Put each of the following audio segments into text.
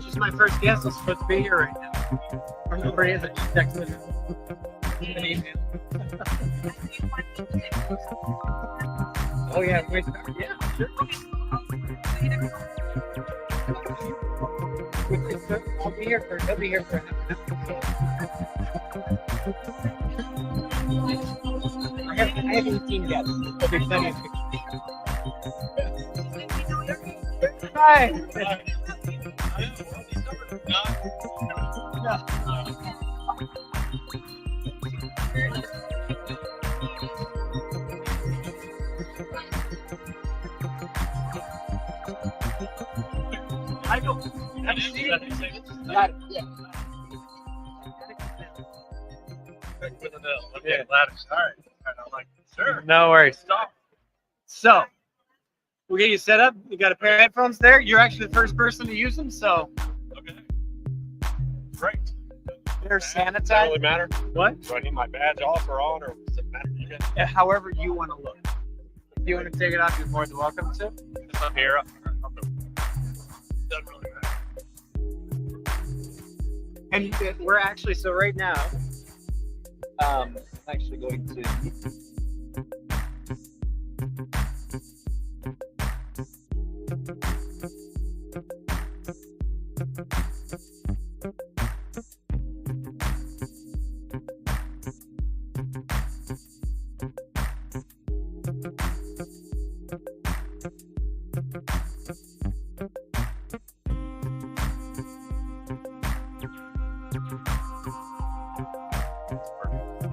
She's my first guest. Is supposed to be here right now. Her number is that she texted an email. Oh yeah, wait, yeah, sure. I'll be here for. He'll be here for. I have 18 guests. There'll be plenty of pictures. Hi. Michael, got it. Yeah. Okay, Ladek. All right. I'm like, sure. No worries. Stop. So, we'll get you set up. You got a pair of headphones there. You're actually the first person to use them, so. Okay. Great. They're Does that sanitized. really matter? What? Do I need my badge off or on, or does it matter to you guys? However you want to look. If you want to take it off, you're more than welcome to. If I'm here, doesn't really matter. And we're actually, so right now, I'm actually going to.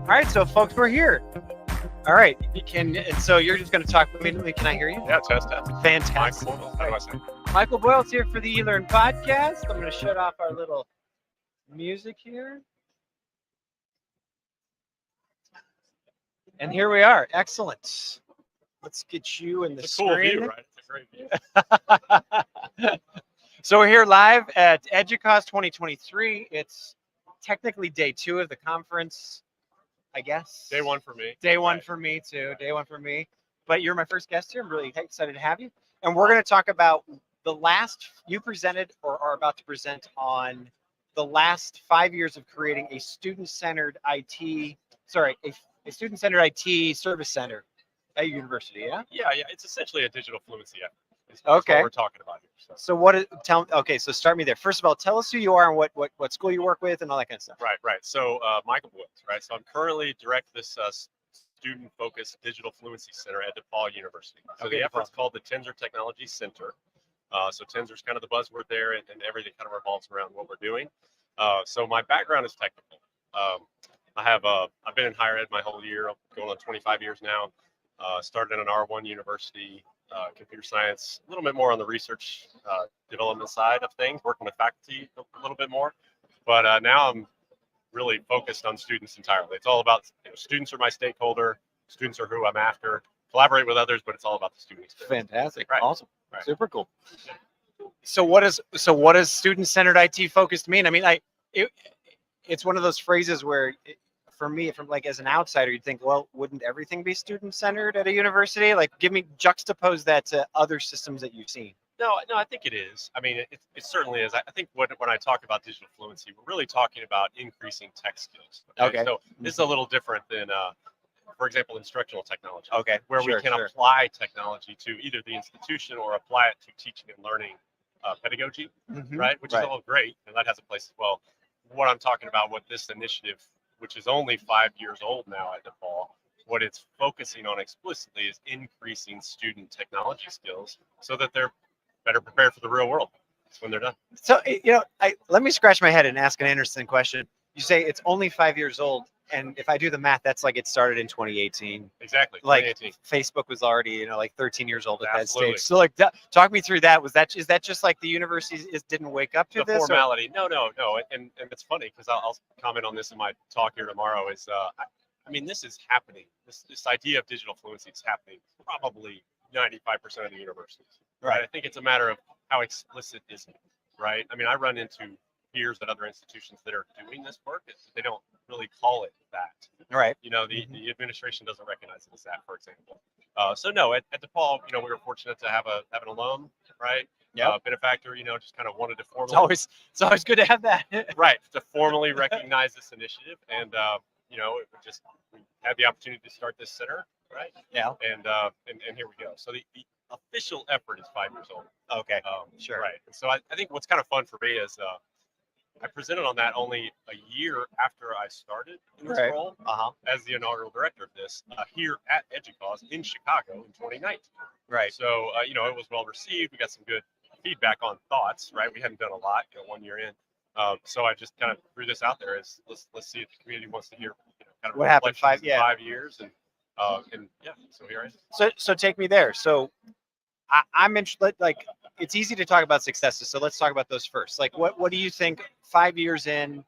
All right, so folks, we're here. All right, and so you're just going to talk immediately. Can I hear you? Yeah, test. Fantastic. Michael, how do I say? Michael Boyle's here for the eLearn podcast. I'm going to shut off our little music here. And here we are. Excellent. Let's get you in the It's a cool screen. view, right? It's a great view. So we're here live at Educause 2023. It's technically day 2 of the conference, I guess. Day 1 for me. Day 1 Right. for me too. Day 1 for me. But you're my first guest here. I'm really excited to have you. And we're going to talk about the last you presented or are about to present on the last 5 years of creating a student-centered IT, a student-centered IT service center at your university. Yeah. Yeah. It's essentially a digital fluency effort. Is Okay. what we're talking about here. So. So okay, so start me there. First of all, tell us who you are and what school you work with and all that kind of stuff. Right. So Michael Boyles, right? So I'm currently direct this student-focused digital fluency center at DePaul University. So Okay, the DePaul. effort's called the Tensor Technology Center. So Tensor's kind of the buzzword there, and everything kind of revolves around what we're doing. So my background is technical. I've been in higher ed my whole year, going on 25 years now. Started at an R1 university, computer science, a little bit more on the research development side of things, working with faculty a little bit more. But now I'm really focused on students entirely. It's all about, students are my stakeholder, students are who I'm after, collaborate with others, but it's all about the students. Fantastic. Right. Awesome. Right. Super cool. So what does student-centered IT focused mean? I mean, it's one of those phrases where for me, from like as an outsider, you'd think, well, wouldn't everything be student-centered at a university? Like, juxtapose that to other systems that you've seen. No, I think it is. I mean, it certainly is. I think when I talk about digital fluency, we're really talking about increasing tech skills. Okay. So this is a little different than, for example, instructional technology. Okay. Where Sure, we can sure. apply technology to either the institution or apply it to teaching and learning pedagogy, Mhm. right? Which is all great, and that has a place as well. What I'm talking about with this initiative, which is only 5 years old now at DePaul, what it's focusing on explicitly is increasing student technology skills so that they're better prepared for the real world when they're done. So let me scratch my head and ask an interesting question. You say it's only 5 years old, and if I do the math, that's like it started in 2018. Exactly. Like 2018. Facebook was already, like 13 years old at that Absolutely. stage. So like, talk me through that. Is that just like the university didn't wake up to The this? Or- formality. No. And it's funny because I'll comment on this in my talk here tomorrow. I mean, this is happening. This idea of digital fluency is happening probably 95% of the universities. Right. I think it's a matter of how explicit is it, right? I mean, I run into peers at other institutions that are doing this work. They don't really call it that. Right. The administration doesn't recognize it as that, for example. So no, at DePaul, we were fortunate to have an alum, right? Yeah. Benefactor, just kind of wanted to formally It's always good to have that. right to formally recognize this initiative, and we had the opportunity to start this center, right? Yeah. And here we go. So the official effort is 5 years old. Okay. Sure. Right. And so I think what's kind of fun for me is I presented on that only a year after I started in this Right. role Uh-huh. as the inaugural director of this here at Educause in Chicago in 2019. Right. So it was well received. We got some good feedback on thoughts. Right. We hadn't done a lot 1 year in. So I just kind of threw this out there as let's see if the community wants to hear kind of What happened reflections in 5 years and yeah. So here I am. So take me there. So I'm interested. Like, it's easy to talk about successes. So let's talk about those first. Like, what do you think 5 years in?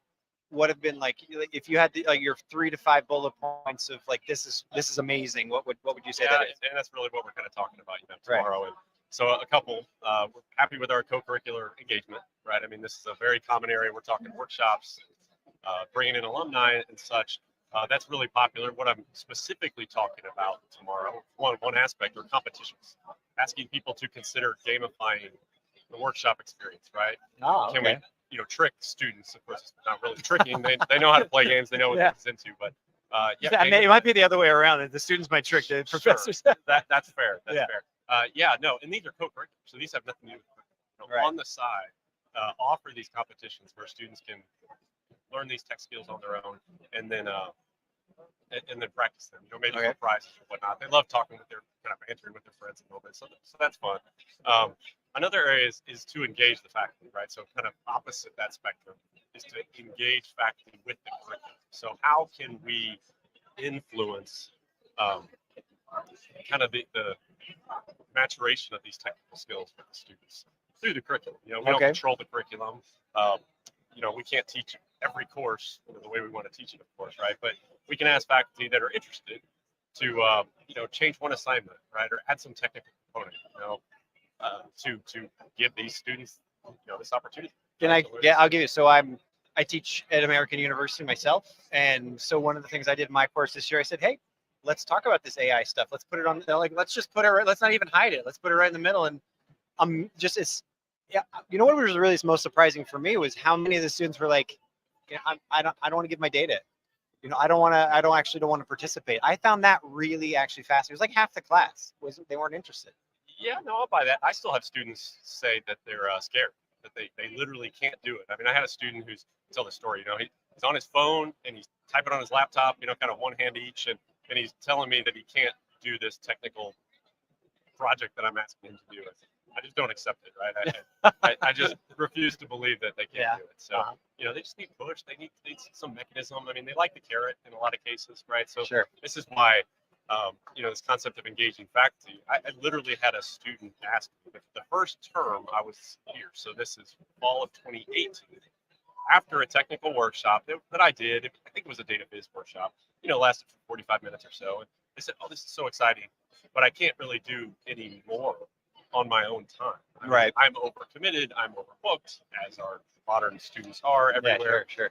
What have been like if you had your 3 to 5 bullet points of like this is amazing? What would you say that is? And that's really what we're kind of talking about Right. tomorrow. And so a couple, we're happy with our co-curricular engagement, right? I mean, this is a very common area. We're talking workshops, bringing in alumni and such. That's really popular. What I'm specifically talking about tomorrow, one aspect are competitions, asking people to consider gamifying the workshop experience, right? Oh, Can we, trick students? Of course, it's not really tricking. They know how to play games. They know what it's into. But yeah, it might be the other way around. The students might trick the professors. Sure. That's fair. That's Yeah. fair. No, and these are co-curricular, so these have nothing to do with Right. on the side. Offer these competitions where students can learn these tech skills on their own, and then practice them. Maybe Okay. for prizes or whatnot. They love talking with their kind of answering with their friends a little bit, so that's fun. Another area is to engage the faculty, right? So kind of opposite that spectrum is to engage faculty with the curriculum. So how can we influence kind of the maturation of these technical skills for the students through the curriculum? We don't control the curriculum. We can't teach every course the way we want to teach it, of course, right? But we can ask faculty that are interested to change one assignment, right, or add some technical component, to give these students this opportunity. I'll give you. So I teach at American University myself, and so one of the things I did in my course this year, I said, hey, let's talk about this AI stuff. Let's put it on. Let's just put it. Let's not even hide it. Let's put it right in the middle. And what was really most surprising for me was how many of the students were like, I don't want to give my data. I don't want to participate. I found that really actually fascinating. It was like half the class they weren't interested. Yeah, no, I'll buy that. I still have students say that they're scared, that they literally can't do it. I mean, I had a student tell the story, he's on his phone and he's typing on his laptop, kind of one hand each, and he's telling me that he can't do this technical project that I'm asking him to do. I just don't accept it, right? I just refuse to believe that they can't do it. So, they just need push. They need some mechanism. I mean, they like the carrot in a lot of cases, right? So sure. This is why, this concept of engaging faculty, I literally had a student ask me the first term I was here. So this is fall of 2018. After a technical workshop that I did, I think it was a data viz workshop, lasted for 45 minutes or so. And they said, oh, this is so exciting, but I can't really do any more on my own time. Right. I'm overcommitted. I'm overbooked, as our modern students are everywhere. Yeah, sure.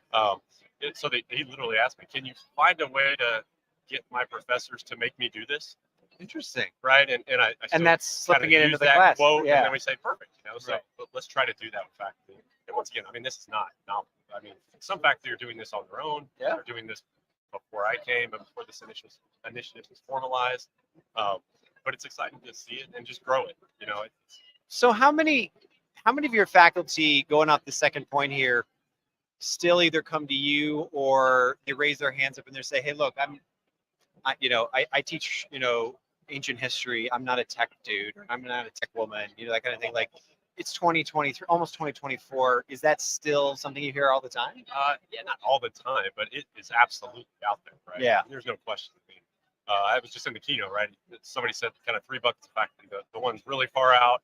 So he literally asked me, can you find a way to get my professors to make me do this? Interesting. Right. And I and that's slipping it into the that class. quote, Yeah. And then we say, perfect. So Right. let's try to do that with faculty. And once again, I mean, this is not novel. I mean, some faculty are doing this on their own. Yeah. They're doing this before I came and before this initiative was formalized. But it's exciting to see it and just grow it. So how many of your faculty, going off the second point here, still either come to you or they raise their hands up and they say, hey, look, I teach, ancient history. I'm not a tech dude. Or I'm not a tech woman, that kind of thing. Like, it's 2023, almost 2024. Is that still something you hear all the time? Yeah, not all the time, but it is absolutely out there, right? Yeah. There's no question. I mean, I was just in the keynote, right? Somebody said kind of three buckets of faculty. The ones really far out,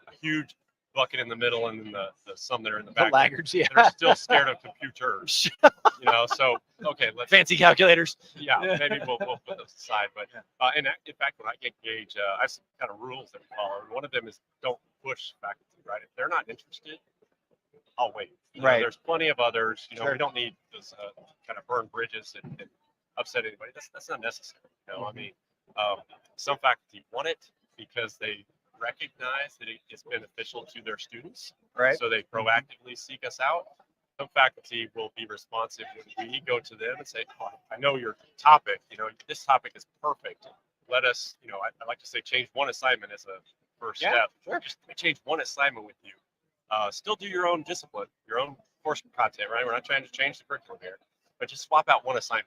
a huge bucket in the middle, and then the some that are in the back. The laggards, yeah. They're still scared of computers, So okay, let's Fancy calculators. yeah, maybe we'll put those aside. But and in fact, when I get engaged, I have some kind of rules that we follow. And one of them is don't push faculty, right? If they're not interested, I'll wait. Right. There's plenty of others. Sure. We don't need this kind of burn bridges and upset anybody. That's not necessary. I mean, some faculty want it because they recognize that it is beneficial to their students. Right. So they proactively seek us out. Some faculty will be responsive when we go to them and say, oh, I know your topic, this topic is perfect. Let us, I like to say change one assignment as a first step. Sure. Just change one assignment with you. Still do your own discipline, your own course content, right? We're not trying to change the curriculum here, but just swap out one assignment.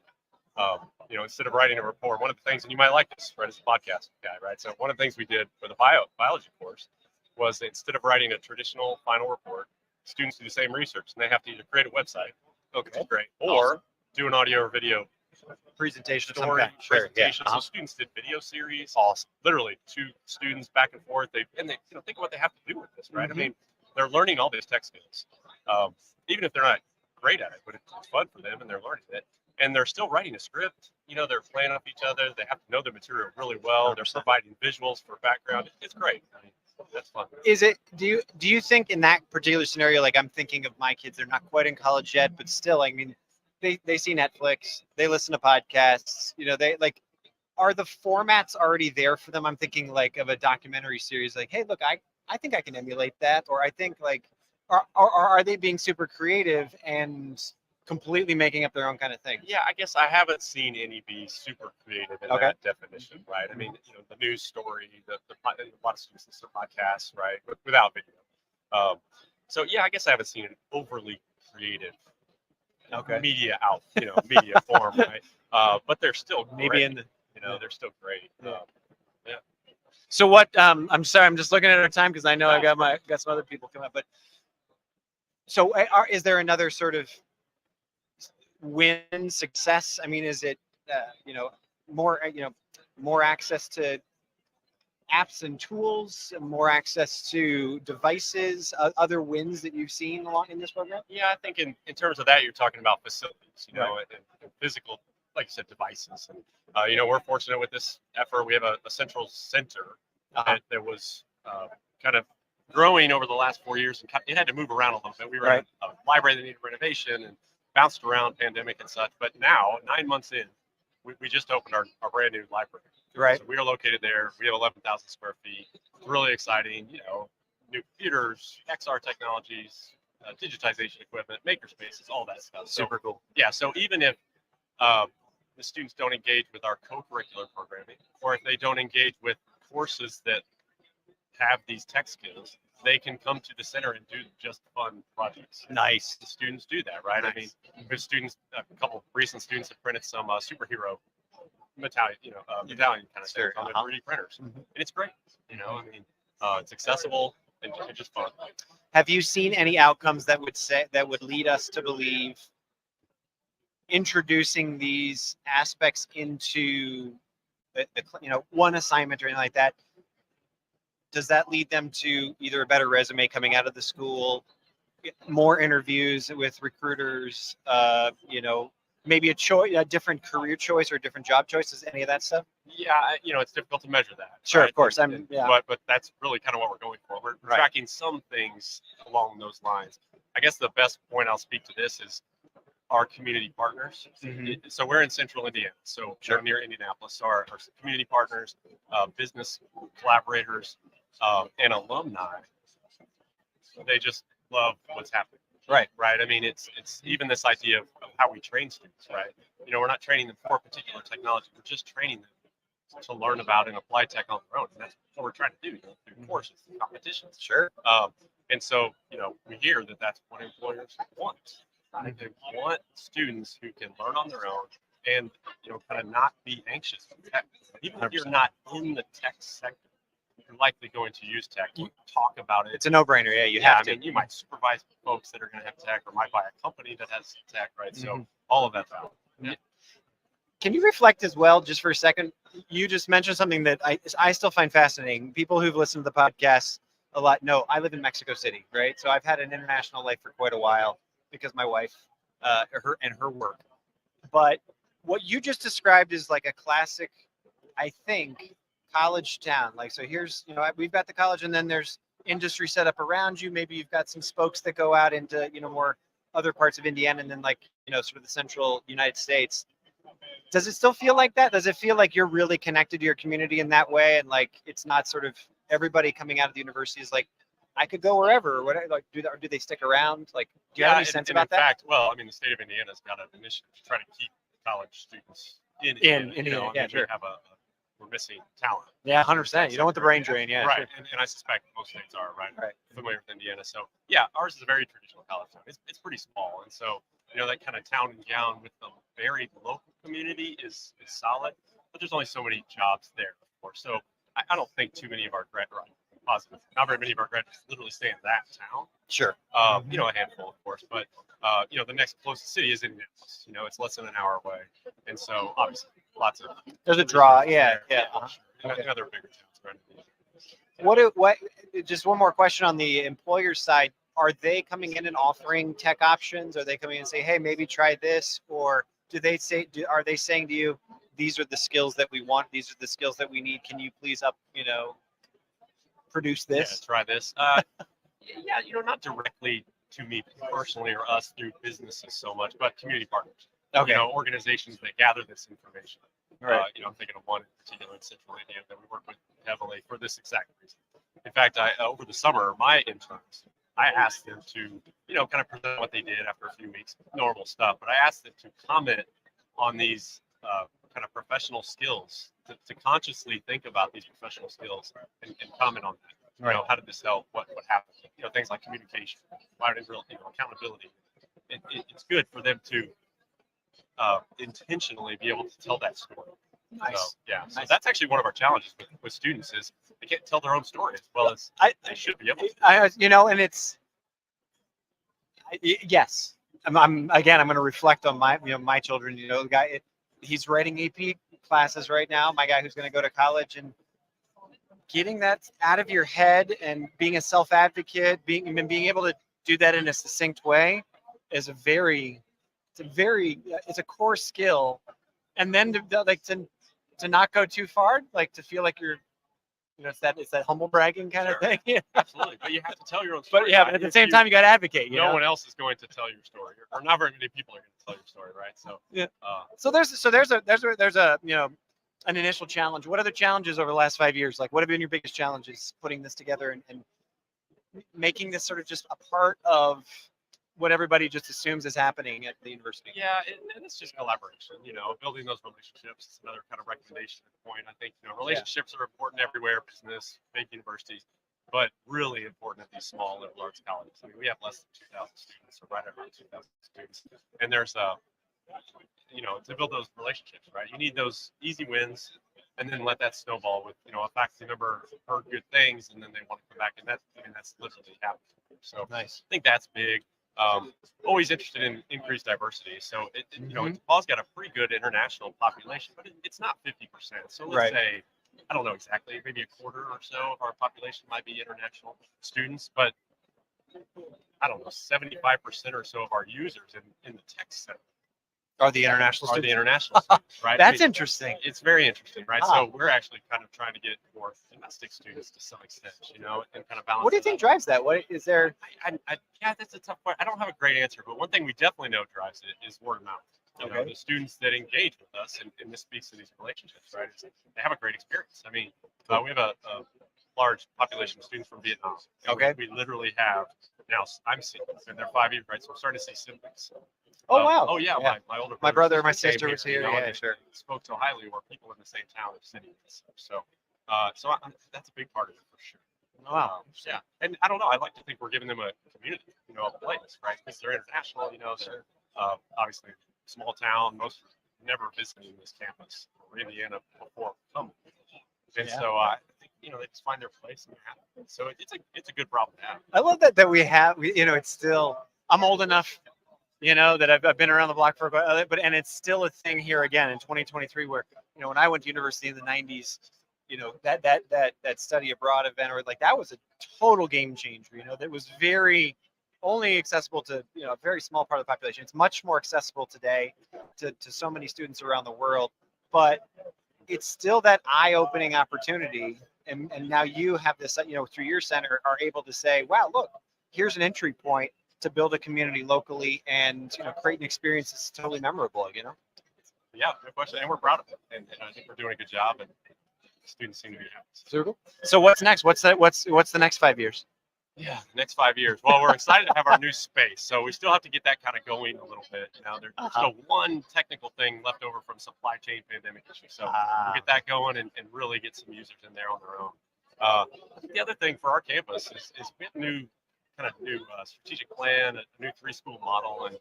Instead of writing a report, one of the things, and you might like this, right, as a podcast guy, right? So one of the things we did for the biology course was instead of writing a traditional final report, students do the same research, and they have to either create a website, which is great, or do an audio or video presentation story presentation. Yeah. So students did video series. Awesome. Literally, two students back and forth. They think of what they have to do with this, right? Mm-hmm. I mean, they're learning all these tech skills, even if they're not great at it, but it's fun for them, and they're learning it. And they're still writing a script. They're playing off each other. They have to know the material really well. They're providing visuals for background. It's great. I mean, that's fun. Is it? Do you think in that particular scenario, like I'm thinking of my kids, they're not quite in college yet, but still, I mean, they see Netflix, they listen to podcasts. They like. Are the formats already there for them? I'm thinking like of a documentary series. Like, hey, look, I think I can emulate that, or I think like, are they being super creative and completely making up their own kind of thing? Yeah, I guess I haven't seen any be super creative in that definition, right? I mean, the news story, a lot of students listen to podcasts, right, without video. So yeah, I guess I haven't seen an overly creative media media form, right? But they're still great. Maybe in the they're still great. Yeah. So what? I'm sorry, I'm just looking at our time because I know I got some other people coming up. But so, is there another sort of win success? I mean, is it more access to apps and tools, more access to devices, other wins that you've seen along in this program? Yeah, I think in terms of that, you're talking about facilities, and physical, like you said, devices. And we're fortunate with this effort. We have a central center that was kind of growing over the last 4 years, and it had to move around a little bit. We were in a library that needed renovation and bounced around pandemic and such. But now, 9 months in, we just opened our brand new library. Right. So we are located there. We have 11,000 square feet. It's really exciting. New computers, XR technologies, digitization equipment, maker spaces, all that stuff. Super cool. Yeah. So even if the students don't engage with our co-curricular programming, or if they don't engage with courses that have these tech skills, they can come to the center and do just fun projects. Nice. The students do that, right? Nice. I mean, there's students, a couple of recent students have printed some superhero medallion, medallion kind of stuff on their 3D printers, and it's great. I mean, it's accessible and just fun. Have you seen any outcomes that would lead us to believe introducing these aspects into one assignment or anything like that? Does that lead them to either a better resume coming out of the school, more interviews with recruiters, maybe a different career choice or a different job choice? Is any of that stuff? Yeah, it's difficult to measure that. Sure, right? Of course. But that's really kind of what we're going for. We're tracking some things along those lines. I guess the best point I'll speak to this is our community partners. Mm-hmm. So we're in central Indiana, so near Indianapolis. So our community partners, business collaborators, and alumni, they just love what's happening. Right. I mean, it's even this idea of how we train students, right? We're not training them for a particular technology. We're just training them to learn about and apply tech on their own. And that's what we're trying to do through courses and competitions. Sure. And so, we hear that that's what employers want. Right? They want students who can learn on their own and, kind of not be anxious with tech. Even if you're not in the tech sector, you're likely going to use tech. You talk about it. It's a no-brainer. Yeah, you Yeah, have I to. mean, you might supervise folks that are going to have tech, or might buy a company that has tech, right? So Mhm. all of that's out. Yeah. Can you reflect as well, just for a second? You just mentioned something that I still find fascinating. People who've listened to the podcast a lot know I live in Mexico City, right? So I've had an international life for quite a while because my wife, her work. But what you just described is like a classic, I think, college town. Like, so here's, we've got the college, and then there's industry set up around you. Maybe you've got some spokes that go out into, more other parts of Indiana, and then like, sort of the central United States. Does it still feel like that? Does it feel like you're really connected to your community in that way, and like it's not sort of everybody coming out of the university is like, I could go wherever, or whatever? Like, do they stick around? Like, do you have any sense about in that? fact, well, I mean, the state of Indiana's got an initiative to try to keep college students in Indiana. Indiana, yeah, sure. We're missing talent. Yeah, 100%. You don't want the brain drain, yeah. Right, Sure. and I suspect most states are Right. familiar with Indiana. So yeah, ours is a very traditional college town. It's pretty small, and so that kind of town and gown with the very local community is solid. But there's only so many jobs there, of course. So I don't think too many of our positive. Not very many of our graduates literally stay in that town. Sure. A handful, of course, but the next closest city is Indianapolis. It's less than an hour away, and so obviously lots of There's a draw. Yeah, there. yeah. And Okay. other bigger towns around Indianapolis. What? Just one more question on the employer side. Are they coming in and offering tech options? Are they coming in and say, hey, maybe try this, or are they saying to you, these are the skills that we want, these are the skills that we need? Can you please produce Yeah, this? try this. Yeah, not directly to me personally or us through businesses so much, but community partners. Okay. Organizations that gather this information. Right. I'm thinking of one in particular in Central India that we work with heavily for this exact reason. In fact, over the summer, my interns, I asked them to, kind of present what they did after a few weeks, normal stuff, but I asked them to comment on these kind of professional skills, to consciously think about these professional skills and comment on that. Right. How did this help? What happened? Things like communication, accountability. It's good for them to intentionally be able to tell that story. Nice. So, yeah. So Nice. that's actually one of our challenges with students is they can't tell their own story as well as they should be able to. And it's yes. I'm going to reflect on my children. The guy, he's writing AP classes right now. My guy who's going to go to college, and getting that out of your head and being a self-advocate, being able to do that in a succinct way is it's a core skill. And then to not go too far, like to feel like you're, it's that humble bragging kind of thing. Yeah. Absolutely, but you have to tell your own story. But yeah, but at the same time, you got to advocate. No one else is going to tell your story, or not very many people are going to tell your story, right? So yeah. So there's a an initial challenge. What are the challenges over the last 5 years? Like, what have been your biggest challenges putting this together and making this sort of just a part of what everybody just assumes is happening at the university? Yeah, and it's just collaboration. Building those relationships is another kind of recommendation point. I think relationships are important everywhere, business, big universities, but really important at these small liberal arts colleges. I mean, we have less than 2,000 students, or right around 2,000 students, and there's to build those relationships, right? You need those easy wins, and then let that snowball with a faculty member heard good things, and then they want to come back, and that's literally happening. So Nice. I think that's big. Always interested in increased diversity. So DePaul's got a pretty good international population, but it's not 50%. So let's say, I don't know exactly, maybe a quarter or so of our population might be international students, but I don't know, 75% or so of our users in the tech center are the international students, right? That's interesting. It's very interesting, right? So we're actually kind of trying to get more domestic students to some extent, and kind of balance. What do you think drives that? What is there? Yeah, that's a tough part. I don't have a great answer, but one thing we definitely know drives it is word of mouth. The students that engage with us, and this speaks to these relationships, right? They have a great experience. I mean, we have a large population of students from Vietnam. Okay. We literally have now. I'm seeing, and they're 5 years, right? So we're starting to see siblings. Oh wow! Oh yeah, yeah. My older my brother, my came sister was here. Yeah, sure. Spoke so highly, where people in the same town are sitting. So, that's a big part of it for sure. Wow. Yeah, and I don't know. I like to think we're giving them a community, a place, right? Because they're international. They're obviously small town. Most never visiting this campus or Indiana before coming. And so I think they just find their place and they're happy. So it's a good problem to have. I love that we have, it's still, I'm old enough, that I've been around the block for a while, and it's still a thing here again in 2023 where, when I went to university in the 90s, that study abroad event, or like, that was a total game changer, that was very only accessible to, a very small part of the population. It's much more accessible today to so many students around the world, but it's still that eye-opening opportunity. And now you have this, through your center, are able to say, wow, look, here's an entry point to build a community locally and, create an experience that's totally memorable, Yeah, no question. And we're proud of it. And I think we're doing a good job, and students seem to be happy. Super. So what's next? What's the next 5 years? Yeah, next 5 years. Well, we're excited to have our new space. So we still have to get that kind of going a little bit. There's still one technical thing left over from supply chain pandemic issue. So we'll get that going and really get some users in there on their own. The other thing for our campus is we have a new strategic plan, a new 3-school model, and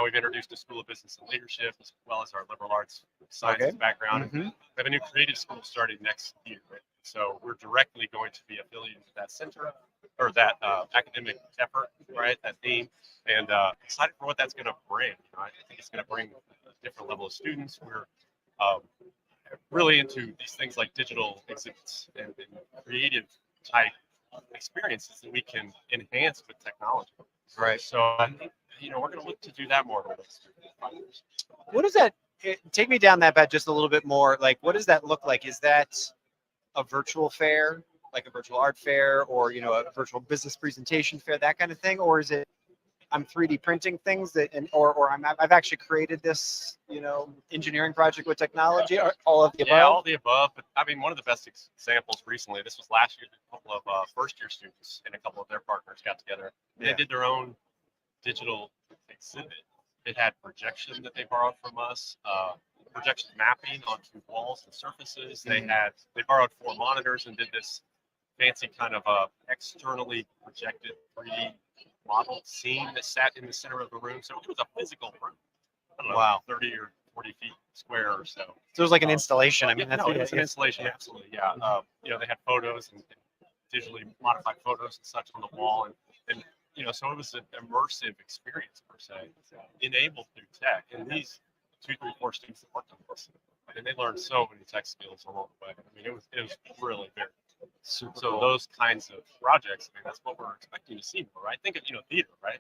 we've introduced a School of Business and Leadership as well as our liberal arts sciences background. Mm-hmm. We have a new creative school starting next year. So we're directly going to be affiliated with that center, or that academic effort, right? That theme, and excited for what that's going to bring. I think it's going to bring a different level of students. We're really into these things like digital exhibits and creative type experiences that we can enhance with technology. Right. So I think we're going to look to do that more. What does that take me down that path just a little bit more? Like, what does that look like? Is that a virtual fair, like a virtual art fair, or a virtual business presentation fair, that kind of thing, or is it I'm 3D printing things or I've actually created this engineering project with technology, or all of the above? Yeah, all the above. But I mean, one of the best examples recently, this was last year, a couple of first-year students and a couple of their partners got together. They did their own digital exhibit. It had projection that they borrowed from us, projection mapping onto walls and surfaces. They borrowed 4 monitors and did this fancy kind of externally projected 3D model scene that sat in the center of the room. So it was a physical room. I don't know, Wow. 30 or 40 feet square or so. So it was like an installation. I mean, it was an installation, absolutely. Yeah. They had photos and digitally modified photos and such on the wall, and so it was an immersive experience per se, enabled through tech. And these 2, 3, 4 students that worked on this, and they learned so many tech skills along the way. I mean, it was really very super cool. Those kinds of projects, I mean, that's what we're expecting to see more, right? Think of theater, right?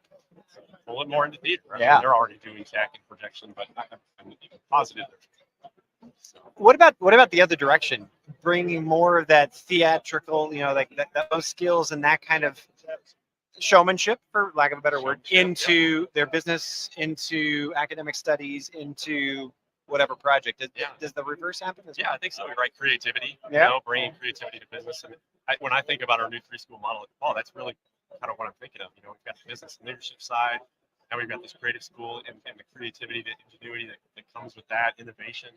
Pull it more into theater. I mean, they're already doing tech and projection, but I'm positive. What about the other direction? Bringing more of that theatrical, like those skills and that kind of showmanship, for lack of a better word, into their business, into academic studies, into whatever project. Does the reverse happen as well? Yeah, I think so. Right, creativity. Yeah. Bringing creativity to business. And when I think about our new 3-school model at Paul, that's really kind of what I'm thinking of. We've got the business and leadership side. Now we've got this creative school and the creativity, the ingenuity that comes with that, innovation,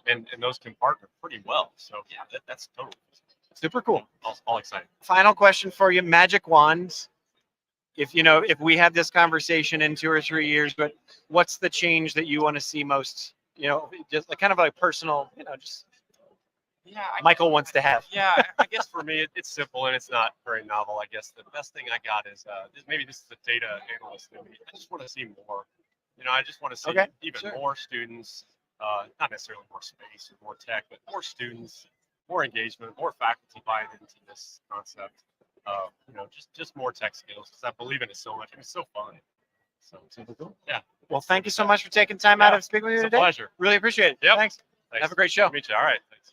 and those can partner pretty well. So yeah, that's totally super cool. All exciting. Final question for you: magic wands. If we have this conversation in 2 or 3 years, but what's the change that you want to see most? Just like kind of like personal, just. Yeah, Michael wants to have. Yeah, I guess for me, it's simple and it's not very novel. I guess the best thing I got is maybe this is a data analyst in me. I just want to see more. I just want to see even more students, not necessarily more space or more tech, but more students, more engagement, more faculty buying into this concept. Just more tech skills, because I believe in it so much. It's so fun. So yeah. Well, thank you so much for taking time out of speaking with me today. It's a pleasure. Really appreciate it. Yep. Thanks. Have a great show. Good to meet you. All right. Thanks.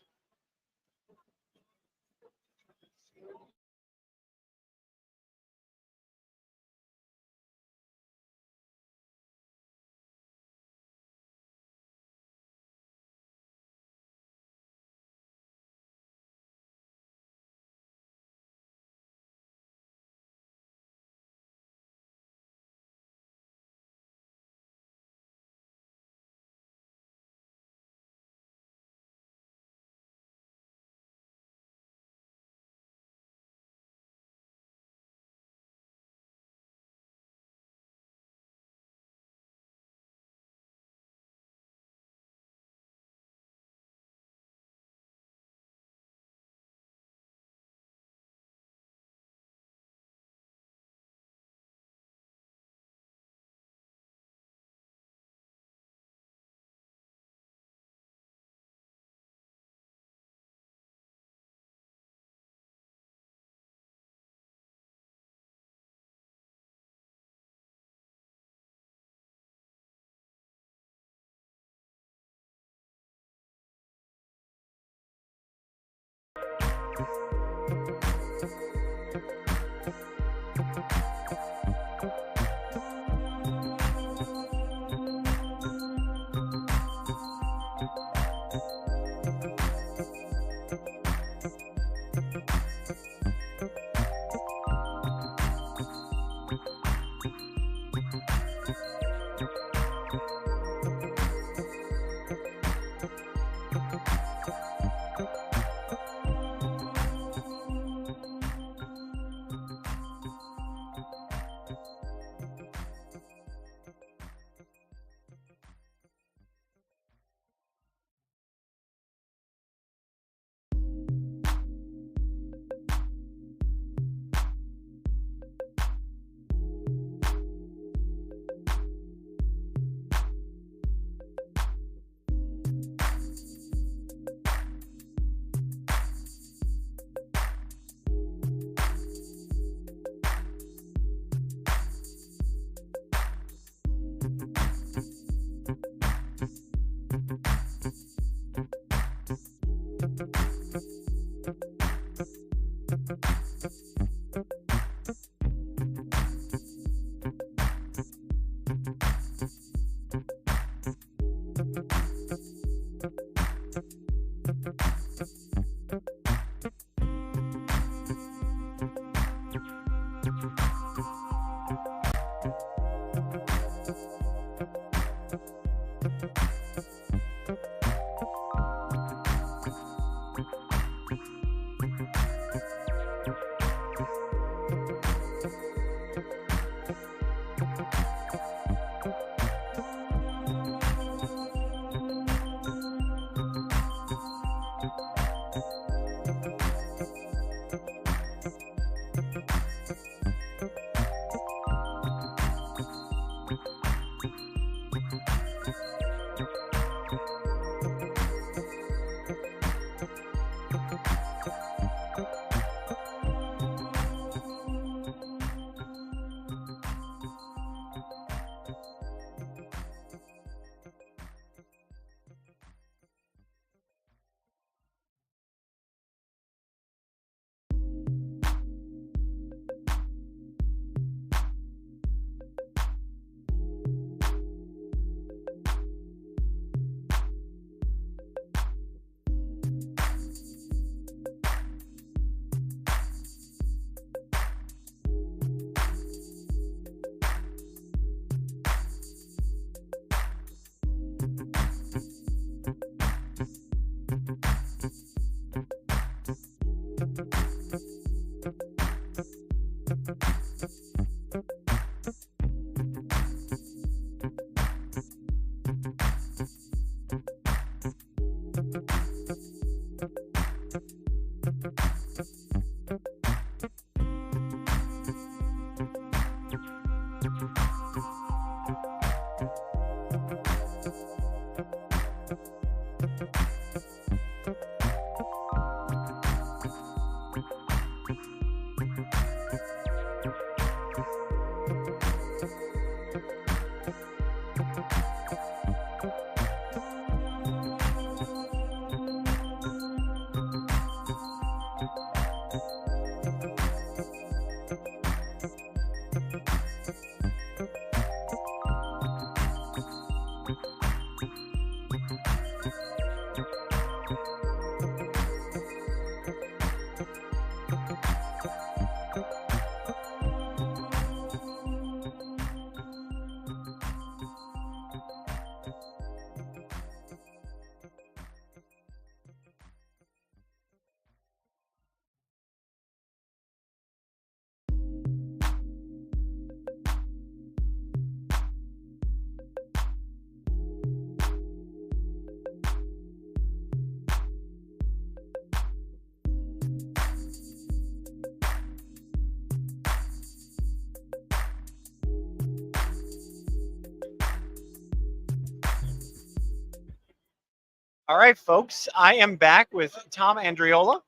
All right, folks, I am back with Tom Andriola.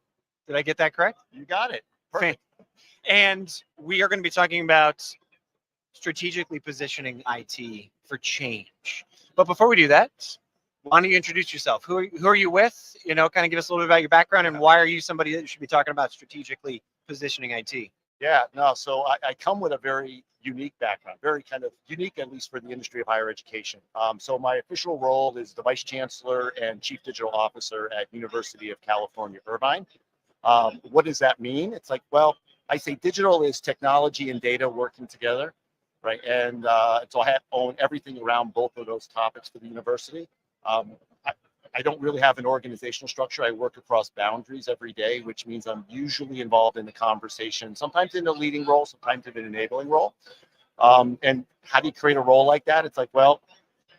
Did I get that correct? You got it. Perfect. And we are going to be talking about strategically positioning IT for change. But before we do that, why don't you introduce yourself? Who are you with? You know, kind of give us a little bit about your background and why are you somebody that you should be talking about strategically positioning IT? Yeah, no, so I come with a very unique background, very kind of unique, at least for the industry of higher education. So my official role is the Vice Chancellor and Chief Digital Officer at University of California, Irvine. What does that mean? It's like, well, I say digital is technology and data working together, right? And so I own everything around both of those topics for the university. I don't really have an organizational structure. I work across boundaries every day, which means I'm usually involved in the conversation, sometimes in a leading role, sometimes in an enabling role. And how do you create a role like that? It's like, well,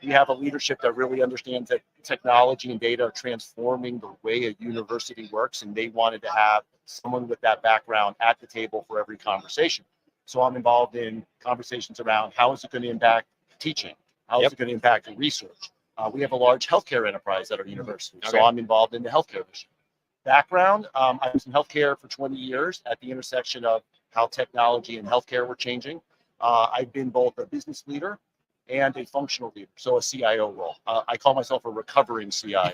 you have a leadership that really understands that technology and data are transforming the way a university works, and they wanted to have someone with that background at the table for every conversation. So I'm involved in conversations around how is it going to impact teaching? How is it going to impact research? We have a large healthcare enterprise at our university, so I'm involved in the healthcare mission. Background, I was in healthcare for 20 years at the intersection of how technology and healthcare were changing. I've been both a business leader and a functional leader, so a CIO role. I call myself a recovering CIO.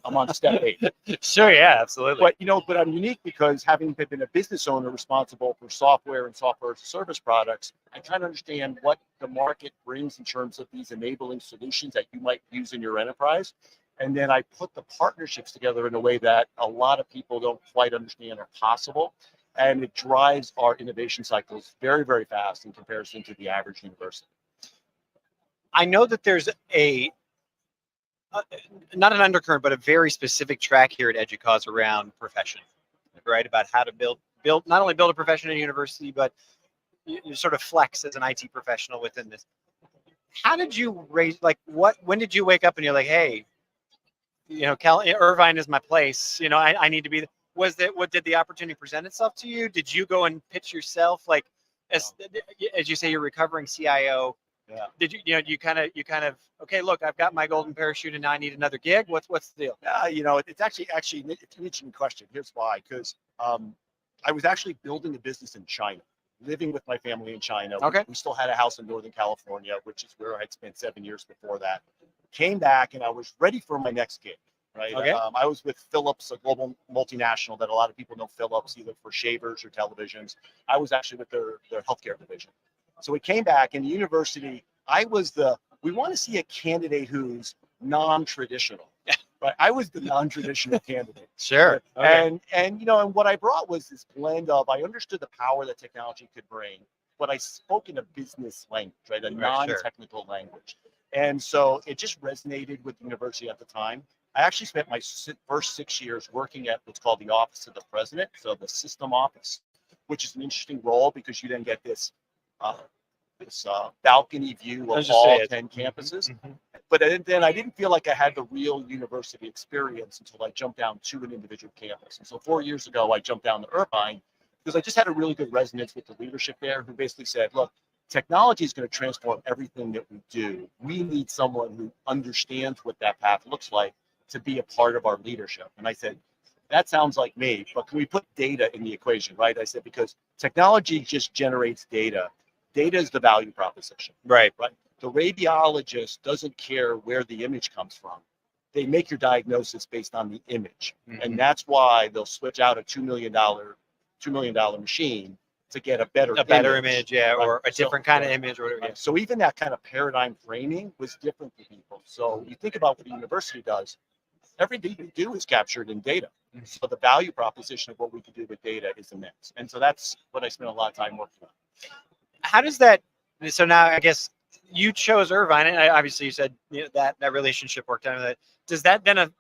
I'm on step 8. Sure, yeah, absolutely. But I'm unique because having been a business owner responsible for software and software as a service products, I kind of understand what the market brings in terms of these enabling solutions that you might use in your enterprise. And then I put the partnerships together in a way that a lot of people don't quite understand are possible. And it drives our innovation cycles very, very fast in comparison to the average university. I know that there's not an undercurrent, but a very specific track here at Educause around profession, right? About how to build not only build a profession in a university, but you sort of flex as an IT professional within this. How did you when did you wake up and you're like, hey, Irvine is my place. I need to be. Did the opportunity present itself to you? Did you go and pitch yourself? Like, as you say, you're recovering CIO. Yeah. Did you kind of okay? Look, I've got my golden parachute, and now I need another gig. What's the deal? It's actually it's an interesting question. Here's why. Because I was actually building a business in China, living with my family in China. Okay. We still had a house in Northern California, which is where I'd spent 7 years before that. Came back and I was ready for my next gig. Right. Okay. I was with Philips, a global multinational that a lot of people know Philips either for shavers or televisions. I was actually with their healthcare division. So we came back in the university. We want to see a candidate who's non-traditional. Right. I was the non-traditional candidate. Sure. Okay. And what I brought was this blend of, I understood the power that technology could bring, but I spoke in a business language, right? A non-technical language. And so it just resonated with the university at the time. I actually spent my first 6 years working at what's called the Office of the President, so the system office, which is an interesting role because you then get this balcony view of all 10 campuses. Mm-hmm. But then I didn't feel like I had the real university experience until I jumped down to an individual campus. And so 4 years ago, I jumped down to Irvine because I just had a really good resonance with the leadership there, who basically said, look, technology is going to transform everything that we do. We need someone who understands what that path looks like to be a part of our leadership. And I said, that sounds like me, but can we put data in the equation, right? I said, because technology just generates data. Data is the value proposition. Right. The radiologist doesn't care where the image comes from. They make your diagnosis based on the image. Mm-hmm. And that's why they'll switch out a $2 million machine to get a better image, yeah, right? Or a different kind of image or whatever. Right. So even that kind of paradigm framing was different for people. So you think about what the university does, everything we do is captured in data. Mm-hmm. So the value proposition of what we can do with data is immense. And so that's what I spent a lot of time working on. How does that, so now I guess you chose Irvine, and obviously you said that relationship worked out. Does that then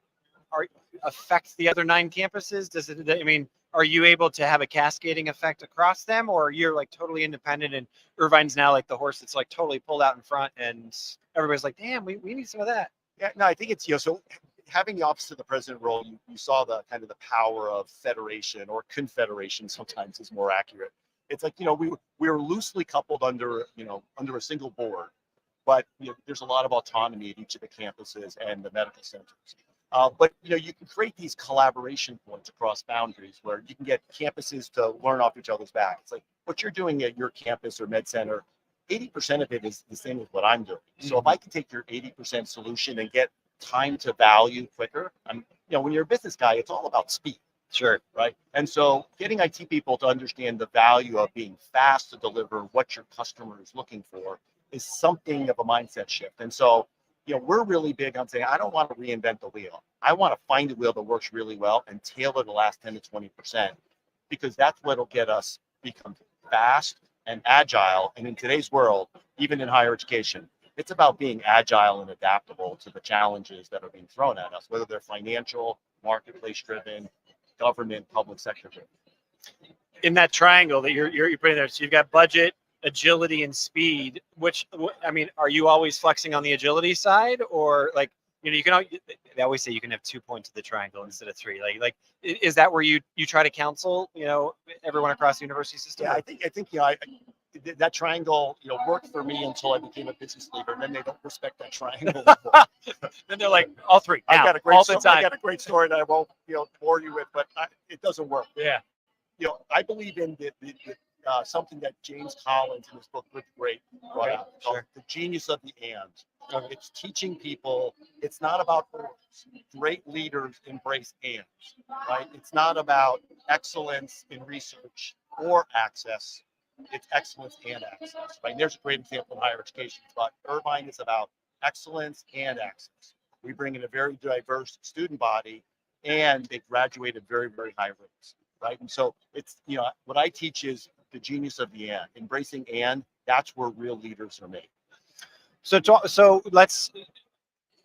affect the other 9 campuses? Does it, are you able to have a cascading effect across them, or you're like totally independent and Irvine's now like the horse that's like totally pulled out in front and everybody's like, damn, we need some of that? Yeah, no, I think it's, so having the Office of the President role, you saw the kind of the power of federation, or confederation sometimes is more accurate. It's like, we were loosely coupled under a single board, but there's a lot of autonomy at each of the campuses and the medical centers. But you can create these collaboration points across boundaries where you can get campuses to learn off each other's back. It's like what you're doing at your campus or med center, 80% of it is the same as what I'm doing. So if I can take your 80% solution and get time to value quicker, when you're a business guy, it's all about speed. Sure. Right. And so getting IT people to understand the value of being fast to deliver what your customer is looking for is something of a mindset shift. And so, we're really big on saying, I don't want to reinvent the wheel. I want to find a wheel that works really well and tailor the last 10 to 20%, because that's what'll get us become fast and agile. And in today's world, even in higher education, it's about being agile and adaptable to the challenges that are being thrown at us, whether they're financial, marketplace driven, government, public sector. In that triangle that you're putting there, so you've got budget, agility, and speed. Are you always flexing on the agility side, or like you can? They always say you can have 2 points of the triangle instead of 3. Like is that where you try to counsel everyone across the university system? Yeah, I think that triangle worked for me until I became a business leader. And then they don't respect that triangle. Then they're like, all 3. I got a great all the time. I got a great story that I won't bore you with, but it doesn't work. Yeah. I believe in the something that James Collins in his book Live Great brought Okay, out called sure. The Genius of the And. Okay. It's teaching people it's not about ors. Great leaders embrace ands, right? It's not about excellence in research or access. It's excellence and access, right? And there's a great example in higher education. It's about Irvine is about excellence and access. We bring in a very diverse student body, and they graduate at very, very high rates, right? And so it's, what I teach is the genius of the and, embracing and. That's where real leaders are made. So let's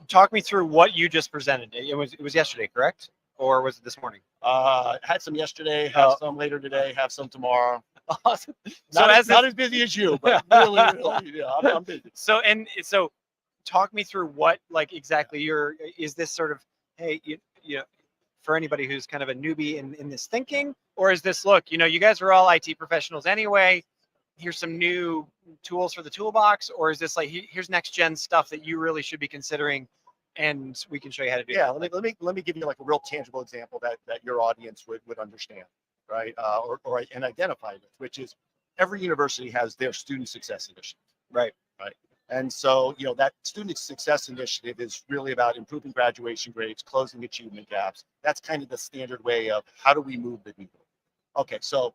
talk me through what you just presented. It was yesterday, correct? Or was it this morning? Had some yesterday, have Oh. some later today, have some tomorrow. Awesome. Not, So not as busy as you, but really, I'm busy. So talk me through what like exactly is this sort of, hey, for anybody who's kind of a newbie in this thinking, or is this, look, you guys are all IT professionals anyway, here's some new tools for the toolbox, or is this like, here's next gen stuff that you really should be considering and we can show you how to do Yeah, it? let me give you like a real tangible example that your audience would understand, right? Or and identify with, which is every university has their student success initiative. Right. And so, that student success initiative is really about improving graduation grades, closing achievement gaps. That's kind of the standard way of how do we move the needle. Okay, so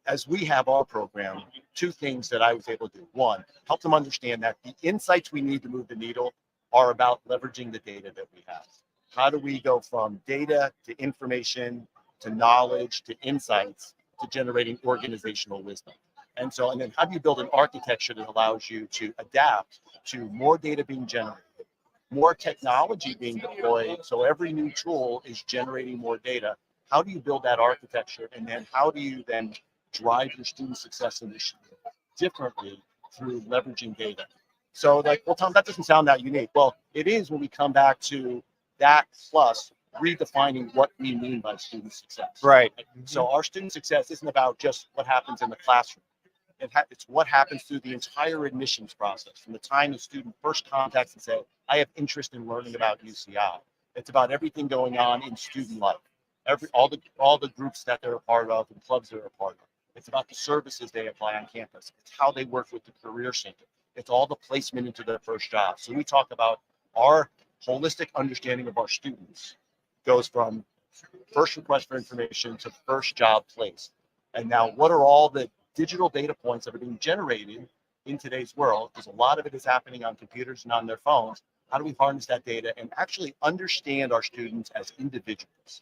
as we have our program, two things that I was able to do. One, help them understand that the insights we need to move the needle are about leveraging the data that we have. How do we go from data to information to knowledge to insights to generating organizational wisdom? And then how do you build an architecture that allows you to adapt to more data being generated, more technology being deployed, so every new tool is generating more data? How do you build that architecture? And then how do you then drive your student success initiative differently through leveraging data? So like, well, Tom, that doesn't sound that unique. Well, it is when we come back to that plus redefining what we mean by student success. Right. So our student success isn't about just what happens in the classroom. It's what happens through the entire admissions process, from the time the student first contacts and say, I have interest in learning about UCI. It's about everything going on in student life, all the groups that they're a part of and clubs they're a part of. It's about the services they apply on campus. It's how they work with the Career Center. It's all the placement into their first job. So we talk about our holistic understanding of our students goes from first request for information to first job place. And now, what are all the digital data points that are being generated in today's world? Because a lot of it is happening on computers and on their phones. How do we harness that data and actually understand our students as individuals,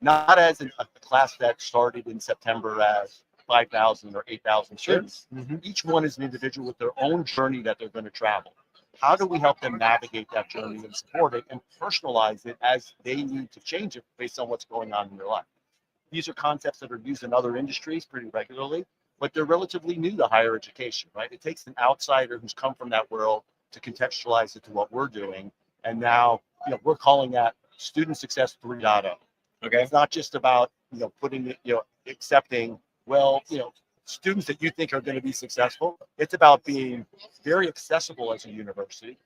not as a class that started in September as 5,000 or 8,000 students? Each one is an individual with their own journey that they're going to travel. How do we help them navigate that journey and support it and personalize it as they need to change it based on what's going on in their life? These are concepts that are used in other industries pretty regularly, but they're relatively new to higher education, right? It takes an outsider who's come from that world to contextualize it to what we're doing. And now, we're calling that student success 3.0. Okay. It's not just about, putting it, accepting, students that you think are going to be successful. It's about being very accessible as a university.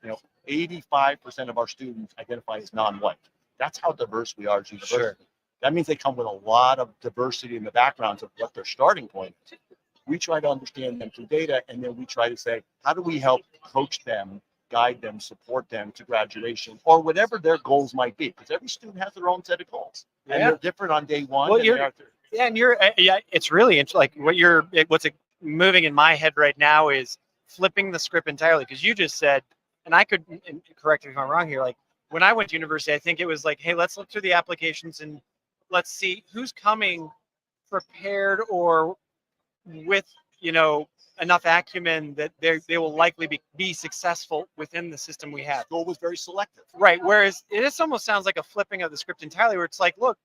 85% of our students identify as non-white. That's how diverse we are as a university. Sure. That means they come with a lot of diversity in the backgrounds of what their starting point is. We try to understand them through data, and then we try to say, how do we help coach them, guide them, support them to graduation, or whatever their goals might be? Because every student has their own set of goals, and they're different on day one. Well, it's really like what's moving in my head right now is flipping the script entirely, because you just said, and I could correct me if I'm wrong here, like when I went to university, I think it was like, hey, let's look through the applications and let's see who's coming prepared or with enough acumen that they will likely be successful within the system we have. School was very selective, right? Whereas it almost sounds like a flipping of the script entirely, where it's like, look,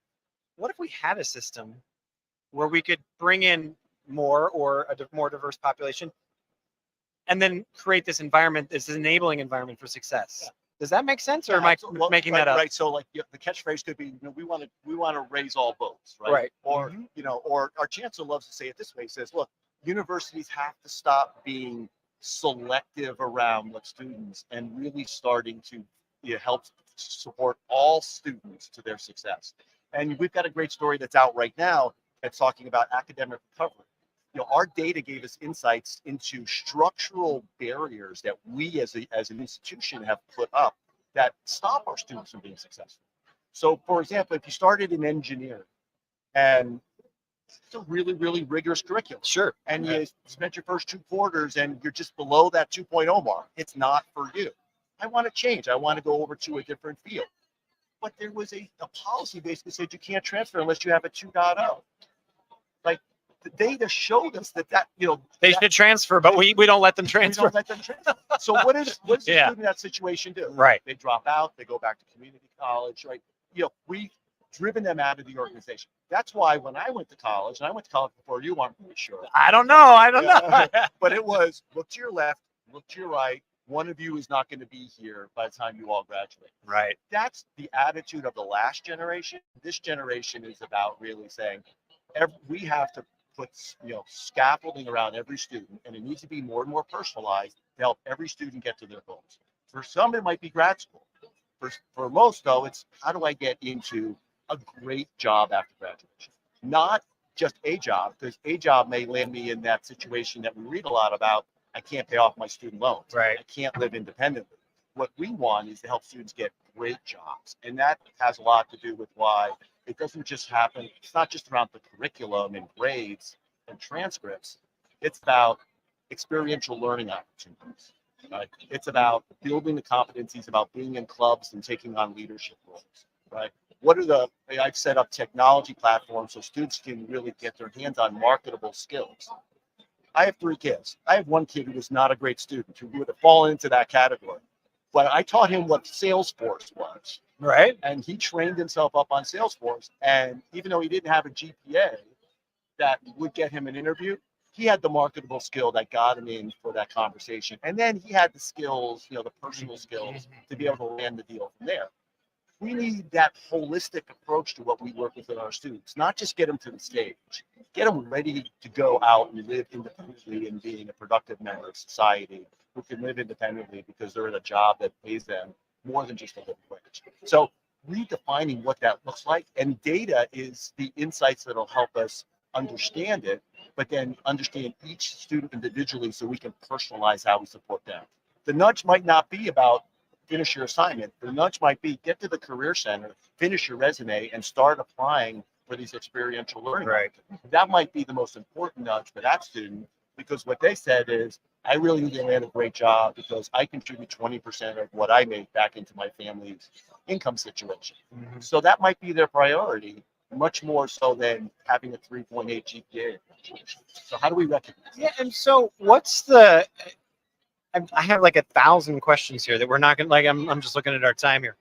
what if we had a system where we could bring in more or a more diverse population, and then create this environment, this enabling environment for success? Yeah. Does that make sense, or am I making that up? Right. So, like, the catchphrase could be, we want to raise all boats, right? Right. Or or our chancellor loves to say it this way. He says, look, universities have to stop being selective around what students and really starting to help support all students to their success. And we've got a great story that's out right now that's talking about academic recovery. our data gave us insights into structural barriers that we as an institution have put up that stop our students from being successful. So, for example, if you started in engineering and it's a really, really rigorous curriculum. Sure. And you spent your first 2 quarters and you're just below that 2.0 mark. It's not for you. I want to change. I want to go over to a different field. But there was a policy basically said you can't transfer unless you have a 2.0. Like the data showed us that They should transfer, but we don't let them we transfer. don't let them transfer. So what does the Yeah. student in that situation do? Right. They drop out. They go back to community college. Right. We've driven them out of the organization. That's why when I went to college, and I went to college before you, I'm pretty sure. I don't know. I don't know. But it was look to your left, look to your right. One of you is not going to be here by the time you all graduate. Right. That's the attitude of the last generation. This generation is about really saying we have to put scaffolding around every student, and it needs to be more and more personalized to help every student get to their goals. For some, it might be grad school. For most, though, it's how do I get into a great job after graduation? Not just a job, because a job may land me in that situation that we read a lot about. I can't pay off my student loans. Right. I can't live independently. What we want is to help students get great jobs. And that has a lot to do with why it doesn't just happen. It's not just around the curriculum and grades and transcripts. It's about experiential learning opportunities. Right? It's about building the competencies, about being in clubs and taking on leadership roles. Right? I've set up technology platforms so students can really get their hands on marketable skills. I have 3 kids. I have one kid who was not a great student who would have fallen into that category. But I taught him what Salesforce was. Right. And he trained himself up on Salesforce. And even though he didn't have a GPA that would get him an interview, he had the marketable skill that got him in for that conversation. And then he had the skills, the personal skills to be able to land the deal from there. We need that holistic approach to what we work with our students, not just get them to the stage, get them ready to go out and live independently and being a productive member of society who can live independently because they're in a job that pays them more than just a living wage. So redefining what that looks like, and data is the insights that'll help us understand it, but then understand each student individually so we can personalize how we support them. The nudge might not be about finish your assignment. The nudge might be get to the career center, finish your resume, and start applying for these experiential learning. Right. That might be the most important nudge for that student, because what they said is, I really need to land a great job because I contribute 20% of what I make back into my family's income situation. Mm-hmm. So that might be their priority, much more so than having a 3.8 GPA. So how do we recognize that? Yeah. And so what's the, I have like 1,000 questions here that we're not going to, I'm just looking at our time here.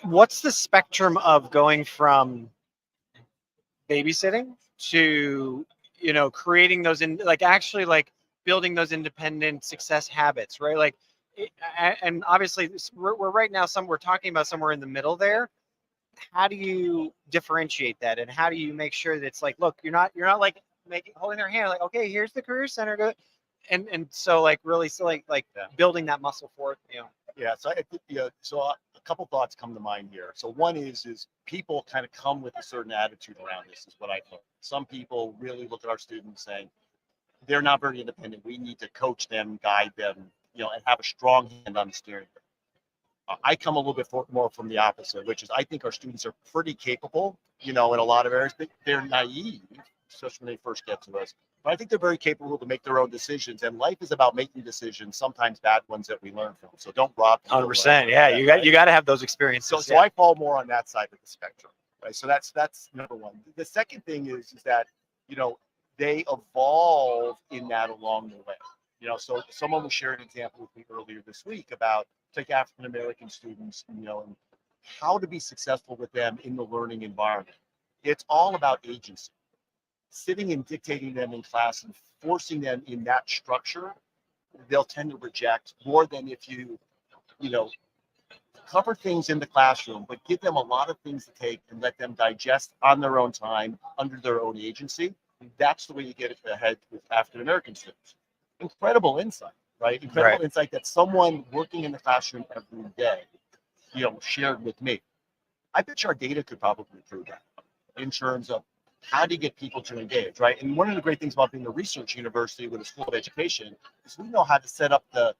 What's the spectrum of going from babysitting to, creating those actually building those independent success habits, right? And obviously we're right now, we're talking about somewhere in the middle there. How do you differentiate that? And how do you make sure that it's look, you're not holding their hand, okay, here's the career center, go. And so really, building that muscle for it, Yeah, so I think, so a couple thoughts come to mind here. So one is people kind of come with a certain attitude around this, is what I think. Some people really look at our students saying they're not very independent. We need to coach them, guide them, and have a strong hand on the steering wheel. I come a little bit more from the opposite, which is I think our students are pretty capable, in a lot of areas. They're naive, especially when they first get to us. But I think they're very capable to make their own decisions, and life is about making decisions, sometimes bad ones that we learn from. So don't rob. 100%. Yeah, you got to have those experiences. So I fall more on that side of the spectrum, right? So that's number one. The second thing is that they evolve in that along the way. So someone was sharing an example with me earlier this week about African American students, and how to be successful with them in the learning environment. It's all about agency. Sitting and dictating them in class and forcing them in that structure, they'll tend to reject more than if you cover things in the classroom, but give them a lot of things to take and let them digest on their own time, under their own agency. That's the way you get ahead with African American students. Incredible insight, right? Incredible insight that someone working in the classroom every day, shared with me. I bet you our data could probably prove that. in terms of how do you get people to engage, right? And one of the great things about being a research university with a school of education is we know how to set up the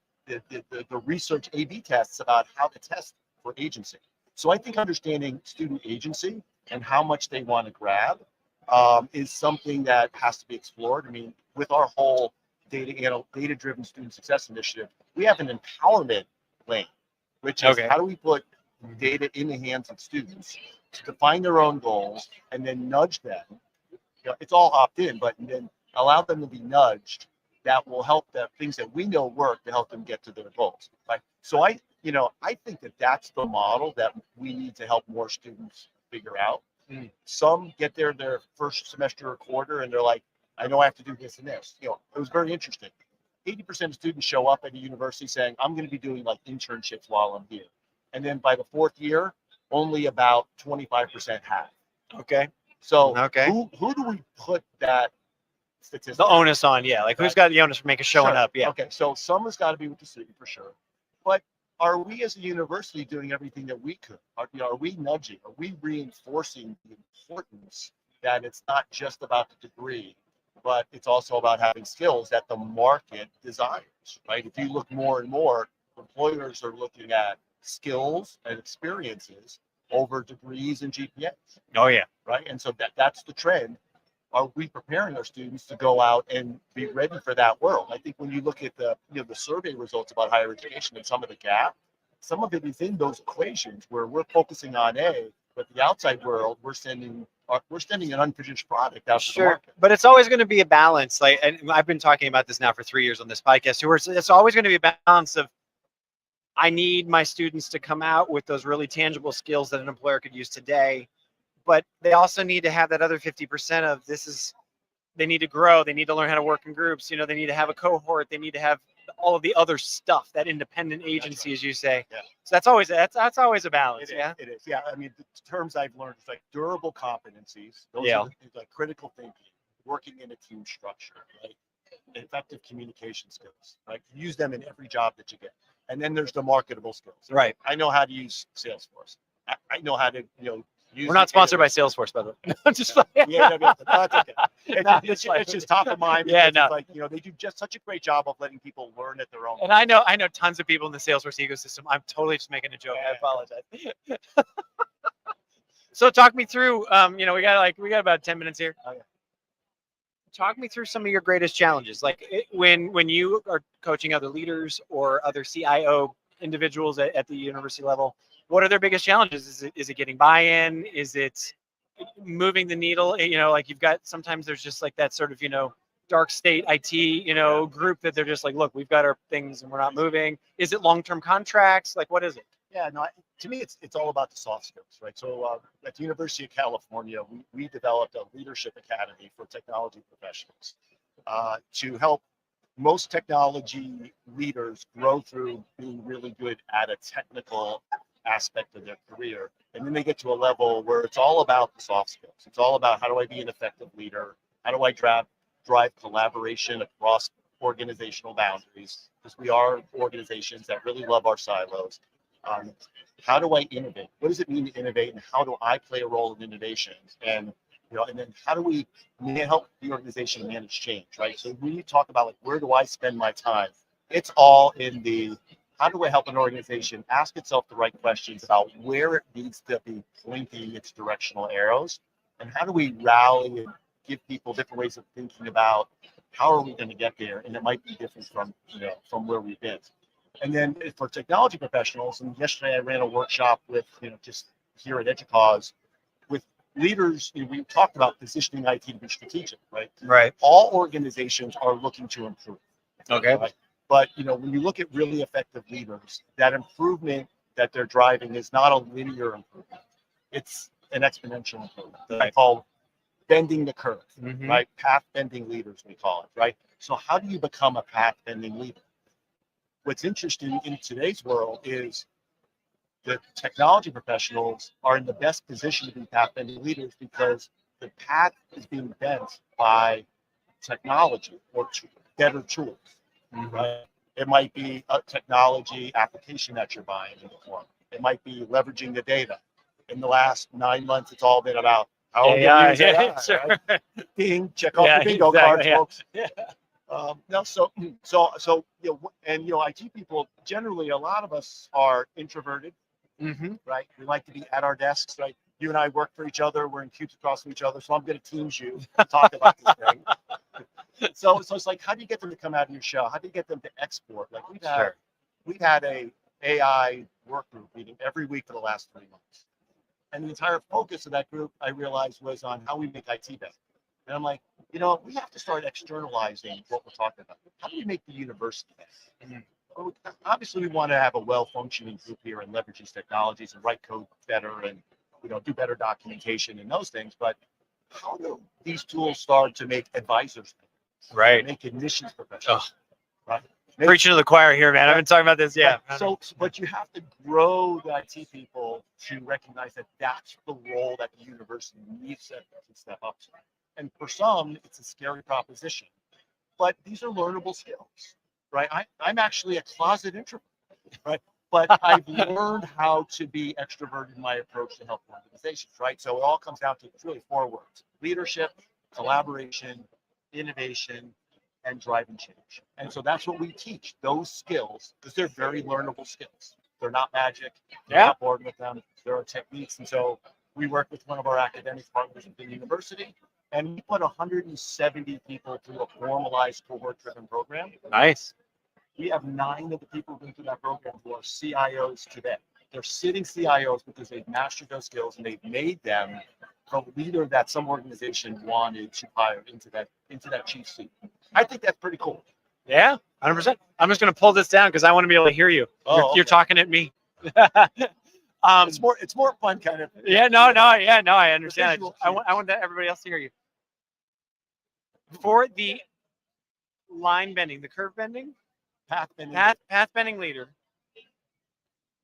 research A/B tests about how to test for agency. So I think understanding student agency and how much they want to grab is something that has to be explored. I mean, with our whole data-driven student success initiative, we have an empowerment lane, which is how do we put data in the hands of students to define their own goals and then nudge them. It's all opt-in, but then allow them to be nudged. That will help the things that we know work to help them get to their goals. Right. So I think that that's the model that we need to help more students figure out. Some get there their first semester or quarter, and they're like, I know I have to do this and this. It was very interesting. 80% of students show up at a university saying, I'm going to be doing like internships while I'm here. And then by the fourth year, only about 25% have. Okay. So who do we put that statistic? The onus on, like who's got the onus for making showing up? Yeah. Okay. So someone's got to be with the city for sure. But are we as a university doing everything that we could? Are we nudging? Are we reinforcing the importance that it's not just about the degree, but it's also about having skills that the market desires, right? If you look more and more, employers are looking at skills and experiences over degrees and GPAs. Oh yeah. Right. And so that's the trend. Are we preparing our students to go out and be ready for that world? I think when you look at the survey results about higher education and some of the gap, some of it is in those equations where we're focusing on A, but the outside world we're sending an unfinished product out to the market. But it's always going to be a balance. Like, and I've been talking about this now for 3 years on this podcast too, where it's always going to be a balance of I need my students to come out with those really tangible skills that an employer could use today, but they also need to have that other 50% of they need to grow. They need to learn how to work in groups. They need to have a cohort. They need to have all of the other stuff, that independent agency, as you say. Yeah. So that's always a balance. It is. Yeah. I mean, the terms I've learned is like durable competencies. Those Yeah. are like critical thinking, working in a team structure, right? Effective communication skills, right? Use them in every job that you get. And then there's the marketable skills. Right. I know how to use Salesforce. I know how to, use. We're not sponsored by Salesforce, by the way. No, just yeah, no, that's okay. It's just top of mind. Yeah, It's like, they do just such a great job of letting people learn at their own. And I know tons of people in the Salesforce ecosystem. I'm totally just making a joke. I apologize. So talk me through. We got about 10 minutes here. Oh, yeah. Talk me through some of your greatest challenges, like when you are coaching other leaders or other CIO individuals at the university level. What are their biggest challenges? Is it getting buy-in? Is it moving the needle? Like you've got sometimes there's just like that sort of dark state IT group that they're just like, look, we've got our things and we're not moving. Is it long-term contracts? Like what is it? Yeah, no. To me, it's all about the soft skills, right? So at the University of California, we developed a leadership academy for technology professionals to help most technology leaders grow through being really good at a technical aspect of their career. And then they get to a level where it's all about the soft skills. It's all about how do I be an effective leader? How do I drive collaboration across organizational boundaries? Because we are organizations that really love our silos. How do I innovate? What does it mean to innovate, and how do I play a role in innovation? And and then how do we help the organization manage change, right? So when you talk about like where do I spend my time, it's all in the how do I help an organization ask itself the right questions about where it needs to be pointing its directional arrows, and how do we rally and give people different ways of thinking about how are we going to get there, and it might be different from where we've been. And then for technology professionals, and yesterday I ran a workshop with, just here at Educause with leaders. We talked about positioning IT to be strategic, right? Right. All organizations are looking to improve. Okay. Right? But, when you look at really effective leaders, that improvement that they're driving is not a linear improvement. It's an exponential improvement that I call bending the curve, right? Path bending leaders, we call it, right? So how do you become a path bending leader? What's interesting in today's world is that technology professionals are in the best position to be path bending leaders because the path is being bent by technology or better tools, right? It might be a technology application that you're buying in the form. It might be leveraging the data. In the last 9 months, it's all been about How will AI, you use AI, yeah, sure. right? Ding, check off Yeah, the bingo exactly, cards, yeah. folks. Yeah. No, and IT people generally, a lot of us are introverted, Mm-hmm. right? We like to be at our desks, right? You and I work for each other. We're in cubes across from each other, so I'm going to teams you to talk about this thing. So it's like, how do you get them to come out of your shell? How do you get them to export? Like we've had a AI work group meeting every week for the last 3 months, and the entire focus of that group, I realized, was on how we make IT better. And I'm like, we have to start externalizing what we're talking about. How do we make the university better? Well, obviously, we want to have a well-functioning group here and leverage these technologies and write code better and do better documentation and those things. But how do these tools start to make advisors better? Right. Make admissions professionals, right? Preaching to the choir here, man. I've been talking about this. Yeah. Right. So, but you have to grow the IT people to recognize that that's the role that the university needs to step up to. And for some, it's a scary proposition, but these are learnable skills, right? I'm actually a closet introvert, right? But I've learned how to be extroverted in my approach to help organizations, right? So it all comes down to really 4 words: leadership, collaboration, innovation, and driving change. And so that's what we teach, those skills, because they're very learnable skills. They're not magic. You're Yeah. not bored with them. There are techniques. And so we work with one of our academic partners at the university, and we put 170 people through a formalized cohort-driven program. Nice. We have 9 of the people who've been through that program who are CIOs today. They're sitting CIOs because they've mastered those skills and they've made them the leader that some organization wanted to hire into that chief seat. I think that's pretty cool. Yeah, 100%. I'm just going to pull this down because I want to be able to hear you. You're Okay. talking at me. It's more fun kind of. Yeah, no, I understand. visual I want everybody else to hear you. For the line bending, the curve bending, Path bending. path bending leader,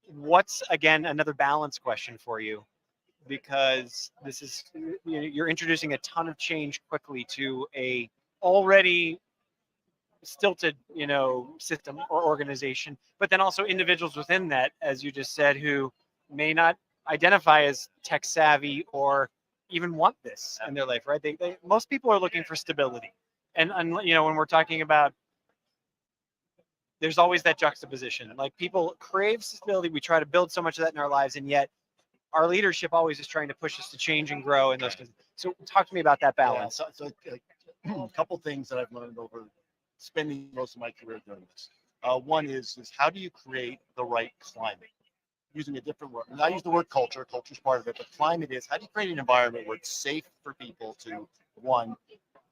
what's, again, another balance question for you? Because this is, you're introducing a ton of change quickly to a already stilted, system or organization, but then also individuals within that, as you just said, who may not identify as tech savvy or even want this in their life, right? Most people are looking for stability. And when we're talking about, there's always that juxtaposition. Like, people crave stability. We try to build so much of that in our lives, and yet our leadership always is trying to push us to change and grow and those things. So talk to me about that balance. Yeah, so a couple things that I've learned over spending most of my career doing this. One is how do you create the right climate? Using a different word. And I use the word culture. Culture is part of it, but climate is, how do you create an environment where it's safe for people to, 1,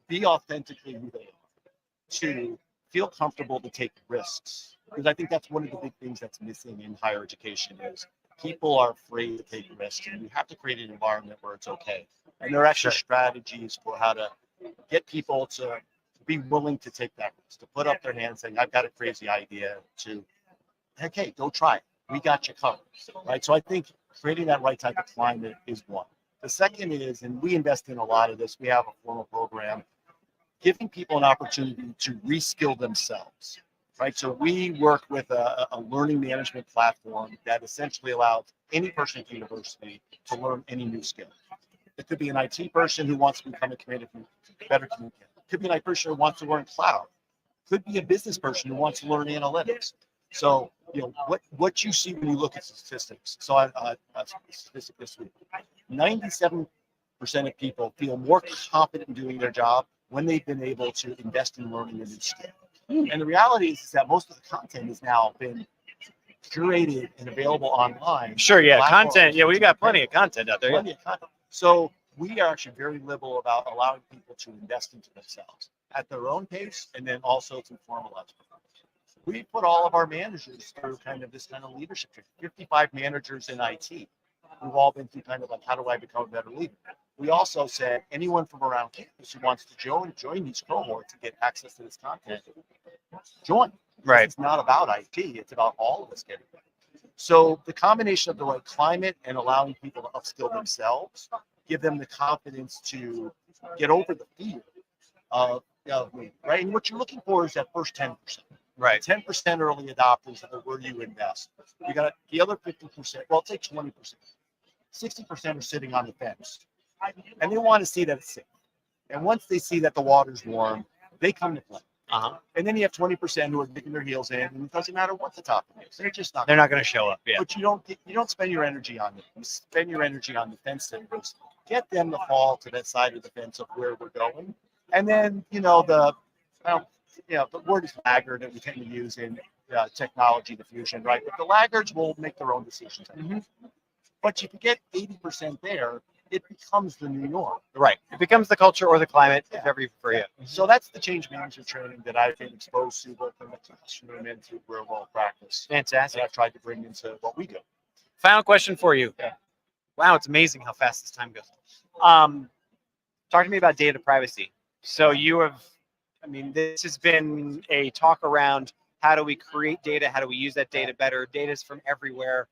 be authentically who they are, 2, feel comfortable to take risks? Because I think that's one of the big things that's missing in higher education is people are afraid to take risks, and you have to create an environment where it's okay. And there are actually strategies for how to get people to be willing to take that risk, to put up their hand saying, I've got a crazy idea, to, okay, go try it. We got you covered, right? So I think creating that right type of climate is one. The second is, and we invest in a lot of this, we have a formal program, giving people an opportunity to reskill themselves, right? So we work with a learning management platform that essentially allows any person at the university to learn any new skill. It could be an IT person who wants to become a better communicator. It could be an IT person who wants to learn cloud. It could be a business person who wants to learn analytics. So, what you see when you look at statistics. So a statistic this week, 97% of people feel more confident in doing their job when they've been able to invest in learning a new skill. And the reality is that most of the content has now been curated and available online. Sure, yeah, content. Yeah, we got plenty of content out there. Plenty of content. So we are actually very liberal about allowing people to invest into themselves at their own pace, and then also to formalize. We put all of our managers through this kind of leadership training. 55 managers in IT who've all been through like, how do I become a better leader? We also said anyone from around campus who wants to join these cohorts to get access to this content, join. Right. It's not about IT. It's about all of us getting it. So the combination of the right climate and allowing people to upskill themselves, give them the confidence to get over the fear of right? And what you're looking for is that first 10%. Right. 10% early adopters are where you invest. You got the other 50%, well, take 20%. 60% are sitting on the fence. and they want to see that it's safe. And once they see that the water's warm, they come to play. And then you have 20% who are digging their heels in, and it doesn't matter what the topic is. They're just not. They're not going to show up. Yeah. But you don't spend your energy on it. You spend your energy on the fence sitters. Get them to fall to that side of the fence of where we're going, and then the word is laggard that we tend to use in technology diffusion, right? But the laggards will make their own decisions. But if you get 80% there, it becomes the new norm. Right. It becomes the culture or the climate, if ever you prefer. Yeah. So that's the change management training that I've been exposed to both in the classroom and through real world practice. Fantastic. That I've tried to bring into what we do. Final question for you. Yeah. Wow, it's amazing how fast this time goes. Talk to me about data privacy. So this has been a talk around how do we create data, how do we use that data better. Data's from everywhere.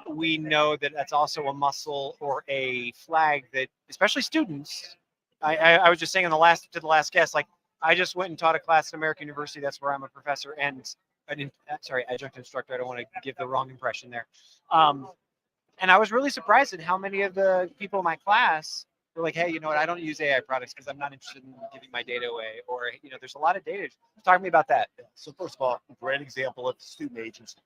We know that that's also a muscle or a flag that, especially students. I was just saying to the last guest, like I just went and taught a class at American University. That's where I'm a professor and adjunct instructor. I don't want to give the wrong impression there. And I was really surprised at how many of the people in my class were like, hey, you know what? I don't use AI products because I'm not interested in giving my data away. Or, there's a lot of data. Talk to me about that. So first of all, a great example of the student agency.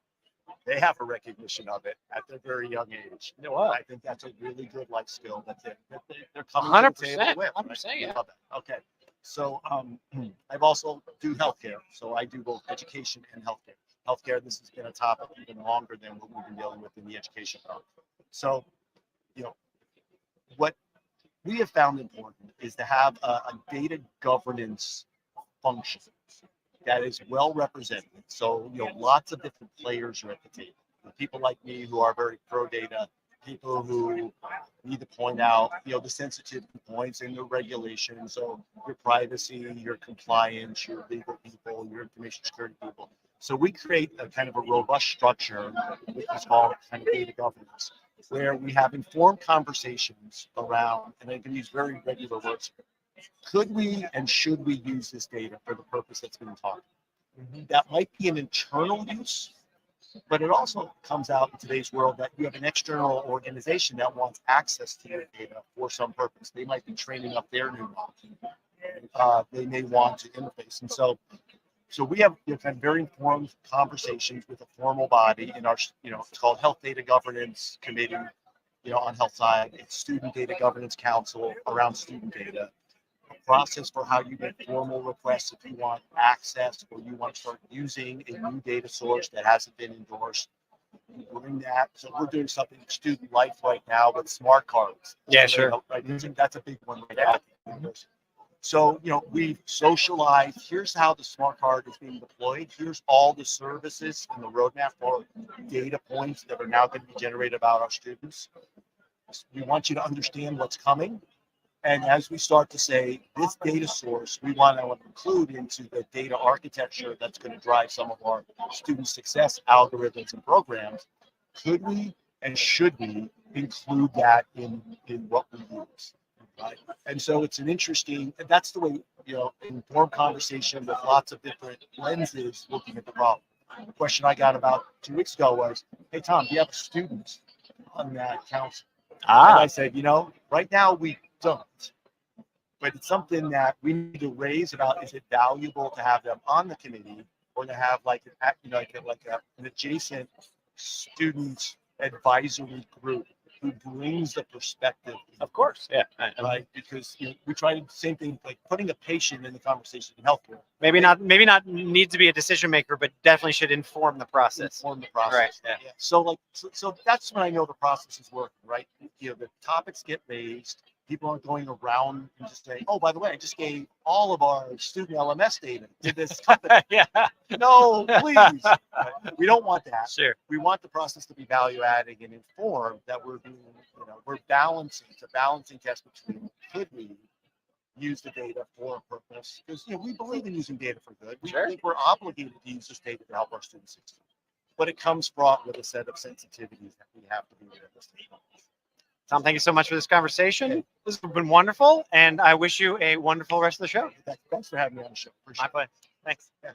They have a recognition of it at their very young age. I think that's a really good life skill that they're coming 100%, to the table with. 100%, yeah. Love that. Okay. So I've also do healthcare. So I do both education and healthcare. Healthcare, this has been a topic even longer than what we've been dealing with in the education part. So, what we have found important is to have a data governance function that is well represented. So, lots of different players are at the table. People like me who are very pro data, people who need to point out, the sensitivity points and the regulations. So your privacy, your compliance, your legal people, your information security people. So we create a kind of a robust structure, which is called kind of data governance, where we have informed conversations around, and I can use very regular words. Could we and should we use this data for the purpose that's been talked about? That might be an internal use, but it also comes out in today's world that you have an external organization that wants access to your data for some purpose. They might be training up their new model. They may want to interface. And so we have kind of very informed conversations with a formal body in our, it's called Health Data Governance Committee, on health side. It's Student Data Governance Council around student data. A process for how you make formal requests if you want access or you want to start using a new data source that hasn't been endorsed. You bring that. So we're doing something in student life right now with smart cards. Yeah, sure. Right? That's a big one right now. So, we've socialized. Here's how the smart card is being deployed. Here's all the services and the roadmap for data points that are now going to be generated about our students. We want you to understand what's coming. And as we start to say, this data source, we want to include into the data architecture that's going to drive some of our student success algorithms and programs. Could we and should we include that in what we use? Right? And so it's an interesting, that's the way, informed conversation with lots of different lenses looking at the problem. The question I got about 2 weeks ago was, hey, Tom, do you have students on that council? And I said, right now we don't. But it's something that we need to raise about, is it valuable to have them on the committee or to have like an adjacent student advisory group who brings the perspective. Of course, yeah. Right, because we try to same thing, like putting a patient in the conversation in healthcare. Maybe not need to be a decision maker, but definitely should inform the process. Inform the process. Right. Yeah. So that's when I know the process is working. Right. The topics get raised. People aren't going around and just saying, "Oh, by the way, I just gave all of our student LMS data to this company." Yeah. No, please. We don't want that. Sure. We want the process to be value adding and informed. That we're doing, we're balancing. It's a balancing test between could we use the data for a purpose, because we believe in using data for good. We think we're obligated to use this data to help our students succeed. But it comes fraught with a set of sensitivities that we have to be realistic. Tom, thank you so much for this conversation. This has been wonderful, and I wish you a wonderful rest of the show. Thanks for having me on the show. Appreciate My pleasure. Thanks. Yeah.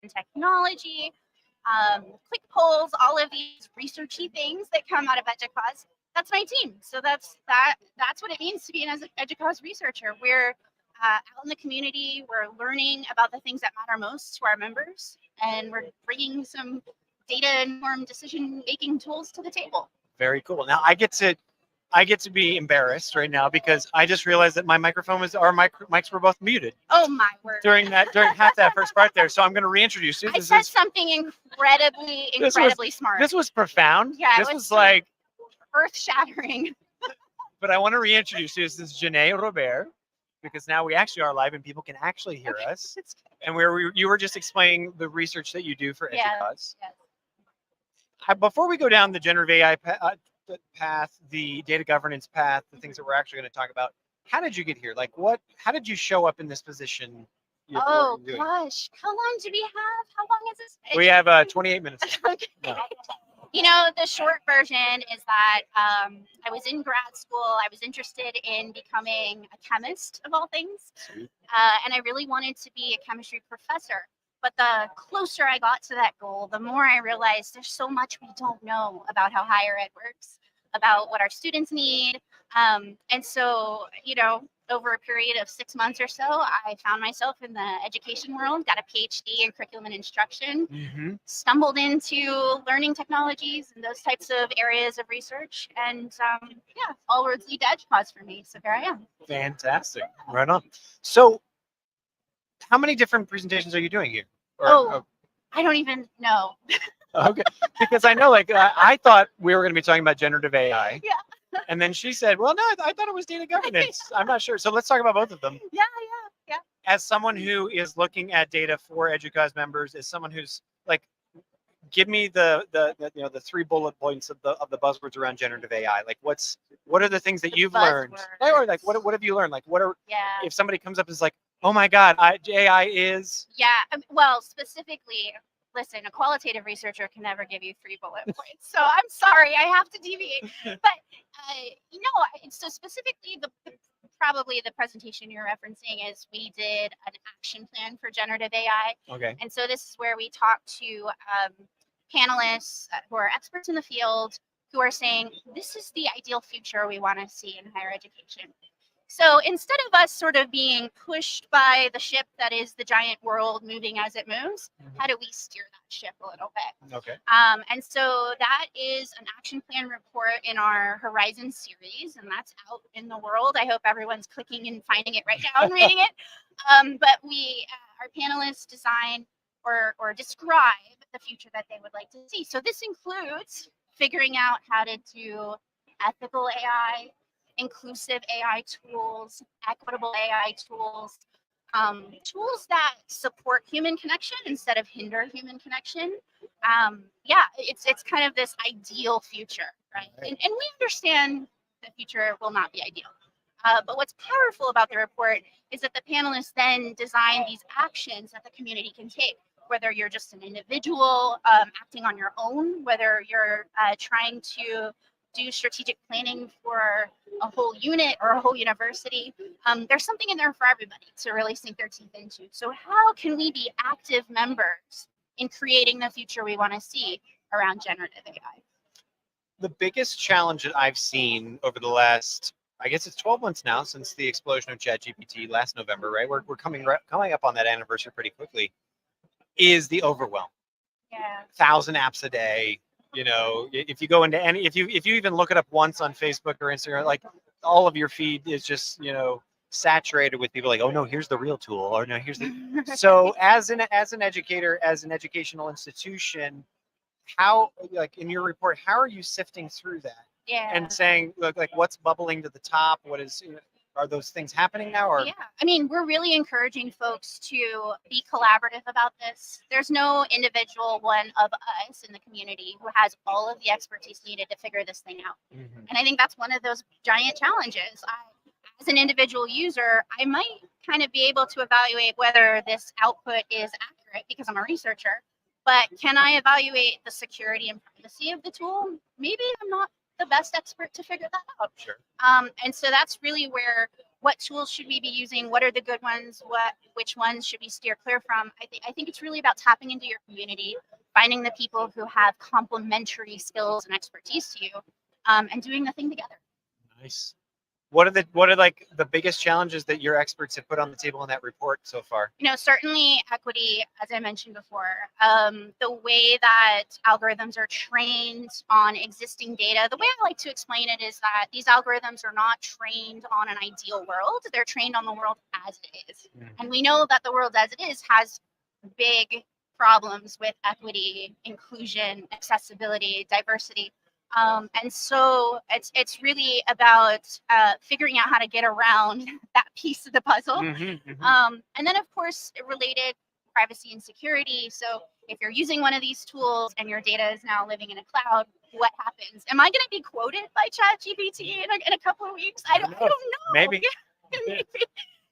and technology, quick polls, all of these researchy things that come out of Educause. That's my team. So that's what it means to be an Educause researcher. We're out in the community. We're learning about the things that matter most to our members, and we're bringing some data-informed decision-making tools to the table. Very cool. Now I get to be embarrassed right now because I just realized that my microphone mics were both muted Oh my word! during half that first part there. So I'm going to reintroduce you. I said something incredibly smart. This was profound. Yeah, This it was so like, earth-shattering. but I want to reintroduce you. This is Janae Robert, because now we actually are live and people can actually hear us. And you were just explaining the research that you do for Educause. Yes. Before we go down the generative AI path, the data governance path, the things that we're actually going to talk about, how did you get here? Like, how did you show up in this position? Oh gosh, how long do we have? How long is this? We have 28 minutes. Okay. No. You know, the short version is that I was in grad school. I was interested in becoming a chemist, of all things. And I really wanted to be a chemistry professor. But the closer I got to that goal, the more I realized there's so much we don't know about how higher ed works, about what our students need. And so, you know, over a period of 6 months or so, I found myself in the education world, got a PhD in curriculum and instruction, stumbled into learning technologies and those types of areas of research. And yeah, all roads lead to Educause for me. So here I am. Fantastic. Right on. So how many different presentations are you doing here? I don't even know. Okay. Because I know, like, I thought we were going to be talking about generative AI. Yeah. And then she said, well, no, I thought it was data governance. I'm not sure. So let's talk about both of them. Yeah. As someone who is looking at data for Educause members, as someone who's like, give me the 3 bullet points of the buzzwords around generative AI. Like, what are the things that you've learned? Or like, what have you learned? Like, if somebody comes up and is like, oh my God, AI is. Yeah. Well, specifically, listen, a qualitative researcher can never give you 3 bullet points. So I'm sorry, I have to deviate. But, so specifically, probably the presentation you're referencing is we did an action plan for generative AI. Okay. And so this is where we talk to panelists who are experts in the field who are saying, this is the ideal future we want to see in higher education. So instead of us sort of being pushed by the ship that is the giant world moving as it moves, how do we steer that ship a little bit? Okay. And so that is an action plan report in our Horizon series, and that's out in the world. I hope everyone's clicking and finding it right now and reading it. But our panelists design or describe the future that they would like to see. So this includes figuring out how to do ethical AI, inclusive AI tools, equitable AI tools, tools that support human connection instead of hinder human connection. It's kind of this ideal future, right? And we understand the future will not be ideal. But what's powerful about the report is that the panelists then design these actions that the community can take, whether you're just an individual acting on your own, whether you're trying to do strategic planning for a whole unit or a whole university. There's something in there for everybody to really sink their teeth into. So how can we be active members in creating the future we want to see around generative AI? The biggest challenge that I've seen over the last, I guess it's 12 months now since the explosion of ChatGPT last November, right? We're coming up on that anniversary pretty quickly, is the overwhelm. Yeah. 1,000 apps a day. You know, if you go into if you even look it up once on Facebook or Instagram, like all of your feed is just, saturated with people like, oh no, here's the real tool, or no, here's the. So as an educator, as an educational institution, how, like in your report, how are you sifting through that? Yeah. And saying, look, like what's bubbling to the top? What is, are those things happening now? Or yeah, I mean, we're really encouraging folks to be collaborative about this. There's no individual one of us in the community who has all of the expertise needed to figure this thing out. And I think that's one of those giant challenges. As an individual user, I might kind of be able to evaluate whether this output is accurate because I'm a researcher, but can I evaluate the security and privacy of the tool? Maybe I'm not the best expert to figure that out. Sure. And so that's really where what tools should we be using? What are the good ones? Which ones should we steer clear from? I think it's really about tapping into your community, finding the people who have complementary skills and expertise to you, and doing the thing together. Nice. What are like the biggest challenges that your experts have put on the table in that report so far? Certainly equity, as I mentioned before, the way that algorithms are trained on existing data. The way I like to explain it is that these algorithms are not trained on an ideal world. They're trained on the world as it is. And we know that the world as it is has big problems with equity, inclusion, accessibility, diversity. And so it's really about figuring out how to get around that piece of the puzzle. And then, of course, related privacy and security. So if you're using one of these tools and your data is now living in a cloud, what happens? Am I going to be quoted by ChatGPT in a couple of weeks? I don't know. Maybe. Maybe.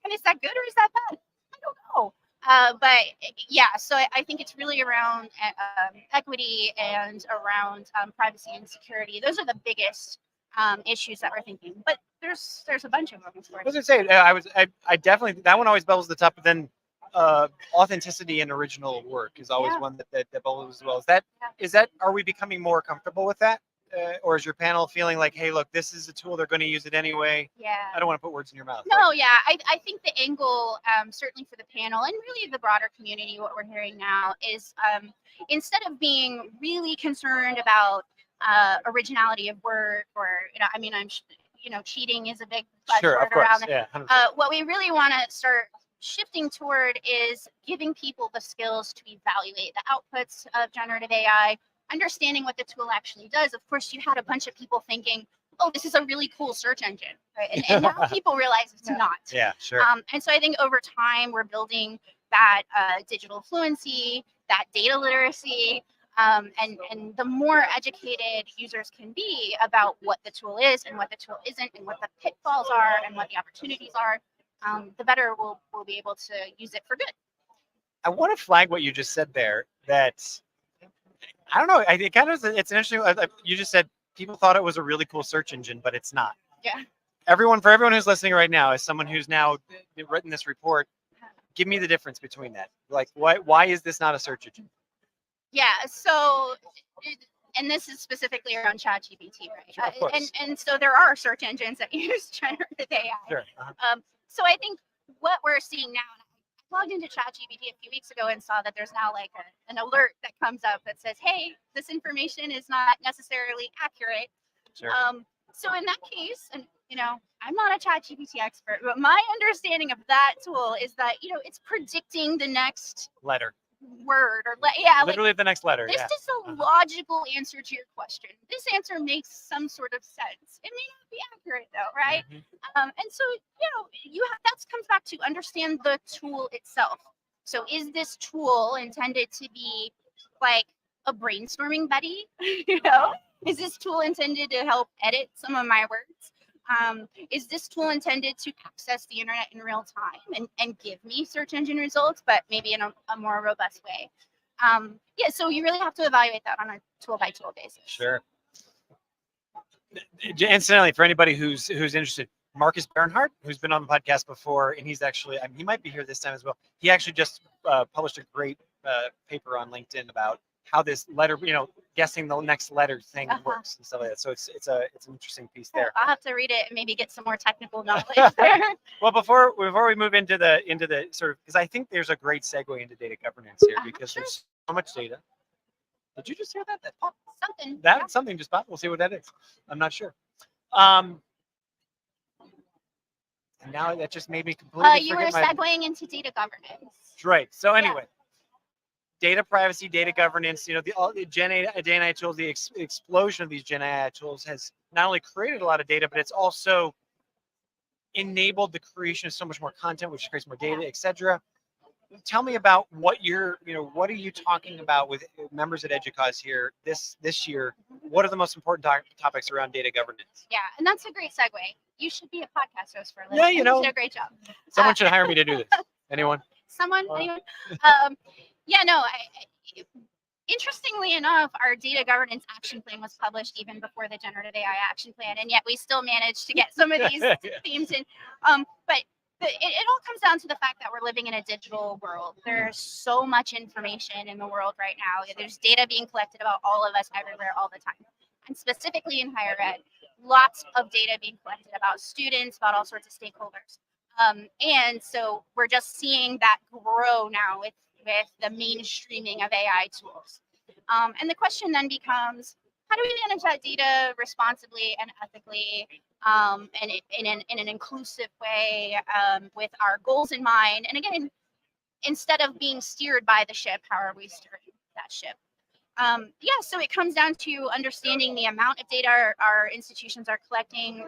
And is that good or is that bad? I don't know. But yeah, so I think it's really around equity and around privacy and security. Those are the biggest issues that we're thinking. But there's a bunch of them. Of course. I was gonna say, I definitely, that one always bubbles to the top. But then authenticity and original work is always one that bubbles as well. Is that are we becoming more comfortable with that? Or is your panel feeling like, hey, look, this is a tool, they're going to use it anyway? Yeah. I don't want to put words in your mouth. No, yeah. I think the angle, certainly for the panel and really the broader community, what we're hearing now is instead of being really concerned about originality of work or, cheating is a big buzzword around it. Yeah, What we really want to start shifting toward is giving people the skills to evaluate the outputs of generative AI, understanding what the tool actually does. Of course, you had a bunch of people thinking, oh, this is a really cool search engine, right? And now people realize it's not. Yeah, sure. And so I think over time, we're building that digital fluency, that data literacy, and the more educated users can be about what the tool is and what the tool isn't and what the pitfalls are and what the opportunities are, the better we'll be able to use it for good. I want to flag what you just said there, that I don't know. It kind of it's interesting. You just said people thought it was a really cool search engine, but it's not. Yeah. For everyone who's listening right now, as someone who's now written this report, give me the difference between that. Like, why is this not a search engine? Yeah. So, and this is specifically around ChatGPT, right? Sure, of course. And so there are search engines that use generative AI. Sure. So I think what we're seeing now. Logged into ChatGPT a few weeks ago and saw that there's now like an alert that comes up that says, hey, this information is not necessarily accurate. Sure. So in that case, and I'm not a ChatGPT expert, but my understanding of that tool is that, it's predicting the next letter. Word or literally the next letter. This is a logical answer to your question. This answer makes some sort of sense. It may not be accurate though, right? And so that comes back to understand the tool itself. So is this tool intended to be like a brainstorming buddy? Is this tool intended to help edit some of my words? Is this tool intended to access the internet in real time and give me search engine results, but maybe in a more robust way? So you really have to evaluate that on a tool by tool basis. Sure. Incidentally, for anybody who's interested, Marcus Bernhardt, who's been on the podcast before, and he's actually, he might be here this time as well. He actually just published a great paper on LinkedIn about how this letter, guessing the next letter thing works and stuff like that. So it's an interesting piece there. I'll have to read it and maybe get some more technical knowledge there. Well, before we move into the sort of, because I think there's a great segue into data governance here, because there's so much data. Did you just hear that? That popped? Something. Something just popped. We'll see what that is. I'm not sure. And now that just made me completely you were segueing into data governance. Right. So anyway. Data privacy, data governance, the Gen AI tools, the explosion of these Gen AI tools has not only created a lot of data, but it's also enabled the creation of so much more content, which creates more data, etc. Tell me about what what are you talking about with members at Educause here this year? What are the most important topics around data governance? Yeah, and that's a great segue. You should be a podcast host for a living. Yeah, You did a great job. Someone should hire me to do this. Anyone? Anyone? interestingly enough, our data governance action plan was published even before the generative AI action plan, and yet we still managed to get some of these themes in. But it all comes down to the fact that we're living in a digital world. There's so much information in the world right now. There's data being collected about all of us everywhere all the time. And specifically in higher ed, lots of data being collected about students, about all sorts of stakeholders. And so we're just seeing that grow now with the mainstreaming of AI tools. And the question then becomes, how do we manage that data responsibly and ethically, and in an inclusive way, with our goals in mind? And again, instead of being steered by the ship, how are we steering that ship? Yeah, so it comes down to understanding the amount of data our institutions are collecting,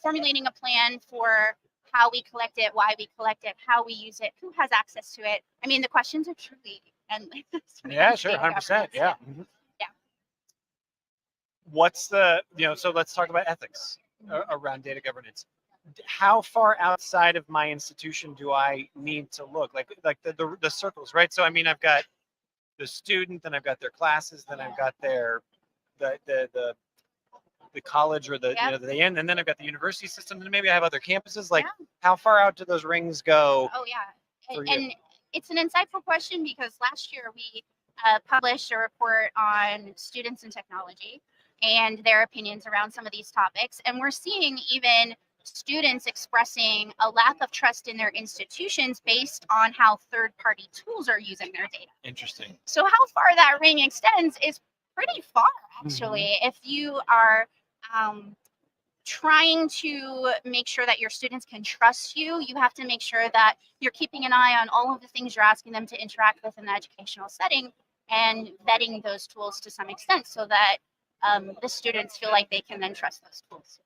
formulating a plan for how we collect it, why we collect it, how we use it, who has access to it. I mean, the questions are truly endless. Yeah, sure, 100%. Yeah. Yeah. What's the, so let's talk about ethics around data governance. How far outside of my institution do I need to look? Like the circles, right? So I mean, I've got the student, then I've got their classes, then I've got their the college or the the end, and then I've got the university system, and maybe I have other campuses. Like, how far out do those rings go? Oh yeah, and it's an insightful question because last year we published a report on students and technology and their opinions around some of these topics, and we're seeing even students expressing a lack of trust in their institutions based on how third-party tools are using their data. Interesting. So how far that ring extends is pretty far, actually. If you are trying to make sure that your students can trust you, you have to make sure that you're keeping an eye on all of the things you're asking them to interact with in the educational setting and vetting those tools to some extent so that the students feel like they can then trust those tools.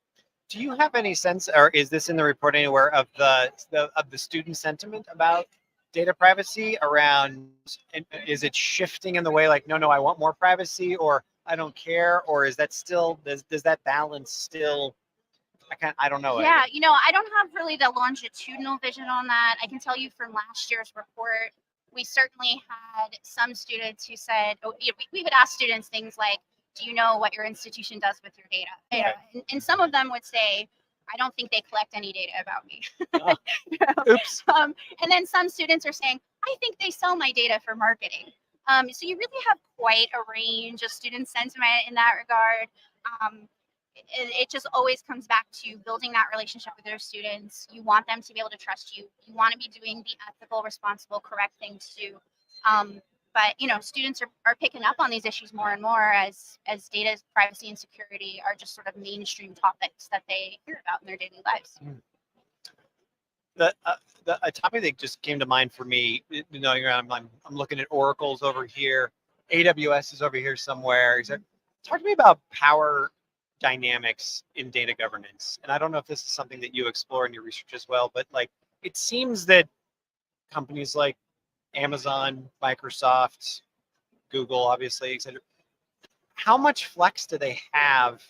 Do you have any sense, or is this in the report anywhere, of the student sentiment about data privacy around? Is it shifting in the way like, no, I want more privacy, or I don't care, or is that still does that balance still? I don't know. Yeah, I don't have really the longitudinal vision on that. I can tell you from last year's report, we certainly had some students who said, we would ask students things like, do you know what your institution does with your data? Okay. And some of them would say, I don't think they collect any data about me. Oops. And then some students are saying, I think they sell my data for marketing. So you really have quite a range of student sentiment in that regard. It just always comes back to building that relationship with your students. You want them to be able to trust you. You want to be doing the ethical, responsible, correct thing to do. But students are picking up on these issues more and more as data privacy and security are just sort of mainstream topics that they hear about in their daily lives. A topic that just came to mind for me, I'm looking at Oracle's over here, AWS is over here somewhere. Talk to me about power dynamics in data governance. And I don't know if this is something that you explore in your research as well, but like it seems that companies like Amazon, Microsoft, Google, obviously, etc. How much flex do they have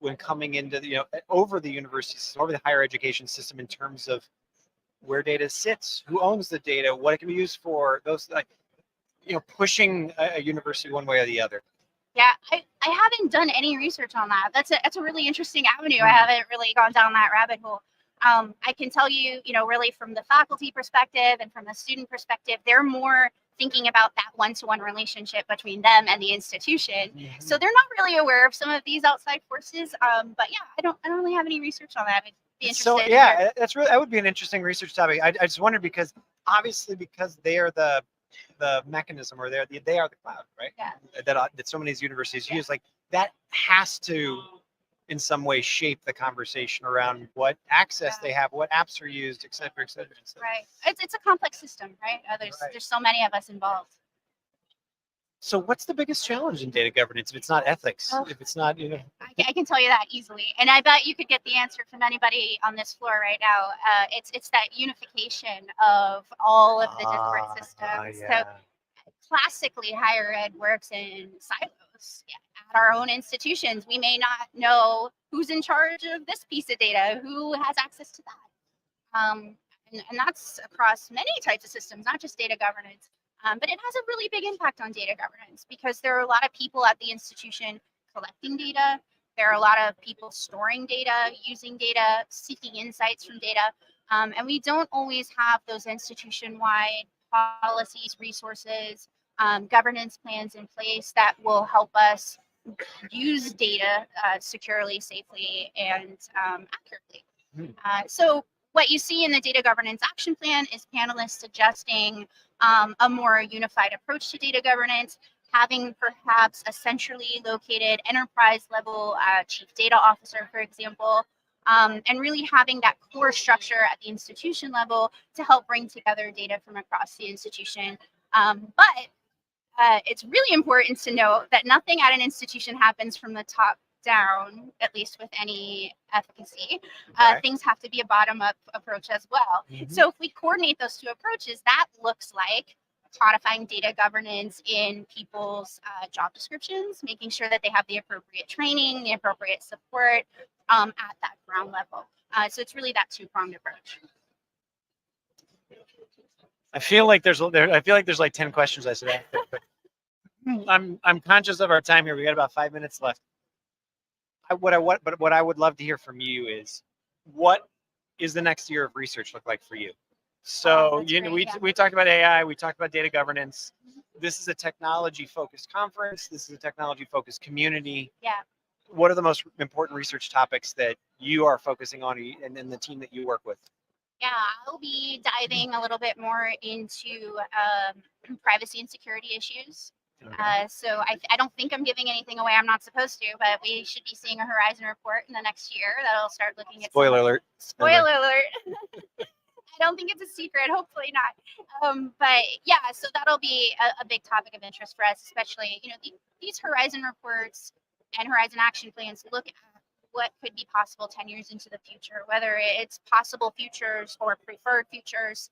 when coming into over the university system, over the higher education system, in terms of where data sits, who owns the data, what it can be used for? Those pushing a university one way or the other. Yeah, I haven't done any research on that. That's a really interesting avenue. I haven't really gone down that rabbit hole. I can tell you, really from the faculty perspective and from the student perspective, they're more thinking about that one-to-one relationship between them and the institution. So they're not really aware of some of these outside forces. But yeah, I don't really have any research on that. I'd be interested. So yeah, that would be an interesting research topic. I just wondered because they are the mechanism, or they are the cloud, right? Yeah. That so many of these universities use. Like that has to in some way shape the conversation around what access they have, what apps are used, et cetera, et cetera, et cetera. Right. It's a complex system, right? There's so many of us involved. So what's the biggest challenge in data governance if it's not ethics? If it's not, I can tell you that easily. And I bet you could get the answer from anybody on this floor right now. It's that unification of all of the disparate systems. Yeah. So classically, higher ed works in silos. At our own institutions, we may not know who's in charge of this piece of data, who has access to that. And that's across many types of systems, not just data governance. But it has a really big impact on data governance because there are a lot of people at the institution collecting data. There are a lot of people storing data, using data, seeking insights from data. And we don't always have those institution-wide policies, resources, governance plans in place that will help us use data securely, safely, and accurately. So what you see in the data governance action plan is panelists suggesting a more unified approach to data governance, having perhaps a centrally located enterprise level chief data officer, for example, and really having that core structure at the institution level to help bring together data from across the institution. But it's really important to note that nothing at an institution happens from the top down, at least with any efficacy. Okay. Things have to be a bottom-up approach as well. Mhm. So if we coordinate those two approaches, that looks like codifying data governance in people's job descriptions, making sure that they have the appropriate training, the appropriate support at that ground level. So it's really that two-pronged approach. I feel like there's like 10 questions I should ask. But I'm conscious of our time here. We got about 5 minutes left. What I would love to hear from you is, what is the next year of research look like for you? So That's you know, great, yeah. we talked about AI, we talked about data governance. This is a technology focused conference. This is a technology focused community. Yeah. What are the most important research topics that you are focusing on, and then the team that you work with? Yeah, I'll be diving a little bit more into privacy and security issues. So I don't think I'm giving anything away I'm not supposed to, but we should be seeing a Horizon report in the next year that'll start looking at Spoiler alert. Spoiler alert. I don't think it's a secret, hopefully not. But yeah, so that'll be a big topic of interest for us, especially, you know, these Horizon reports and Horizon action plans look at what could be possible 10 years into the future, whether it's possible futures or preferred futures.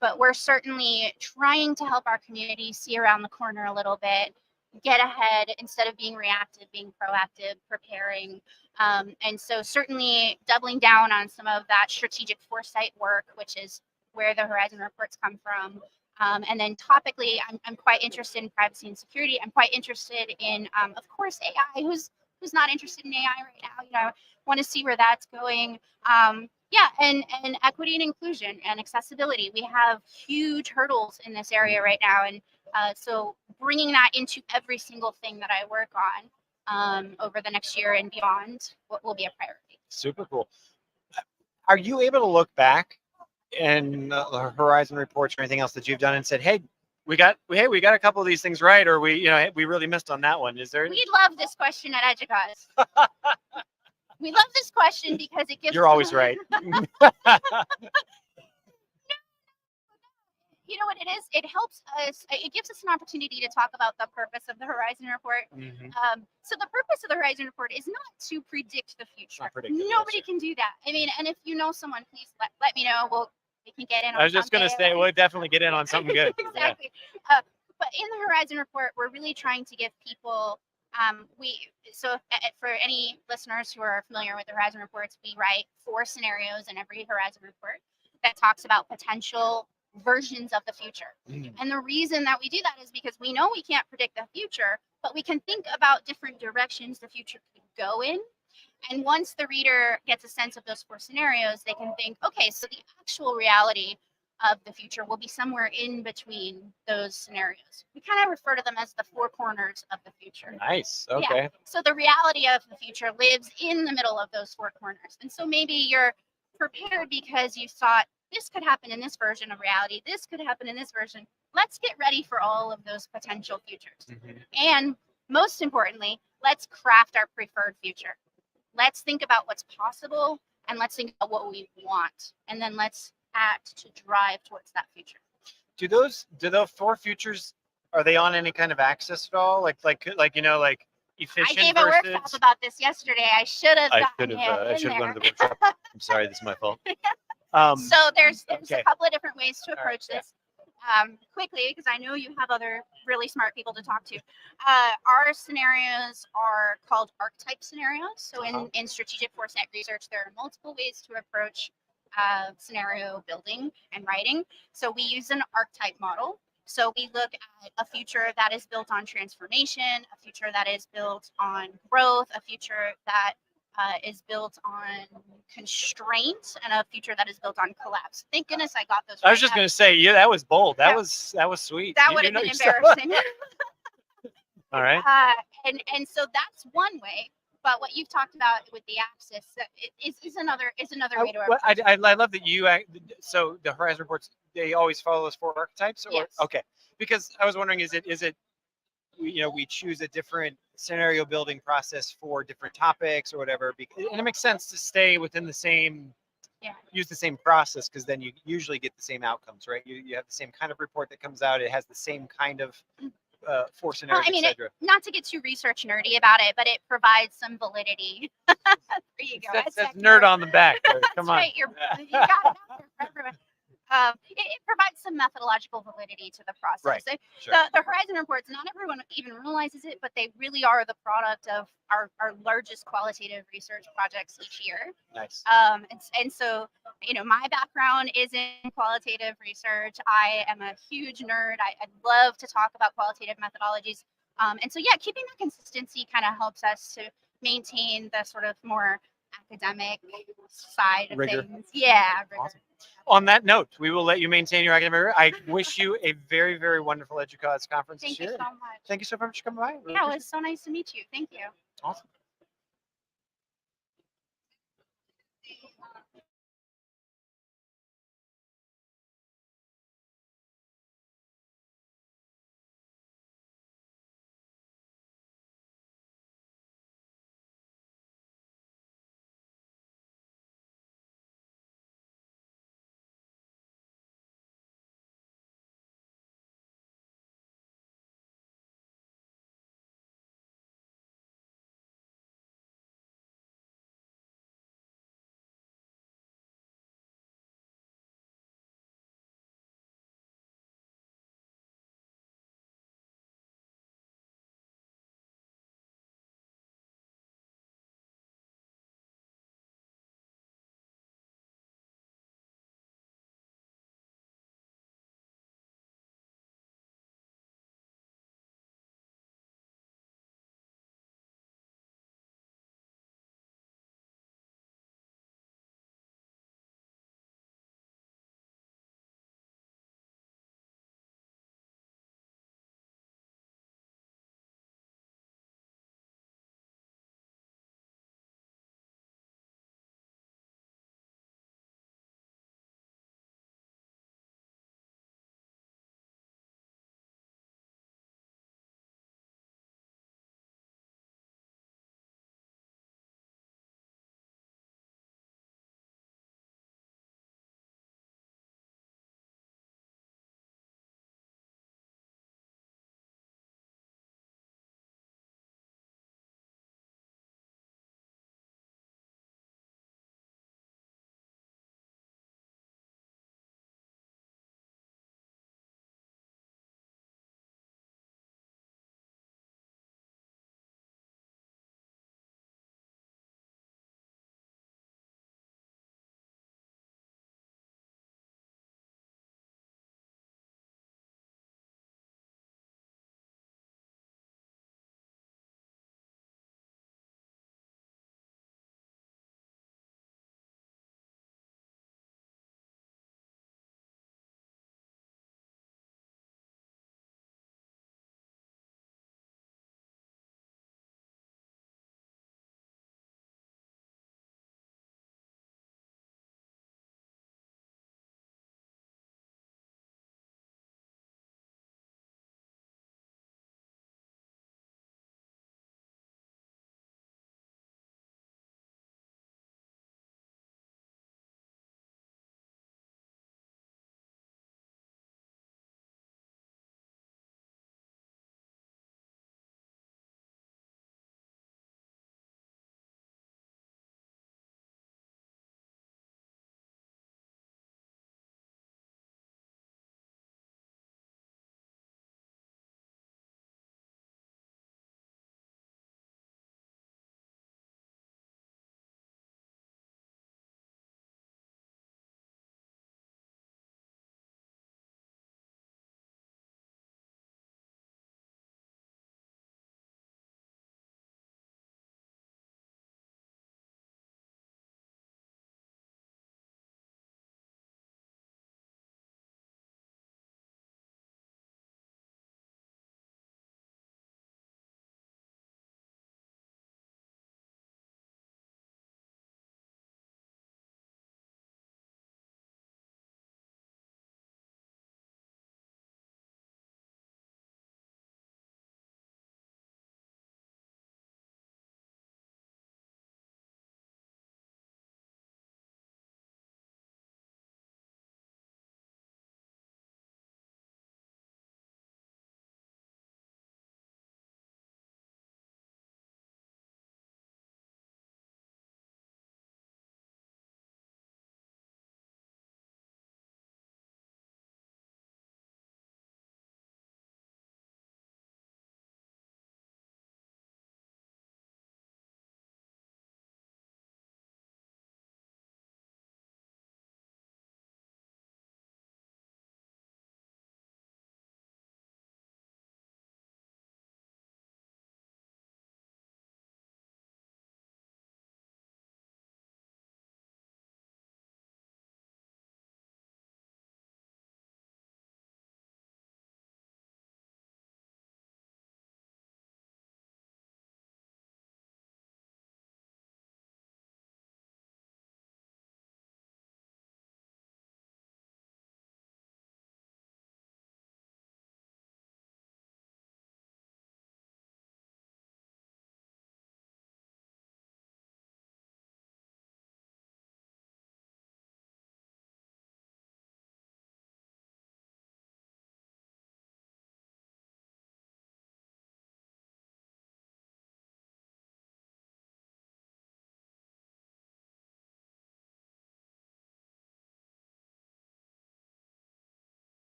But we're certainly trying to help our community see around the corner a little bit, get ahead instead of being reactive, being proactive, preparing. And so certainly doubling down on some of that strategic foresight work, which is where the Horizon reports come from. And then topically, I'm quite interested in privacy and security. I'm quite interested in, of course, AI. Who's not interested in AI right now? You know, want to see where that's going. Yeah, and equity and inclusion and accessibility. We have huge hurdles in this area right now, and so bringing that into every single thing that I work on over the next year and beyond will be a priority. Super cool. Are you able to look back in Horizon reports or anything else that you've done and said, hey, we got a couple of these things right, or we really missed on that one? Is there? We love this question at Educause. We love this question because it gives. You're always right. You know what it is? It helps us. It gives us an opportunity to talk about the purpose of the Horizon report. So the purpose of the Horizon report is not to predict the future. Not predictive, yes, Nobody sure. can do that. I mean, and if you know someone, please let me know. We can get in. I was just gonna say, we'll definitely get in on something good. Exactly. But in the Horizon report, we're really trying to give people. For any listeners who are familiar with the Horizon reports, we write 4 scenarios in every Horizon report that talks about potential versions of the future. And the reason that we do that is because we know we can't predict the future, but we can think about different directions the future could go in. And once the reader gets a sense of those 4 scenarios, they can think, okay, so the actual reality of the future will be somewhere in between those scenarios. We kind of refer to them as the 4 corners of the future. Nice. Okay. Yeah. So the reality of the future lives in the middle of those 4 corners. And so maybe you're prepared because you thought this could happen in this version of reality. This could happen in this version. Let's get ready for all of those potential futures. And most importantly, let's craft our preferred future. Let's think about what's possible and let's think about what we want. And then let's act to drive towards that future. Do those 4 futures, are they on any kind of axis at all? Like efficient I gave a versus... workshop about this yesterday. I should have gotten I should have gone to the workshop. I'm sorry, this is my fault. So there's okay. a couple of different ways to approach right, this. Quickly, because I know you have other really smart people to talk to. Our scenarios are called archetype scenarios. So in strategic foresight research, there are multiple ways to approach scenario building and writing. So we use an archetype model. So we look at a future that is built on transformation, a future that is built on growth, a future that is built on constraint, and a future that is built on collapse. Thank goodness I got those. I was right. just gonna say, yeah, that was bold. That That- was sweet. That You would have know been your stuff. embarrassing. All right. And so that's one way. But what you've talked about with the axis is another way to Well, approach it. I love that you so the Horizon reports, they always follow those 4 archetypes, or Yes. okay, because I was wondering, is it we choose a different scenario building process for different topics or whatever, and it makes sense to stay within the same, Yeah. use the same process, because then you usually get the same outcomes, right? You have the same kind of report that comes out, it has the same kind of 4 scenarios, I mean, etc. not to get too research nerdy about it, but it provides some validity. There you go. That's That's nerd on the back there. That's Come on. right. You got it out there for everyone. It provides some methodological validity to the process. Right, So sure. the Horizon reports, not everyone even realizes it, but they really are the product of our largest qualitative research projects each year. Nice. And so, my background is in qualitative research. I am a huge nerd. I love to talk about qualitative methodologies. And so, yeah, keeping that consistency kind of helps us to maintain the sort of more academic side of Rigor. things. Yeah. Rigor. Awesome. On that note, we will let you maintain your academic rigor. I wish you a very, very wonderful Educause conference Thank this you year. so much. Thank you so much for coming by. Really Yeah, it appreciate was so nice to meet you. Thank you. it. Awesome.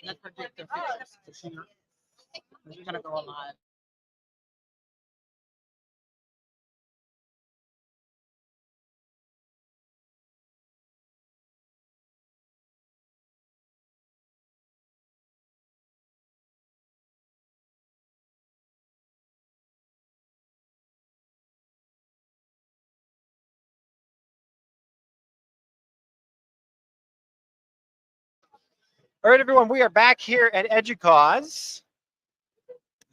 Let's predict the future. We're gonna go live. All right, everyone, we are back here at Educause,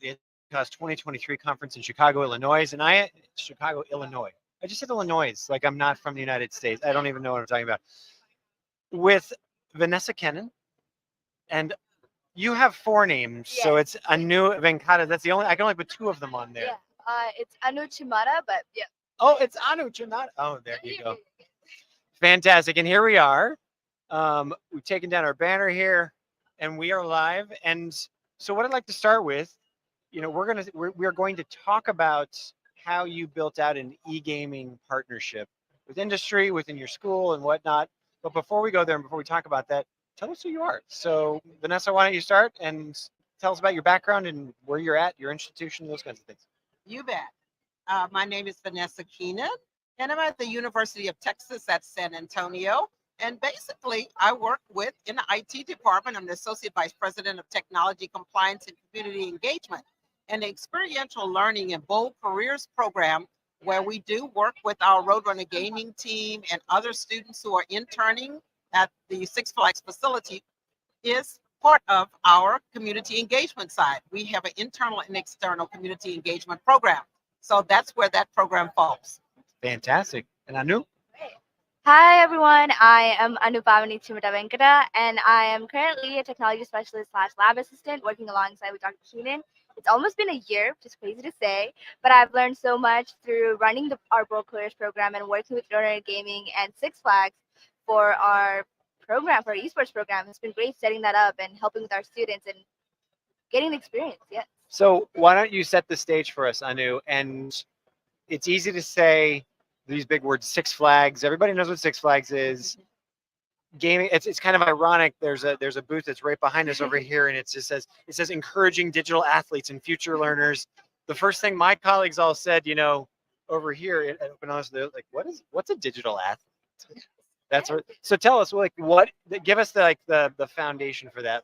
the Educause 2023 conference in Chicago, Illinois. Chicago, Illinois. I just said Illinois, like I'm not from the United States. I don't even know what I'm talking about. With Vanessa Kennan, and you have 4 names, so it's Anu Venkata. That's the only, I can only put 2 of them on there. Yeah, it's Anu Chimada, but yeah. Oh, it's Anu Chinata. Oh, there you go. Fantastic. And here we are. We've taken down our banner here, and we are live. And so, what I'd like to start with, we're going to talk about how you built out an e-gaming partnership with industry within your school and whatnot. But before we go there and before we talk about that, tell us who you are. So, Vanessa, why don't you start and tell us about your background and where you're at, your institution, those kinds of things. You bet. My name is Vanessa Keenan, and I'm at the University of Texas at San Antonio. And basically, I work in the IT department. I'm the Associate Vice President of Technology Compliance and Community Engagement, and the Experiential Learning and Bold Careers program, where we do work with our Roadrunner Gaming team and other students who are interning at the Six Flags facility, is part of our community engagement side. We have an internal and external community engagement program. So that's where that program falls. Fantastic. And Anu? Hi everyone, I am Anupamani Chimada Venkata, and I am currently a technology specialist / lab assistant working alongside with Dr. Keenan. It's almost been a year, which is crazy to say, but I've learned so much through running our Bold Careers program and working with Roadrunner Gaming and Six Flags for our program, for our esports program. It's been great setting that up and helping with our students and getting the experience. Yes. So why don't you set the stage for us, Anu? And it's easy to say these big words, Six Flags. Everybody knows what Six Flags is. Gaming. It's kind of ironic. There's a booth that's right behind us over here, and it says encouraging digital athletes and future learners. The first thing my colleagues all said, over here at Open House, they're like, what's a digital athlete? That's what. So tell us, give us the foundation for that.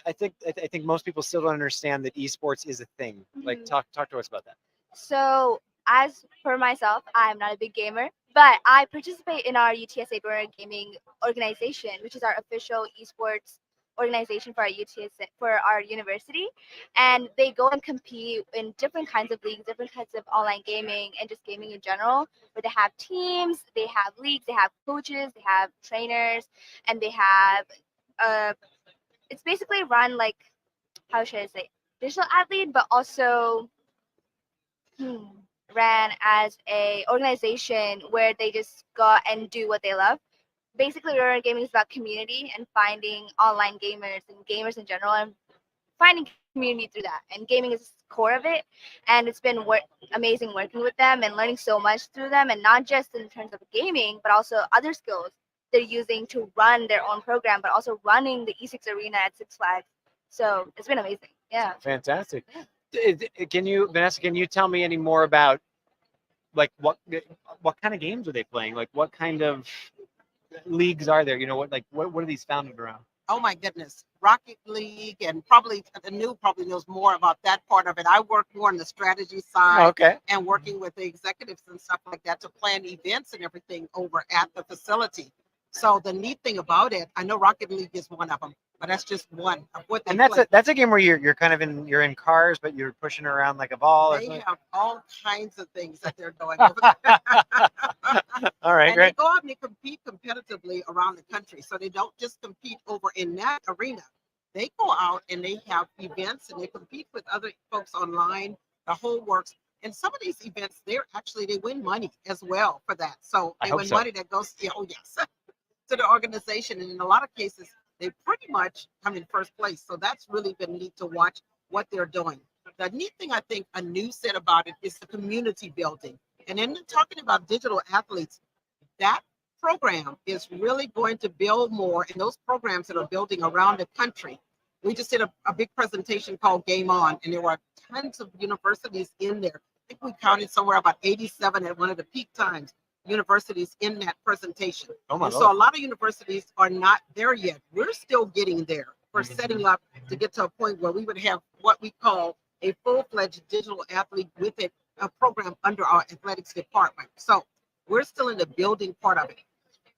I think most people still don't understand that esports is a thing. Like, talk to us about that. So, as for myself, I'm not a big gamer, but I participate in our UTSA Roadrunner Gaming organization, which is our official esports organization for our UTSA, for our university. And they go and compete in different kinds of leagues, different kinds of online gaming, and just gaming in general, where they have teams, they have leagues, they have coaches, they have trainers, and they have it's basically run like, how should I say, digital athlete, but also ran as a organization where they just go and do what they love. Basically, Roadrunner Gaming is about community and finding online gamers and gamers in general and finding community through that. And gaming is the core of it. And it's been amazing working with them and learning so much through them, and not just in terms of gaming, but also other skills they're using to run their own program, but also running the E6 arena at Six Flags. So it's been amazing. Yeah. Fantastic. Vanessa, can you tell me any more about like what kind of games are they playing? Like what kind of leagues are there? What are these founded around? Oh my goodness, Rocket League, and probably Anu probably knows more about that part of it. I work more on the strategy side, okay, and working with the executives and stuff like that to plan events and everything over at the facility. So the neat thing about it, I know Rocket League is one of them, but that's just one of what they And that's play. that's a game where you're kind of in cars, but you're pushing around like a ball. They have all kinds of things that they're doing. All right, and great. they go out and they compete competitively around the country. So they don't just compete over in that arena. They go out and they have events and they compete with other folks online, the whole works. And some of these events, they win money as well for that. So they win money that goes, to the organization. And in a lot of cases, they pretty much come in first place. So that's really been neat to watch what they're doing. The neat thing I think Anu said about it is the community building. And then talking about digital athletes, that program is really going to build more, and those programs that are building around the country. We just did a big presentation called Game On, and there were tons of universities in there. I think we counted somewhere about 87 at one of the peak times, universities in that presentation. Oh my And Lord. so a lot of universities are not there yet. We're still getting there. We're Mhm. setting up to get to a point where we would have what we call a full-fledged digital athlete with it, a program under our athletics department. So we're still in the building part of it.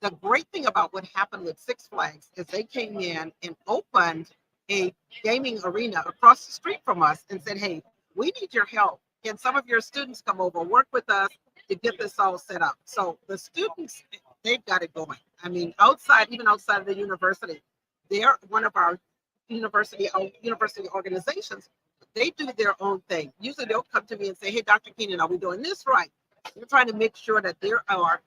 The great thing about what happened with Six Flags is they came in and opened a gaming arena across the street from us and said, hey, we need your help. Can some of your students come over, work with us to get this all set up? So the students, they've got it going. I mean, even outside of the university, they're one of our university organizations. They do their own thing. Usually they'll come to me and say, hey, Dr. Keenan, are we doing this right? We're trying to make sure that there are,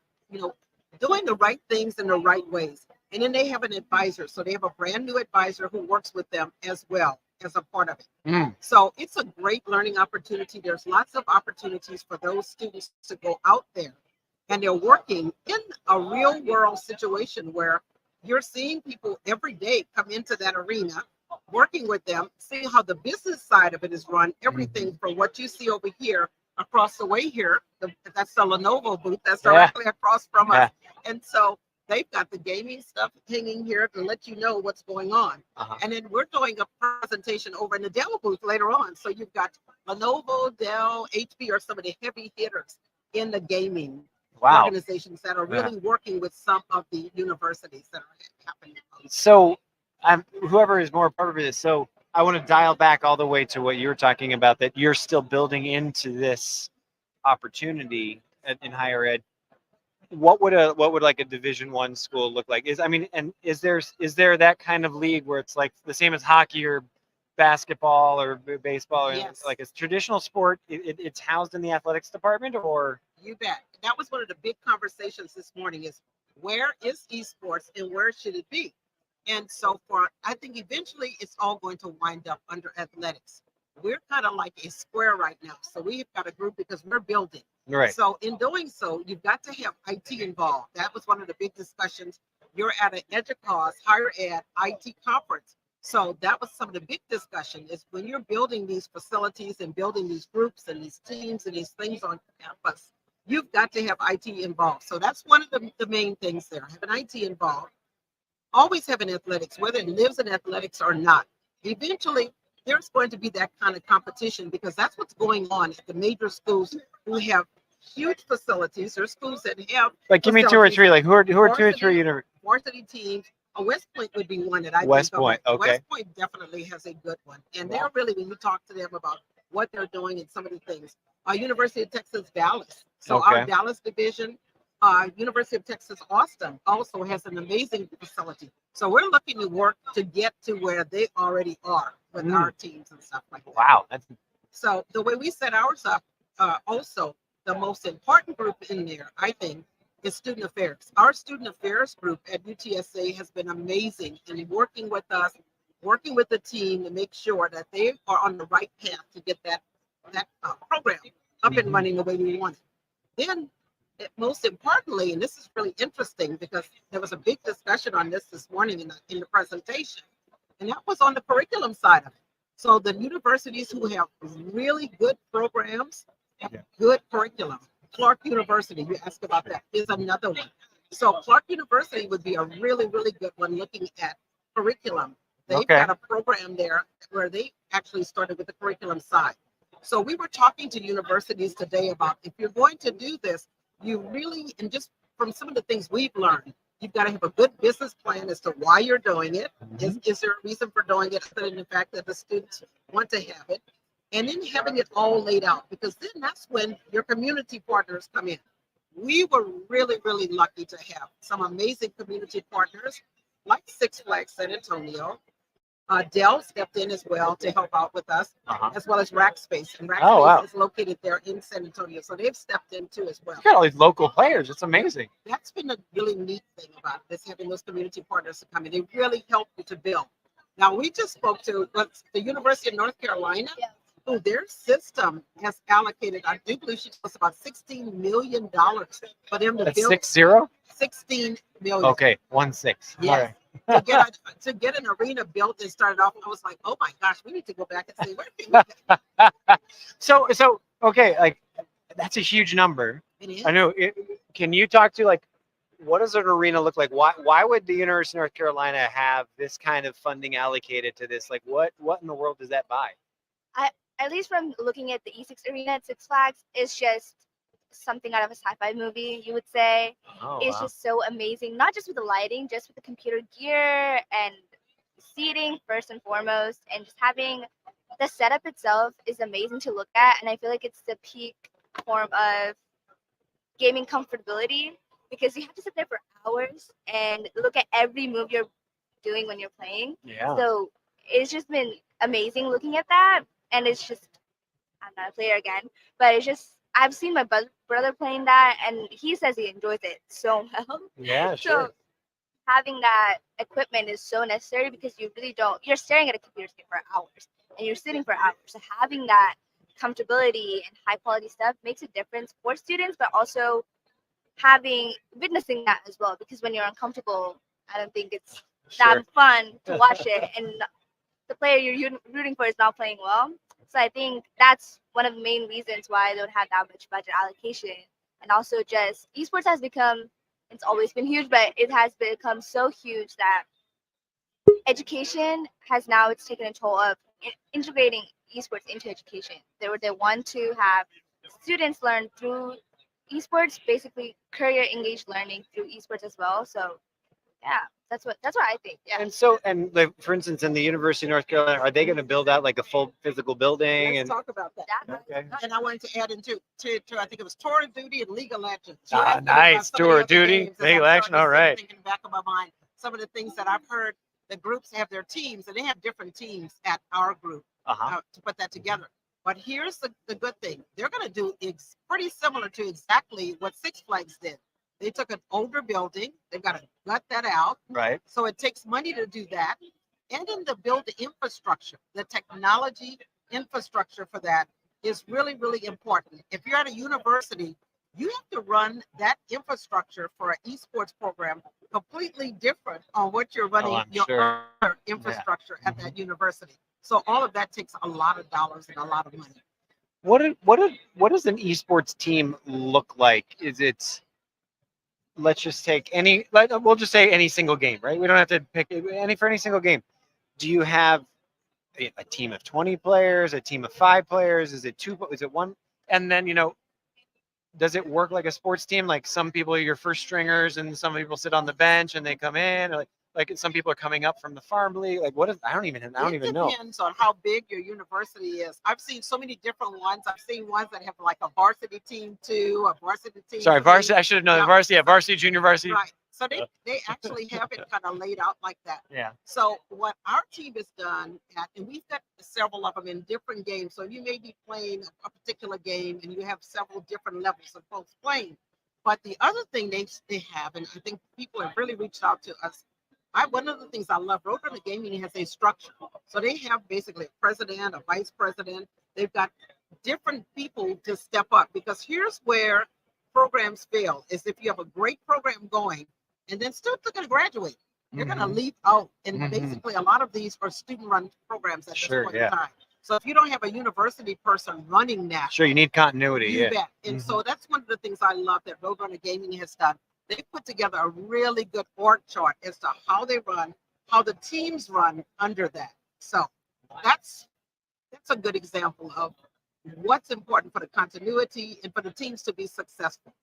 doing the right things in the right ways. And then they have an advisor. So they have a brand new advisor who works with them as well as a part of it. Mm. So it's a great learning opportunity. There's lots of opportunities for those students to go out there, and they're working in a real world situation where you're seeing people every day come into that arena, working with them, seeing how the business side of it is run, everything from what you see over here across the way here. That's the Lenovo booth that's directly across from us. And so they've got the gaming stuff hanging here to let you know what's going on. And then we're doing a presentation over in the Dell booth later on. So you've got Lenovo, Dell, HP are some of the heavy hitters in the gaming organizations that are really working with some of the universities that are happening. So whoever is more part of this, so I want to dial back all the way to what you were talking about, that you're still building into this opportunity in higher ed. What would like a Division I school look like? Is there that kind of league where it's like the same as hockey or basketball or baseball, or Yes. like a traditional sport? It's housed in the athletics department, or You bet. That was one of the big conversations this morning, is where is esports and where should it be? And so I think eventually it's all going to wind up under athletics. We're kind of like a square right now. So we've got a group because we're building. right? So in doing so, you've got to have IT involved. That was one of the big discussions. You're at an Educause higher ed IT conference. So that was some of the big discussion, is when you're building these facilities and building these groups and these teams and these things on campus, you've got to have IT involved. So that's one of the main things there. Have an IT involved. Always have an athletics, whether it lives in athletics or not. Eventually, there's going to be that kind of competition, because that's what's going on at the major schools who have huge facilities. There's schools that have Like, give me two or three. Like, who are two or three varsity teams. West Point would be one that I West think of. Point, okay. West Point definitely has a good one, and they're really, when you talk to them about what they're doing and some of the things. University of Texas Dallas. So our Dallas division. University of Texas Austin also has an amazing facility. So we're looking to work to get to where they already are with our teams and stuff like that. Wow, So the way we set ours up, also the most important group in there, I think, is student affairs. Our student affairs group at UTSA has been amazing in working with us, working with the team to make sure that they are on the right path to get that program up and running the way we want it. Then, most importantly, and this is really interesting because there was a big discussion on this morning in the presentation, and that was on the curriculum side of it. So the universities who have really good programs have good curriculum. Clark University, you asked about that, is another one. So Clark University would be a really, really good one looking at curriculum. They've got a program there where they actually started with the curriculum side. So we were talking to universities today about, if you're going to do this, you really, and just from some of the things we've learned, you've got to have a good business plan as to why you're doing it. Is there a reason for doing it other than the fact that the students want to have it? And then having it all laid out, because then that's when your community partners come in. We were really, really lucky to have some amazing community partners like Six Flags San Antonio. Dell stepped in as well to help out with us, as well as Rackspace. And Rackspace is located there in San Antonio. So they've stepped in too as well. You got all these local players. It's amazing. That's been a really neat thing about this, having those community partners to come in. They really help you to build. Now, we just spoke to the University of North Carolina, who their system has allocated, I do believe she told us, about $16 million for them to build. 6-0? 16 million. Okay, 1/6. Yes. All right. To get an arena built and started off, I was like, oh my gosh, we need to go back and see where can we get So okay, like that's a huge number. it is. I know. Can you talk to like what does an arena look like? Why would the University of North Carolina have this kind of funding allocated to this? Like what in the world does that buy? At least from looking at the E6 Arena at Six Flags, it's just something out of a sci-fi movie, you would say. Oh, It's wow. just so amazing, not just with the lighting, just with the computer gear and seating first and foremost, and just having the setup itself is amazing to look at, and I feel like it's the peak form of gaming comfortability because you have to sit there for hours and look at every move you're doing when you're playing. Yeah. So it's just been amazing looking at that, and it's just I'm not a player again, but it's just I've seen my brother playing that, and he says he enjoys it so well. Yeah, sure. So having that equipment is so necessary because you really don't. You're staring at a computer screen for hours, and you're sitting for hours. So having that comfortability and high quality stuff makes a difference for students, but also witnessing that as well. Because when you're uncomfortable, I don't think it's that Sure. fun to watch it, and the player you're rooting for is not playing well. So I think that's one of the main reasons why they don't have that much budget allocation. And also just esports has become, it's always been huge, but it has become so huge that education has now it's taken a toll of integrating esports into education. They want to have students learn through esports, basically career engaged learning through esports as well. So yeah, that's what I think. Yeah. And like for instance, in the University of North Carolina, are they going to build out like a full physical building? Let's And talk about that. okay. And I wanted to add into to I think it was Tour of Duty and League of Legends. You Ah, asked me about nice. some of the Tour of other Duty, games, and League I'm of Legends, starting to all right. think in the back of my mind some of the things that I've heard. The groups have their teams, and they have different teams at our group Uh-huh. to put that together. But here's the good thing: they're going to do pretty similar to exactly what Six Flags did. They took an older building, they've got to gut that out. Right. So it takes money to do that. And then to build the infrastructure, the technology infrastructure for that is really, really important. If you're at a university, you have to run that infrastructure for an esports program completely different on what you're running I'm your sure. other infrastructure at that university. So all of that takes a lot of dollars and a lot of money. What does an esports team look like? Is it let's just take we'll just say any single game, right? We don't have to pick any single game. Do you have a team of 20 players, a team of 5 players? Is it 2? Is it 1? And then, does it work like a sports team? Like some people are your first stringers and some people sit on the bench and they come in, or like some people are coming up from the farm league. Like what is, I don't even know. It depends on how big your university is. I've seen so many different ones. I've seen ones that have like a varsity team 2, a varsity team. Sorry, 3. varsity. I should have known Yeah. varsity. Yeah, varsity, junior varsity. Right. So they actually have it kind of laid out like that. Yeah. So what our team has done, and we've got several of them in different games. So you may be playing a particular game and you have several different levels of folks playing. But the other thing they have, and I think people have really reached out to us. One of the things I love, Roadrunner Gaming has a structure. So they have basically a president, a vice president. They've got different people to step up, because here's where programs fail is if you have a great program going and then students are going to graduate. They're going to leave out. And basically a lot of these are student run programs at this point in time. So if you don't have a university person running that, Sure, you need continuity. you bet. And so that's one of the things I love that Roadrunner Gaming has done. They put together a really good org chart as to how they run, how the teams run under that. So that's a good example of what's important for the continuity and for the teams to be successful.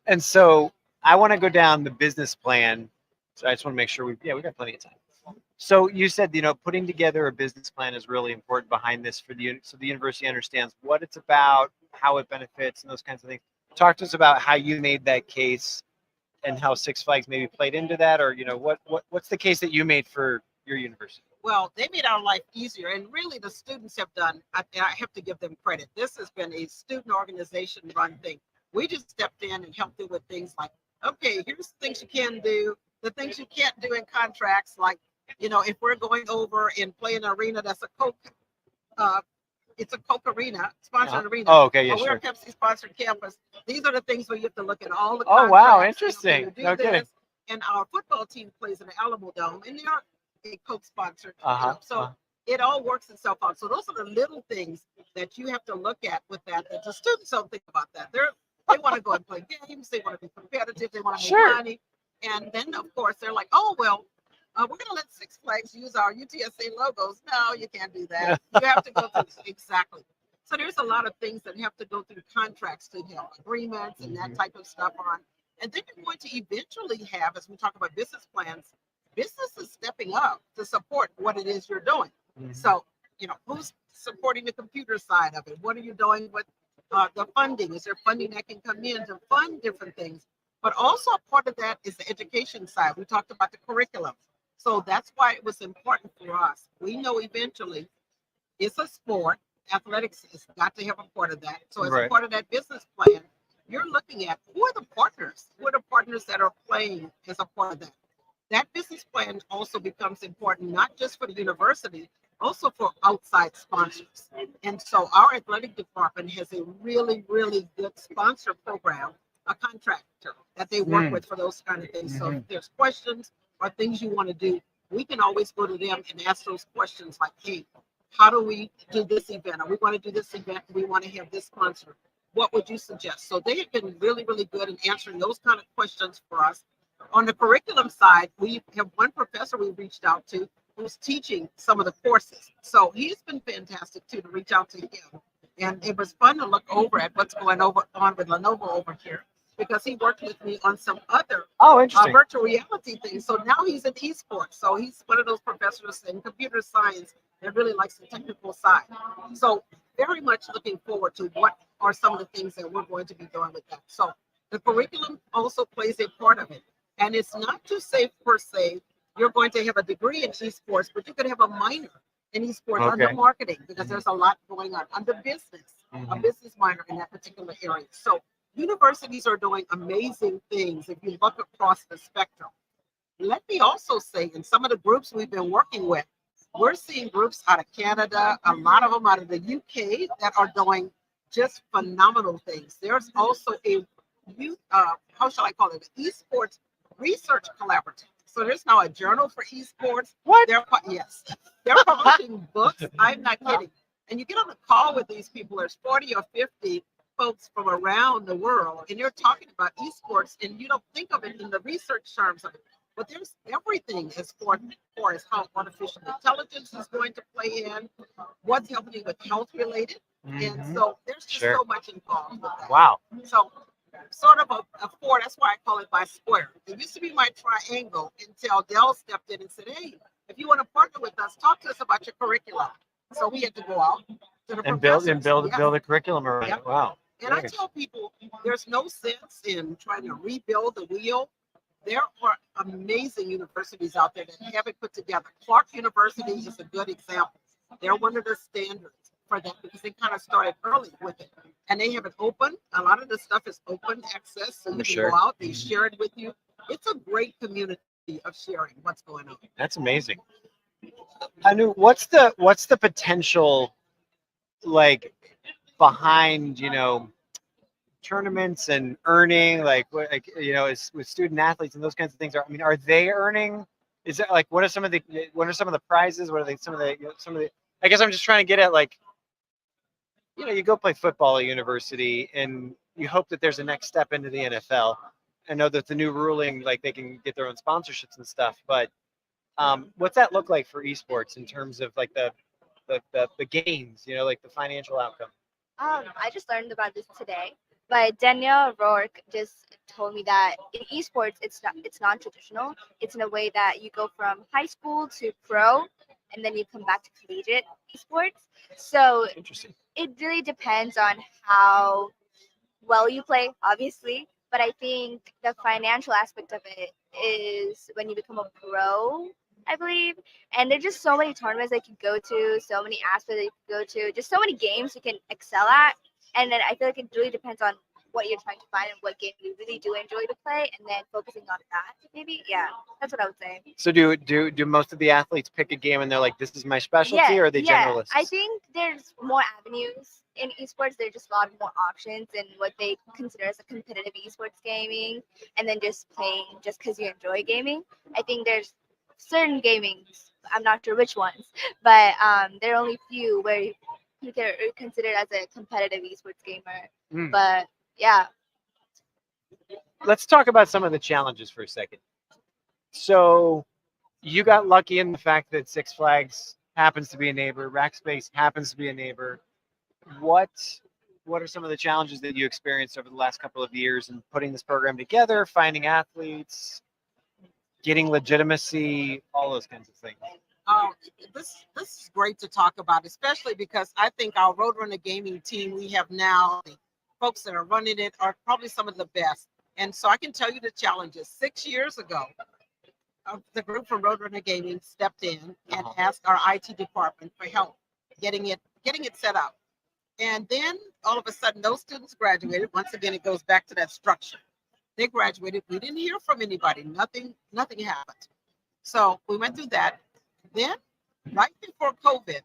And so I want to go down the business plan. So I just want to make sure we got plenty of time. So you said, putting together a business plan is really important behind this so the university understands what it's about, how it benefits, and those kinds of things. Talk to us about how you made that case and how Six Flags maybe played into that, or what's the case that you made for your university? Well, they made our life easier, and really the students have done. I have to give them credit. This has been a student organization run thing. We just stepped in and helped them with things like, okay, here's the things you can do, the things you can't do in contracts, like if we're going over and playing an arena that's a it's a Coke arena, sponsored arena. Oh, okay, yeah, We're a sure. Pepsi sponsored campus. These are the things where you have to look at all the Oh, wow, contracts, interesting. you do No kidding. this. And our football team plays in the Alamo Dome, and they're a Coke sponsored. So it all works itself out. So those are the little things that you have to look at with that. That the students don't think about that. They want to go and play games. They want to be competitive. They want to make money. And then, of course, they're like, oh, well, we're going to let Six Flags use our UTSA logos. No, you can't do that. You have to go through exactly. So there's a lot of things that have to go through contracts to have agreements and that type of stuff on. And then you're going to eventually have, as we talk about business plans, businesses stepping up to support what it is you're doing. So, who's supporting the computer side of it? What are you doing with the funding? Is there funding that can come in to fund different things? But also a part of that is the education side. We talked about the curriculum. So that's why it was important for us. We know eventually it's a sport. Athletics has got to have a part of that. So as a part of that business plan, you're looking at who are the partners? Who are the partners that are playing as a part of that? That business plan also becomes important, not just for the university, also for outside sponsors. And so our athletic department has a really, really good sponsor program, a contractor that they work with for those kind of things. So if there's questions or things you want to do, we can always go to them and ask those questions like, hey, how do we do this event? Or we want to do this event. We want to have this sponsor. What would you suggest? So they have been really, really good in answering those kind of questions for us. On the curriculum side, we have one professor we reached out to who's teaching some of the courses. So he's been fantastic too to reach out to him. And it was fun to look over at what's going on with Lenovo over here because he worked with me on some other virtual reality things. So now he's in esports. So he's one of those professors in computer science that really likes the technical side. So very much looking forward to what are some of the things that we're going to be doing with that. So the curriculum also plays a part of it. And it's not to say per se, you're going to have a degree in esports, but you could have a minor in esports under marketing because there's a lot going on under business, a business minor in that particular area. So universities are doing amazing things if you look across the spectrum. Let me also say, in some of the groups we've been working with, we're seeing groups out of Canada, a lot of them out of the UK that are doing just phenomenal things. There's also a youth, how shall I call it, an esports research collaborative. So there's now a journal for esports. What? They're publishing books. I'm not kidding. And you get on a call with these people. There's 40 or 50 folks from around the world, and they're talking about esports, and you don't think of it in the research terms of it. But there's everything as far as how artificial intelligence is going to play in, what's happening with health related. And so there's just so much involved with that. Wow. So sort of a four, that's why I call it by square. It used to be my triangle until Dell stepped in and said, hey, if you want to partner with us, talk to us about your curriculum. So we had to go out to the and build a curriculum around it. Wow. And I tell people there's no sense in trying to rebuild the wheel. There are amazing universities out there that have it put together. Clark University is a good example. They're one of the standards for that because they kind of started early with it. And they have it open. A lot of the stuff is open access. So you can go out, they share it with you. It's a great community of sharing what's going on. That's amazing. Anu, what's the potential like behind, tournaments and earning, with student athletes and those kinds of things? Are they earning? Is it like what are some of the prizes? What are some of the I guess I'm just trying to get at you go play football at university and you hope that there's a next step into the NFL. I know that the new ruling, they can get their own sponsorships and stuff, but what's that look like for esports in terms of the gains, the financial outcome? I just learned about this today, but Danielle Rourke just told me that in esports, it's non-traditional. It's in a way that you go from high school to pro, and then you come back to collegiate esports. So Interesting. It really depends on how well you play, obviously. But I think the financial aspect of it is when you become a pro, I believe. And there's just so many tournaments that you can go to, so many aspects that you can go to, just so many games you can excel at. And then I feel like it really depends on what you're trying to find and what game you really do enjoy to play, and then focusing on that. Maybe, yeah, that's what I would say. So do most of the athletes pick a game and they're like, this is my specialty, Yeah, or are they yeah. generalists? I think there's more avenues in esports. There's just a lot more options in what they consider as a competitive esports gaming, and then just playing just because you enjoy gaming. I think there's certain gamings. I'm not sure which ones, but there are only few where you can consider as a competitive esports gamer. Hmm. But yeah, Let's talk about some of the challenges for a second. So you got lucky in the fact that Six Flags happens to be a neighbor, Rackspace happens to be a neighbor. What what are some of the challenges that you experienced over the last couple of years in putting this program together, finding athletes, getting legitimacy, all those kinds of things? Um, this is great to talk about, especially because I think our Roadrunner gaming team we have now, the folks that are running it are probably some of the best. And so I can tell you the challenges. 6 years ago, the group from Roadrunner Gaming stepped in and asked our IT department for help getting it set up. And then all of a sudden, those students graduated. Once again, it goes back to that structure. They graduated. We didn't hear from anybody. Nothing happened. So we went through that. Then, right before COVID,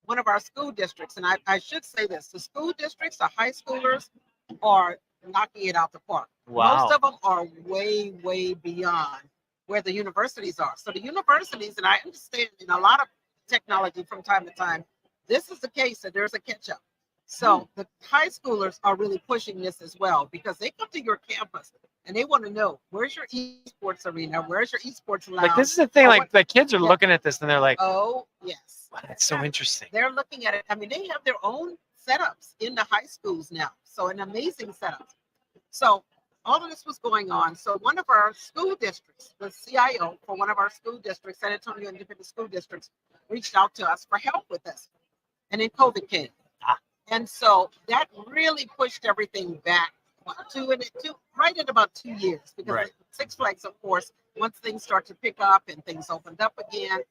one of our school districts, and I should say this, the school districts, the high schoolers are knocking it out the park. Wow. Most of them are way, way beyond where the universities are. So the universities, and I understand in a lot of technology from time to time, this is the case that there's a catch up. So the high schoolers are really pushing this as well because they come to your campus and they want to know, where's your esports arena? Where's your esports lounge? Like this is the thing, Or like what- the kids are Yeah. looking at this and they're like, Oh, yes. wow, that's so interesting. They're looking at it. I mean, they have their own setups in the high schools now. So an amazing setup. So all of this was going on. So one of our school districts, the CIO for one of our school districts, San Antonio Independent School Districts, reached out to us for help with this. And then COVID came. And so that really pushed everything back right at about 2 years because Right. Six Flags, of course, once things start to pick up and things opened up again,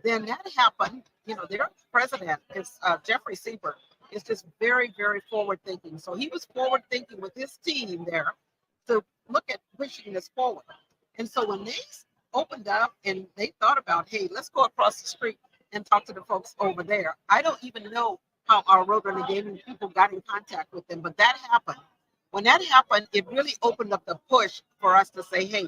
then that happened. You know, their president is Jeffrey Siebert is just very, very forward thinking. So he was forward thinking with his team there to look at pushing this forward. And so when they opened up and they thought about, hey, let's go across the street and talk to the folks over there. I don't even know how our Roadrunner gaming people got in contact with them, but that happened. When that happened, it really opened up the push for us to say, hey,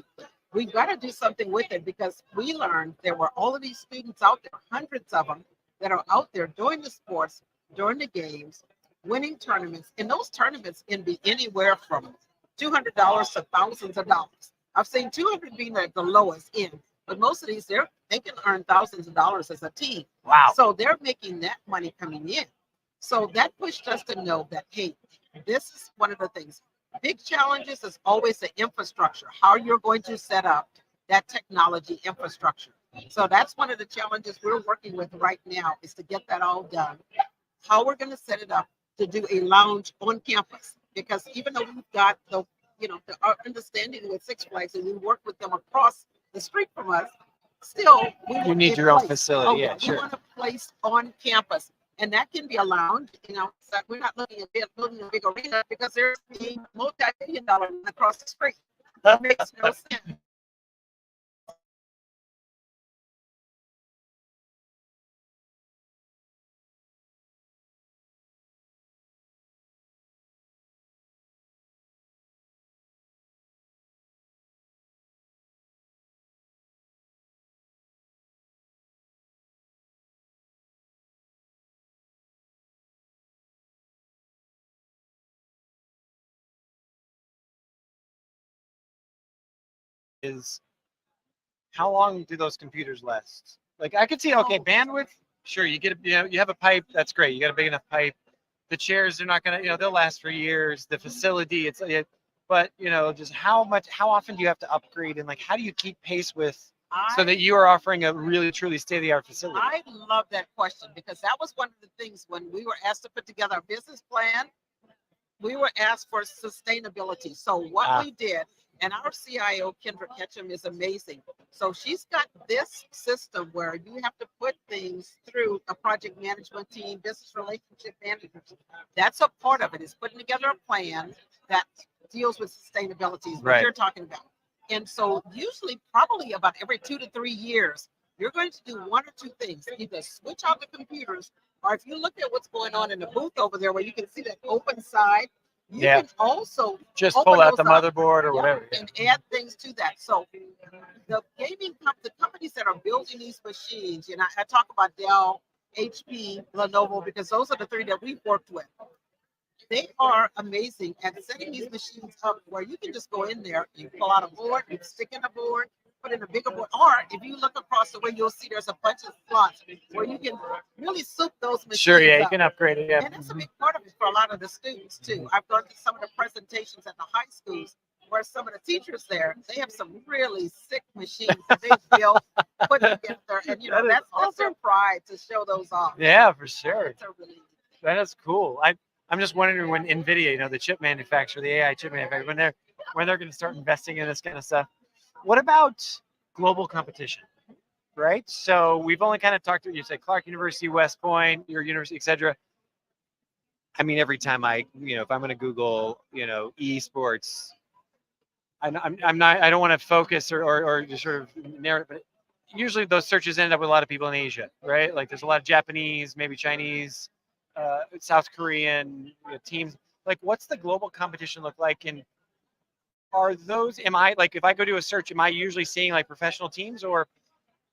we've got to do something with it because we learned there were all of these students out there, hundreds of them that are out there doing the sports, during the games, winning tournaments. And those tournaments can be anywhere from $200 to thousands of dollars. I've seen 200 being at the lowest end, but most of these, they can earn thousands of dollars as a team. Wow. So they're making that money coming in. So that pushed us to know that, hey, this is one of the things. Big challenges is always the infrastructure, how you're going to set up that technology infrastructure. So that's one of the challenges we're working with right now is to get that all done. How we're going to set it up to do a lounge on campus. Because even though we've got our understanding with Six Flags and we work with them across the street from us, still You need your own facility. Yeah, we sure. want a place on campus. And that can be a lounge, so we're not looking at building a big arena because there's a multi-million-dollar one across the street. That makes no sense. Is how long do those computers last? Like I could see, okay, Oh. bandwidth, sure, you have a pipe, that's great. You got a big enough pipe. The chairs, they're not gonna, they'll last for years. The facility, but just how often do you have to upgrade and like how do you keep pace with so that you are offering a really truly state-of-the-art facility? I love that question because that was one of the things when we were asked to put together a business plan, we were asked for sustainability. So what we did, and our CIO, Kendra Ketchum, is amazing. So she's got this system where you have to put things through a project management team, business relationship managers. That's a part of it, is putting together a plan that deals with sustainability, is what Right. you're talking about. And so usually probably about every 2 to 3 years, you're going to do one or two things. Either switch out the computers, or if you look at what's going on in the booth over there where you can see that open side, you Yeah. can also Just open pull out the those up. motherboard or Yeah, whatever. Yeah. and add things to that. So the companies that are building these machines, you know, I talk about Dell, HP, Lenovo, because those are the three that we've worked with. They are amazing at setting these machines up where you can just go in there, you pull out a board, you stick in a board, put in a bigger board. Or if you look across the way, you'll see there's a bunch of slots where you can really soup those machines Sure. Yeah. You up. can upgrade it. Yeah. And that's a big part of it for a lot of the students too. I've gone to some of the presentations at the high schools where some of the teachers there, they have some really sick machines that they built, put together, and you know, that's their pride to show those off. Yeah, for sure. It's a really That is cool. I'm just wondering when NVIDIA, you know, the chip manufacturer, the AI chip manufacturer, when they're going to start investing in this kind of stuff. What about global competition? Right. So we've only kind of talked to, you say Clark University, West Point, your university, etc. I mean, every time if I'm going to Google, esports, I'm not, I don't want to focus or just sort of narrow it, but usually those searches end up with a lot of people in Asia, right? Like there's a lot of Japanese, maybe Chinese, South Korean teams. Like, what's the global competition look like? And are those, if I go do a search, am I usually seeing like professional teams, or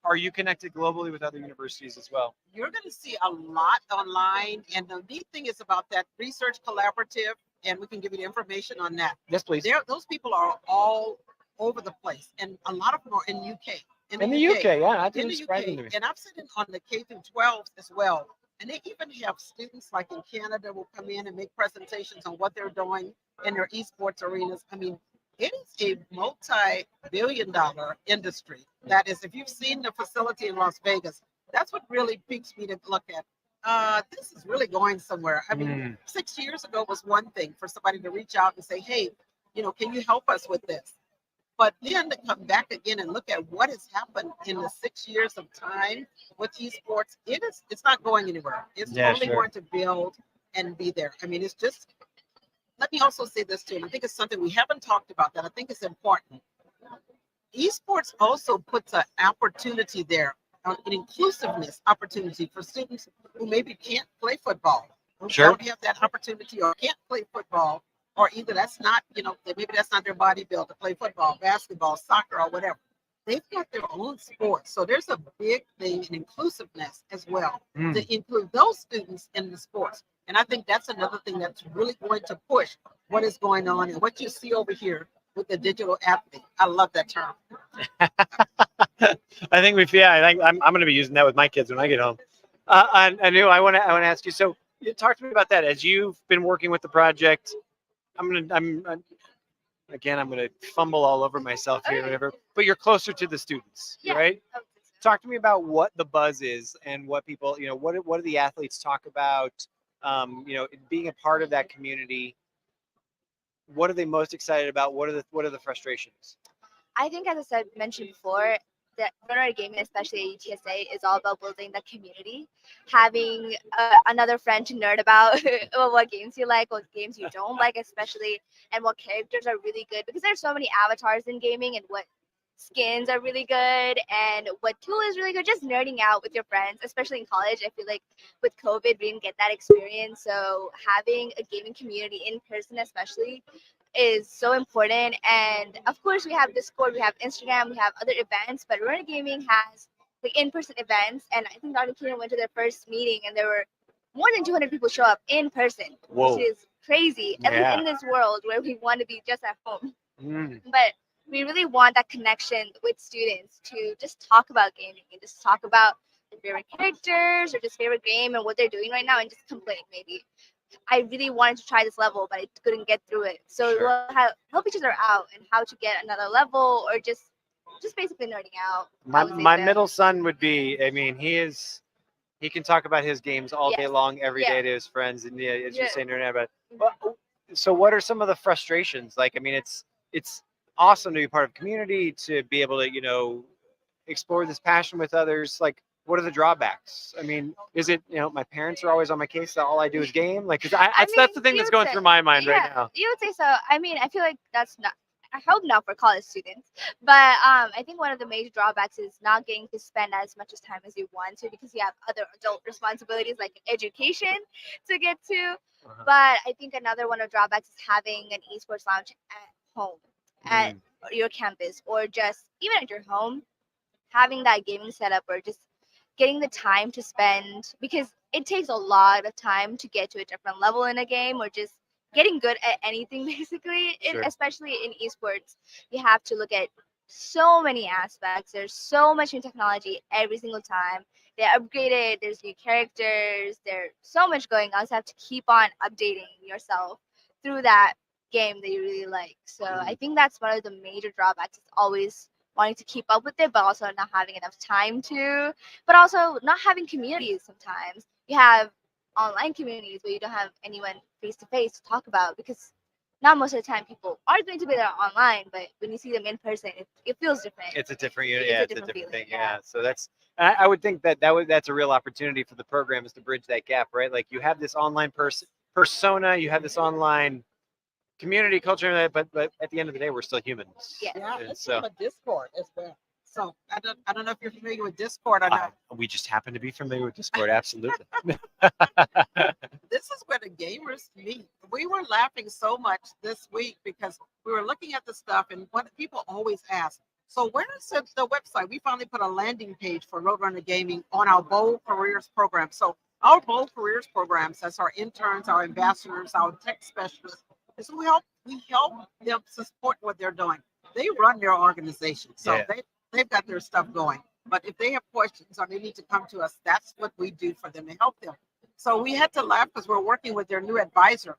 are you connected globally with other universities as well? You're going to see a lot online. And the neat thing is about that research collaborative, and we can give you the information on that. Yes, please. Those people are all over the place, and a lot of them are in UK. In the UK, yeah, that In didn't the surprise me. UK, and I've seen it on the K through 12 as well. And they even have students like in Canada will come in and make presentations on what they're doing in their esports arenas. I mean, it is a multi-billion-dollar industry. That is, if you've seen the facility in Las Vegas, that's what really piques me to look at. This is really going somewhere. I mean, 6 years ago was one thing for somebody to reach out and say, hey, can you help us with this? But then to come back again and look at what has happened in the 6 years of time with esports, it's not going anywhere. It's only going to build and be there. I mean, it's just, let me also say this too, and I think it's something we haven't talked about that I think is important. Esports also puts an opportunity there, an inclusiveness opportunity for students who maybe can't play football, who don't have that opportunity or can't play football, or either that's not, maybe that's not their body build to play football, basketball, soccer, or whatever. They've got their own sports. So there's a big thing in inclusiveness as well to include those students in the sports. And I think that's another thing that's really going to push what is going on and what you see over here with the digital athlete. I love that term. I think I'm going to be using that with my kids when I get home. I want to ask you. So talk to me about that as you've been working with the project. I'm going to fumble all over myself here, whatever. But you're closer to the students, right? Talk to me about what the buzz is and what people, what do the athletes talk about? Being a part of that community. What are they most excited about? What are the frustrations? I think, as I mentioned before, that runner gaming, especially at UTSA, is all about building the community, having another friend to nerd about what games you like, what games you don't like, especially, and what characters are really good, because there's so many avatars in gaming, and what skins are really good, and what tool is really good. Just nerding out with your friends, especially in college. I feel like with COVID, we didn't get that experience. So having a gaming community in person, especially, is so important. And of course, we have Discord, we have Instagram, we have other events, but Runner Gaming has like in-person events. And I think Dr. Keenan went to their first meeting, and there were more than 200 people show up in person, which is crazy. At least in this world where we want to be just at home. But we really want that connection with students to just talk about gaming and just talk about their favorite characters or just favorite game and what they're doing right now, and just complain maybe. I really wanted to try this level, but I couldn't get through it. So we'll help each other out and how to get another level, or just basically nerding out. My middle son would be, I mean, he can talk about his games all day long, every day to his friends, and as you say, nerding out about it. So what are some of the frustrations? Like, I mean, it's awesome to be part of a community, to be able to, explore this passion with others. Like, what are the drawbacks? I mean, is it, my parents are always on my case that all I do is game? Like, 'cause I that's the mean, thing you that's would going say, through my mind right yeah, now. you would say so. I mean, I feel like that's not. I hope not for college students, but I think one of the major drawbacks is not getting to spend as much as time as you want to because you have other adult responsibilities like education to get to. Uh-huh. But I think another one of the drawbacks is having an esports lounge at home, at your campus, or just even at your home, having that gaming setup or just getting the time to spend because it takes a lot of time to get to a different level in a game or just getting good at anything basically Sure. especially in esports you have to look at so many aspects. There's so much new technology every single time. They upgrade it, there's new characters, there's so much going on, so you have to keep on updating yourself through that game that you really like. So I think that's one of the major drawbacks. It's always wanting to keep up with it, but also not having enough time to, but also not having communities sometimes. You have online communities where you don't have anyone face to face to talk about because not most of the time people are going to be there online, but when you see them in person, it feels different. It's a different unit. It's Yeah, a it's a different different feeling, thing. yeah. Yeah. So I would think that's a real opportunity for the program is to bridge that gap, right? Like you have this online persona, you have this online community culture, but at the end of the day, we're still humans. Yeah. Yeah, And let's so have a Discord as well. So I don't know if you're familiar with Discord or not. we just happen to be familiar with Discord. Absolutely. This is where the gamers meet. We were laughing so much this week because we were looking at the stuff and what people always ask. So where is the website? We finally put a landing page for Roadrunner Gaming on our Bold Careers program. So our Bold Careers programs, that's our interns, our ambassadors, our tech specialists, is we help them support what they're doing. They run their organization, so Yeah. they've got their stuff going. But if they have questions or they need to come to us, that's what we do for them to help them. So we had to laugh because we're working with their new advisor,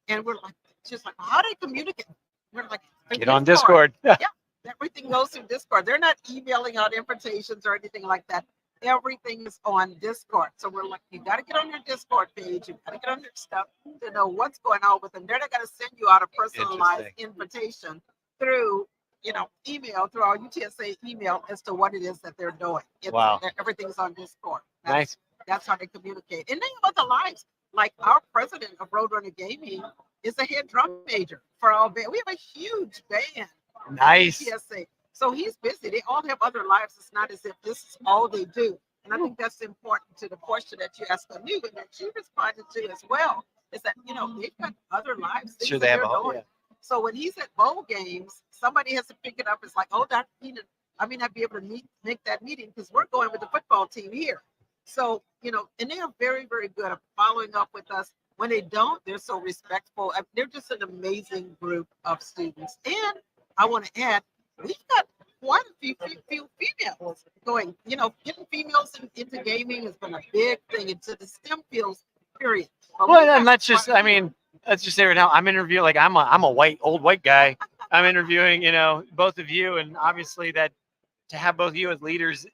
and we're like, just like, how do they communicate? We're like, Get on Discord. Yeah, everything goes through Discord. They're not emailing out invitations or anything like that. Everything is on Discord. So we're like, you got to get on your Discord page. You got to get on your stuff to know what's going on with them. They're not going to send you out a personalized invitation through, email, through our UTSA email as to what it is that they're doing. Wow. Everything's on Discord. Nice. That's how they communicate. And they have other lives. Like our president of Roadrunner Gaming is a head drum major for our band. We have a huge band. Nice. UTSA. So he's busy. They all have other lives. It's not as if this is all they do. And I think that's important to the question that you asked Anu and that she responded to as well. Is that, they've got other lives. Sure, they have a whole. Doing. So when he's at bowl games, somebody has to pick it up. It's like, oh, Dr. Keenan, I may not be able to make that meeting because we're going with the football team here. So, and they are very, very good at following up with us. When they don't, they're so respectful. They're just an amazing group of students. And I want to add, we've got quite a few females going. Getting females into gaming has been a big thing into the STEM fields, period. Well, and let's just say right now, I'm interviewing, like I'm a old white guy. I'm interviewing, both of you, and obviously that to have both of you as leaders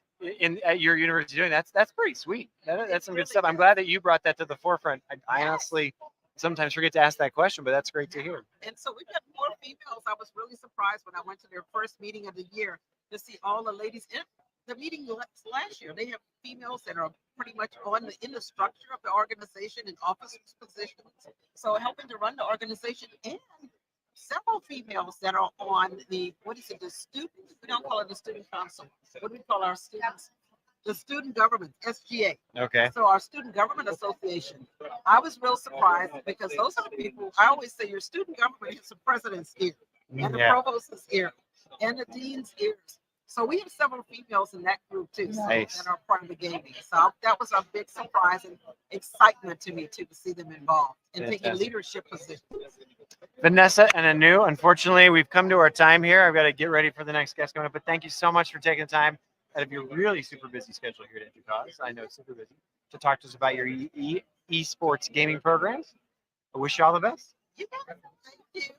at your university doing that's pretty sweet. That's some good stuff. I'm glad that you brought that to the forefront. I honestly sometimes forget to ask that question, but that's great to hear. And so we've got more females. I was really surprised when I went to their first meeting of the year to see all the ladies in the meeting last year. They have females that are pretty much in the structure of the organization in officers' positions. So helping to run the organization, and several females that are on the student, we don't call it the student council. What do we call our students? The student government, SGA. Okay. So our student government association. I was real surprised because those are the people, I always say your student government has the president's ear and the provost's ear and the dean's ears. So we have several females in that group too, that are part of the gaming. So that was a big surprise and excitement to me too, to see them involved and taking leadership positions. Vanessa and Anu, unfortunately, we've come to our time here. I've got to get ready for the next guest coming up, but thank you so much for taking the time out of your really super busy schedule here at Educause. I know it's super busy, to talk to us about your esports gaming programs. I wish you all the best. You got it. Thank you.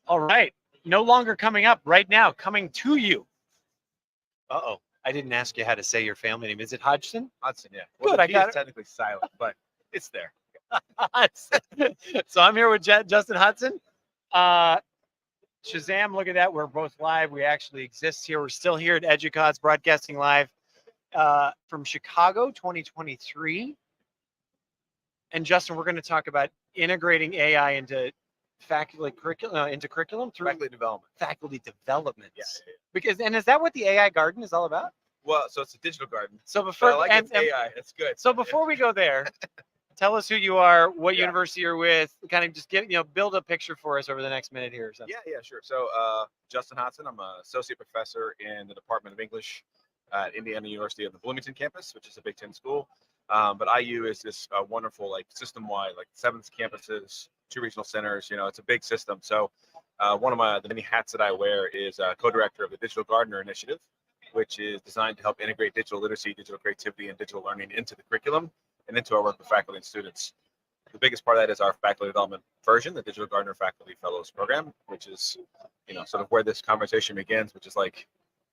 All right. No longer coming up right now, coming to you. Uh-oh. I didn't ask you how to say your family name. Is it Hodgson? Hudson, yeah. Good, the I G got is it. technically silent, but it's there. So I'm here with Justin Hudson. Shazam, look at that. We're both live. We actually exist here. We're still here at Educause, broadcasting live from Chicago 2023. And Justin, we're going to talk about integrating AI into curriculum through Faculty development. faculty development. Yeah. Because, and is that what the AI garden is all about? Well, so it's a digital garden. So But before I like it's AI. It's good. so before we go there, tell us who you are, what Yeah. university you're with, kind of just build a picture for us over the next minute here or something. Yeah, sure. So Justin Hodson, I'm an associate professor in the Department of English at Indiana University of the Bloomington campus, which is a Big Ten school. But IU is this wonderful, like system-wide, like 7 campuses, 2 regional centers. It's a big system. So one of the many hats that I wear is co-director of the Digital Gardener Initiative, which is designed to help integrate digital literacy, digital creativity, and digital learning into the curriculum and into our work with faculty and students. The biggest part of that is our faculty development version, the Digital Gardener Faculty Fellows Program, which is, sort of where this conversation begins, which is like,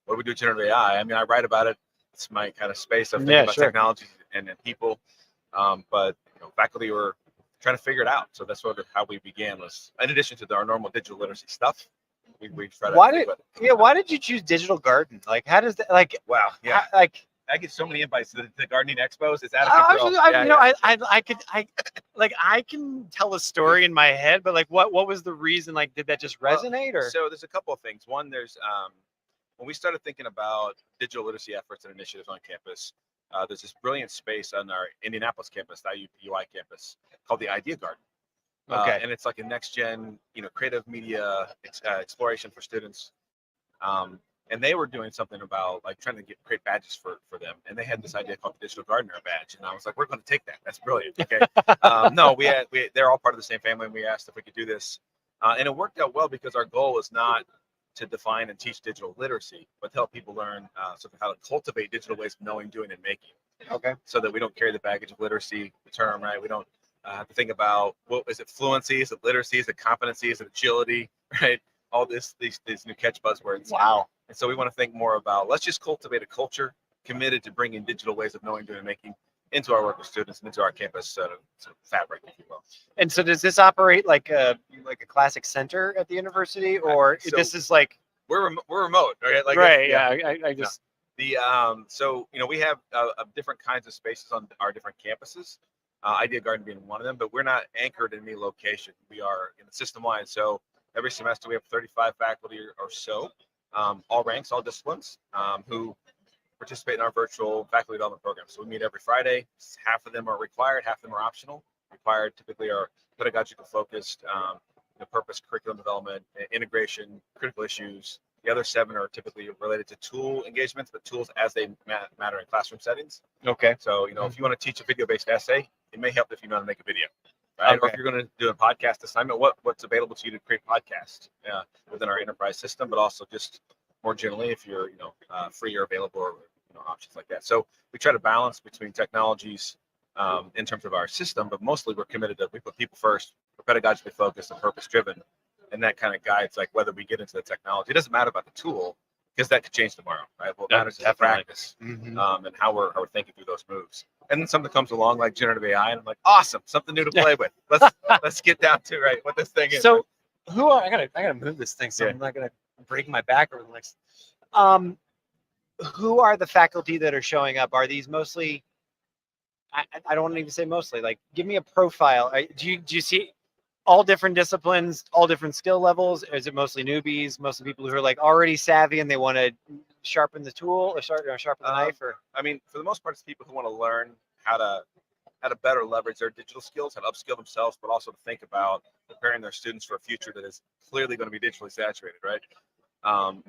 what do we do with generative AI? I mean, I write about it. It's my kind of space of thinking about technology and people. But faculty were trying to figure it out. So that's sort of how we began. Was in addition to our normal digital literacy stuff, we try to. Why did you choose Digital Garden? Like, how does that Wow. Yeah. I get so many invites to the gardening expos. It's out of control. I can tell a story in my head, but like, what was the reason? Like, did that just resonate or? So there's a couple of things. One, there's when we started thinking about digital literacy efforts and initiatives on campus, there's this brilliant space on our Indianapolis campus, the IUPUI campus, called the Idea Garden. Okay. And it's like a next gen, creative media exploration for students. And they were doing something about like trying to create badges for them. And they had this idea called the Digital Gardener badge. And I was like, we're going to take that. That's brilliant. Okay. No, they're all part of the same family. And we asked if we could do this. And it worked out well because our goal is not to define and teach digital literacy, but to help people learn sort of how to cultivate digital ways of knowing, doing, and making. Okay. So that we don't carry the baggage of literacy, the term, right? We don't have to think about, is it fluency? Is it literacy? Is it competency? Is it agility? Right? All these new catch buzzwords. Wow. And so we want to think more about, let's just cultivate a culture committed to bringing digital ways of knowing, doing, and making into our work with students and into our campus sort of fabric, if you will. And so does this operate like a classic center at the university, or So this is like we're remote, right? Like right? Yeah, I just so we have different kinds of spaces on our different campuses. Idea Garden being one of them, but we're not anchored in any location. We are in the system wide. So every semester we have 35 faculty or so, all ranks, all disciplines, who participate in our virtual faculty development program. So we meet every Friday. Half of them are required, half of them are optional. Required typically are pedagogical focused, purpose, curriculum development, integration, critical issues. The other 7 are typically related to tool engagements, but tools as they matter in classroom settings. okay. So, if you want to teach a video-based essay, it may help if you know how to make a video, right? Or if you're going to do a podcast assignment, what's available to you to create podcasts within our enterprise system, but also just more generally if you're, free or available or, options like that. So we try to balance between technologies in terms of our system, but mostly we're committed to, we put people first, we're pedagogically focused and purpose-driven. And that kind of guides like whether we get into the technology. It doesn't matter about the tool because that could change tomorrow, right? What matters is the practice and how we're thinking through those moves. And then something comes along like generative AI, and I'm like, awesome, something new to play with. Let's get down to what this thing is. So I gotta move this thing, so I'm not gonna break my back over the next. Who are the faculty that are showing up? Are these mostly? I don't want to even say mostly. Like, give me a profile. Do you see all different disciplines, all different skill levels? Is it mostly newbies, mostly people who are like already savvy and they want to sharpen the tool or sharpen the knife? Or I mean, for the most part, it's people who want to learn how to better leverage their digital skills, how to upskill themselves, but also to think about preparing their students for a future that is clearly going to be digitally saturated, right?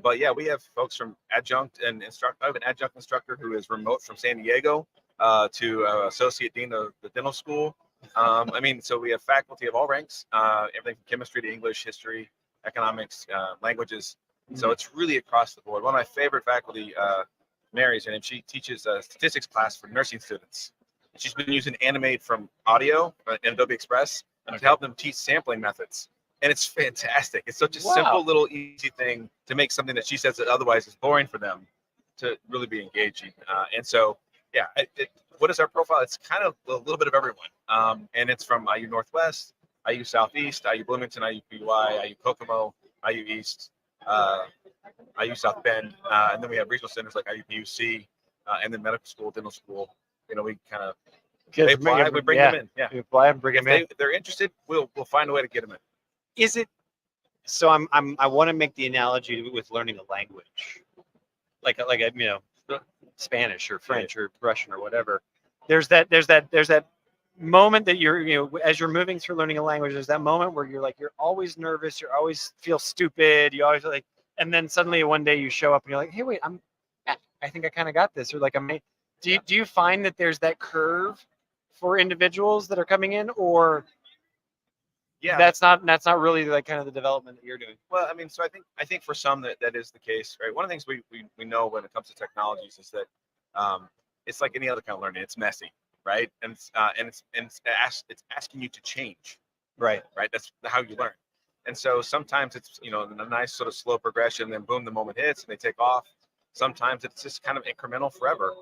But yeah, we have folks from adjunct and instructor. I have an adjunct instructor who is remote from San Diego to associate dean of the dental school. So we have faculty of all ranks, everything from chemistry to English, history, economics, languages. So it's really across the board. One of my favorite faculty, Mary's her name. She teaches a statistics class for nursing students. She's been using Animate from audio in Adobe Express to help them teach sampling methods and it's fantastic. It's such a Wow. simple little easy thing to make something that she says that otherwise is boring for them to really be engaging. And so, yeah, what is our profile? It's kind of a little bit of everyone. And it's from IU Northwest, IU Southeast, IU Bloomington, IU PUI, IU Kokomo, IU East, IU South Bend, and then we have regional centers like IU PUC, and then medical school, dental school. You know, we kind of they apply, we bring them in. Yeah, We apply and bring if them in. they're interested, we'll find a way to get them in. Is it so? I want to make the analogy with learning a language, like a Spanish or French or Russian or whatever. There's that moment that you're as you're moving through learning a language. There's that moment where you're always nervous. You always feel stupid. You always and then suddenly one day you show up and you're like, hey, wait, I think I kind of got this, or do you find that there's that curve for individuals that are coming in, or Yeah, that's not really like kind of the development that you're doing? well, I mean, so I think for some that is the case, right? One of the things we know when it comes to technologies is that it's like any other kind of learning. It's messy, right? And it's asking you to change, Right. right? That's how you learn. And so sometimes it's a nice sort of slow progression, then boom, the moment hits and they take off. Sometimes it's just kind of incremental forever.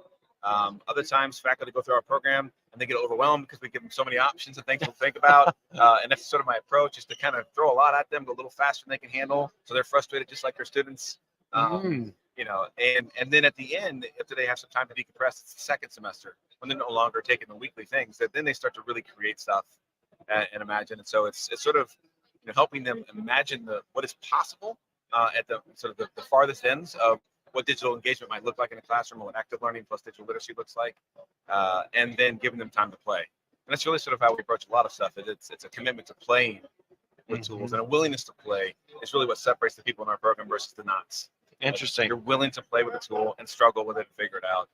Other times faculty go through our program and they get overwhelmed because we give them so many options and things to think about. And that's sort of my approach, is to kind of throw a lot at them, go a little faster than they can handle, so they're frustrated just like their students. And then at the end, after they have some time to decompress, it's the second semester when they're no longer taking the weekly things, that then they start to really create stuff and imagine. And so it's sort of helping them imagine what is possible at the sort of the farthest ends of what digital engagement might look like in a classroom, or what active learning plus digital literacy looks like, and then giving them time to play. And that's really sort of how we approach a lot of stuff. It's a commitment to playing with tools, and a willingness to play is really what separates the people in our program versus the nots. Interesting. You're willing to play with the tool and struggle with it and figure it out.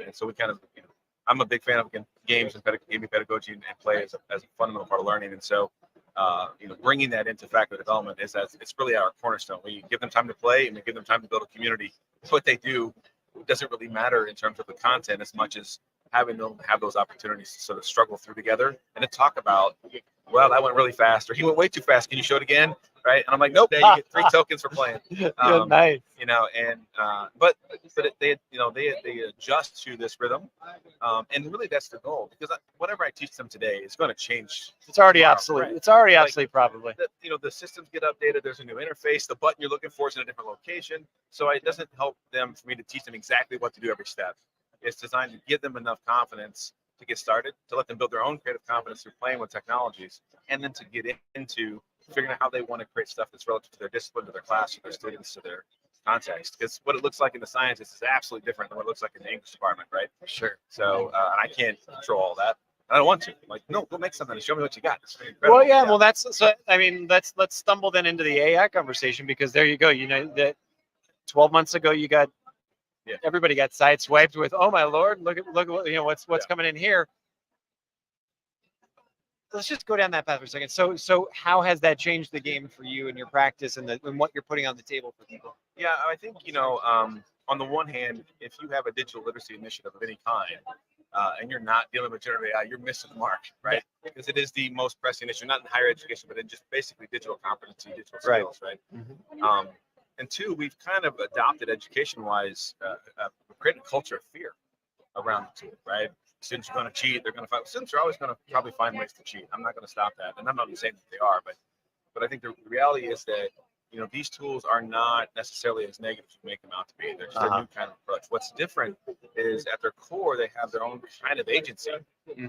And so we kind of, I'm a big fan of games and gaming pedagogy and play as a fundamental part of learning. And so, bringing that into faculty development it's really our cornerstone. We give them time to play and we give them time to build a community. What they do doesn't really matter in terms of the content as much as having them have those opportunities to sort of struggle through together and to talk about, well, that went really fast, or he went way too fast. Can you show it again? Right? And I'm like, nope. There you get 3 tokens for playing. Nice. But they adjust to this rhythm, and really that's the goal, because whatever I teach them today is going to change. It's already tomorrow, obsolete. right? It's already Like, obsolete, probably. The systems get updated. There's a new interface. The button you're looking for is in a different location. So it doesn't help them for me to teach them exactly what to do every step. It's designed to give them enough confidence to get started, to let them build their own creative confidence through playing with technologies, and then to get into figuring out how they want to create stuff that's relative to their discipline, to their class, to their students, to their context. Because what it looks like in the sciences is absolutely different than what it looks like in the English department, right? Sure. So, and I can't control all that. I don't want to. I'm like, no, go make something and show me what you got. It's incredible. Well, yeah. Well, that's so. I mean, let's stumble then into the AI conversation, because there you go. That 12 months ago, everybody got sideswiped with, oh my lord, look at what what's coming in here. Let's just go down that path for a second. So how has that changed the game for you and your practice and what you're putting on the table for people? Yeah, I think, on the one hand, if you have a digital literacy initiative of any kind, and you're not dealing with generative AI, you're missing the mark, right? Because it is the most pressing issue, not in higher education, but in just basically digital competency, digital skills, right? Mm-hmm. And two, we've kind of adopted education-wise, created a culture of fear around the tool, right? Students are going to cheat. They're going to find. Students are always going to probably find ways to cheat. I'm not going to stop that, and I'm not saying that they are, but I think the reality is that these tools are not necessarily as negative as we make them out to be. They're just a new kind of approach. What's different is at their core they have their own kind of agency,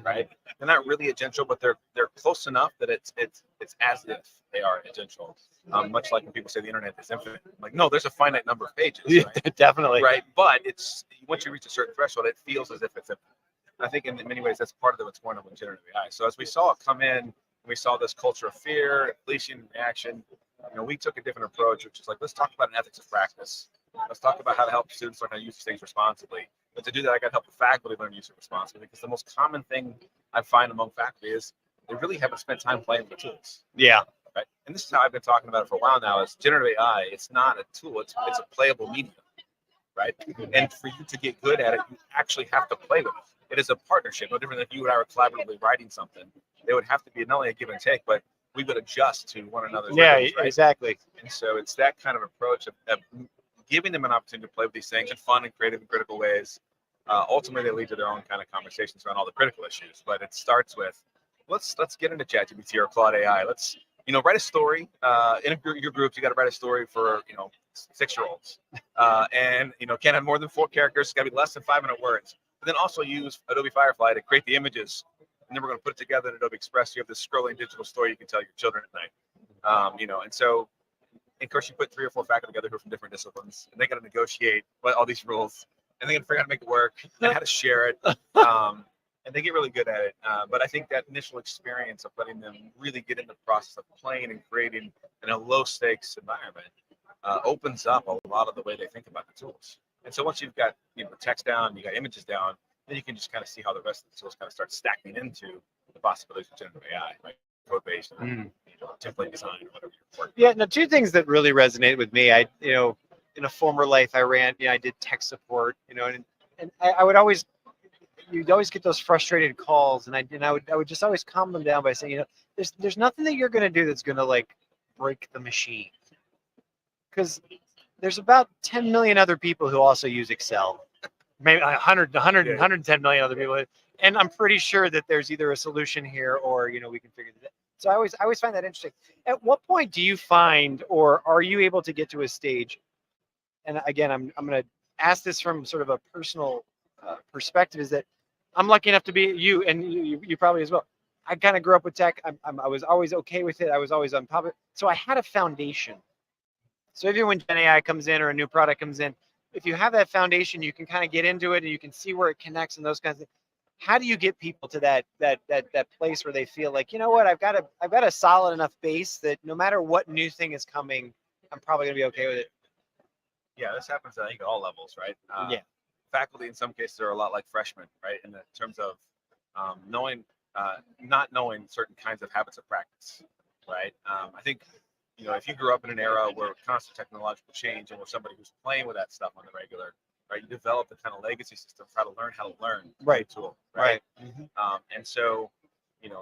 right? They're not really agential, but they're close enough that it's as if they are agential. Much like when people say the internet is infinite. Like, no, there's a finite number of pages. Right? Definitely. Right, but it's once you reach a certain threshold, it feels as if it's infinite. I think in many ways that's part of what's going on with generative AI. So as we saw it come in, we saw this culture of fear, depletion, reaction. We took a different approach, which is like, let's talk about an ethics of practice. Let's talk about how to help students learn how to use these things responsibly. But to do that, I got to help the faculty learn to use it responsibly, because the most common thing I find among faculty is they really haven't spent time playing with the tools. Yeah. Right. And this is how I've been talking about it for a while now. Is generative AI? It's not a tool. It's a playable medium, right? And for you to get good at it, you actually have to play with it. It is a partnership, no different than if you and I were collaboratively writing something. There would have to be not only a give and take, but we would adjust to one another's Yeah, rhythms, right? exactly. And so it's that kind of approach of giving them an opportunity to play with these things in fun and creative and critical ways. Ultimately, they lead to their own kind of conversations around all the critical issues. But it starts with let's get into ChatGPT or Claude AI. Let's write a story. In your groups, you got to write a story for 6-year-olds, and can't have more than 4 characters. It's got to be less than 500 words. But then also use Adobe Firefly to create the images, and then we're going to put it together in Adobe Express. You have this scrolling digital story you can tell your children at night. And so. And of course, you put 3 or 4 faculty together who are from different disciplines, and they got to negotiate all these rules, and they got to figure out how to make it work and how to share it. And they get really good at it. But I think that initial experience of letting them really get in the process of playing and creating in a low stakes environment opens up a lot of the way they think about the tools. And so once you've got text down, you got images down, then you can just kind of see how the rest of the tools kind of start stacking into the possibilities of generative AI, right? Code based, template design, or whatever you're working. Yeah, no, 2 things that really resonate with me. I, in a former life, I ran, I did tech support, and I would always, you'd always get those frustrated calls, and I would just always calm them down by saying, there's nothing that you're going to do that's going to like break the machine, because there's about 10 million other people who also use Excel, maybe 110 million other people, and I'm pretty sure that there's either a solution here or we can figure that. So I always find that interesting. At what point do you find, or are you able to get to a stage? And again, I'm going to ask this from sort of a personal perspective. Is that I'm lucky enough to be you, and you probably as well. I kind of grew up with tech. I was always okay with it. I was always on top of it. So I had a foundation. So even when Gen AI comes in or a new product comes in, if you have that foundation, you can kind of get into it and you can see where it connects and those kinds of things. How do you get people to that place where they feel like, I've got a solid enough base that no matter what new thing is coming, I'm probably gonna be okay with it. Yeah, this happens I think at all levels, right? Yeah. Faculty in some cases are a lot like freshmen, right? In the terms of not knowing certain kinds of habits of practice, right? I think if you grew up in an era where constant technological change and where somebody who's playing with that stuff on the regular, right? You develop the kind of legacy system for how to learn Right. the tool, right? And so,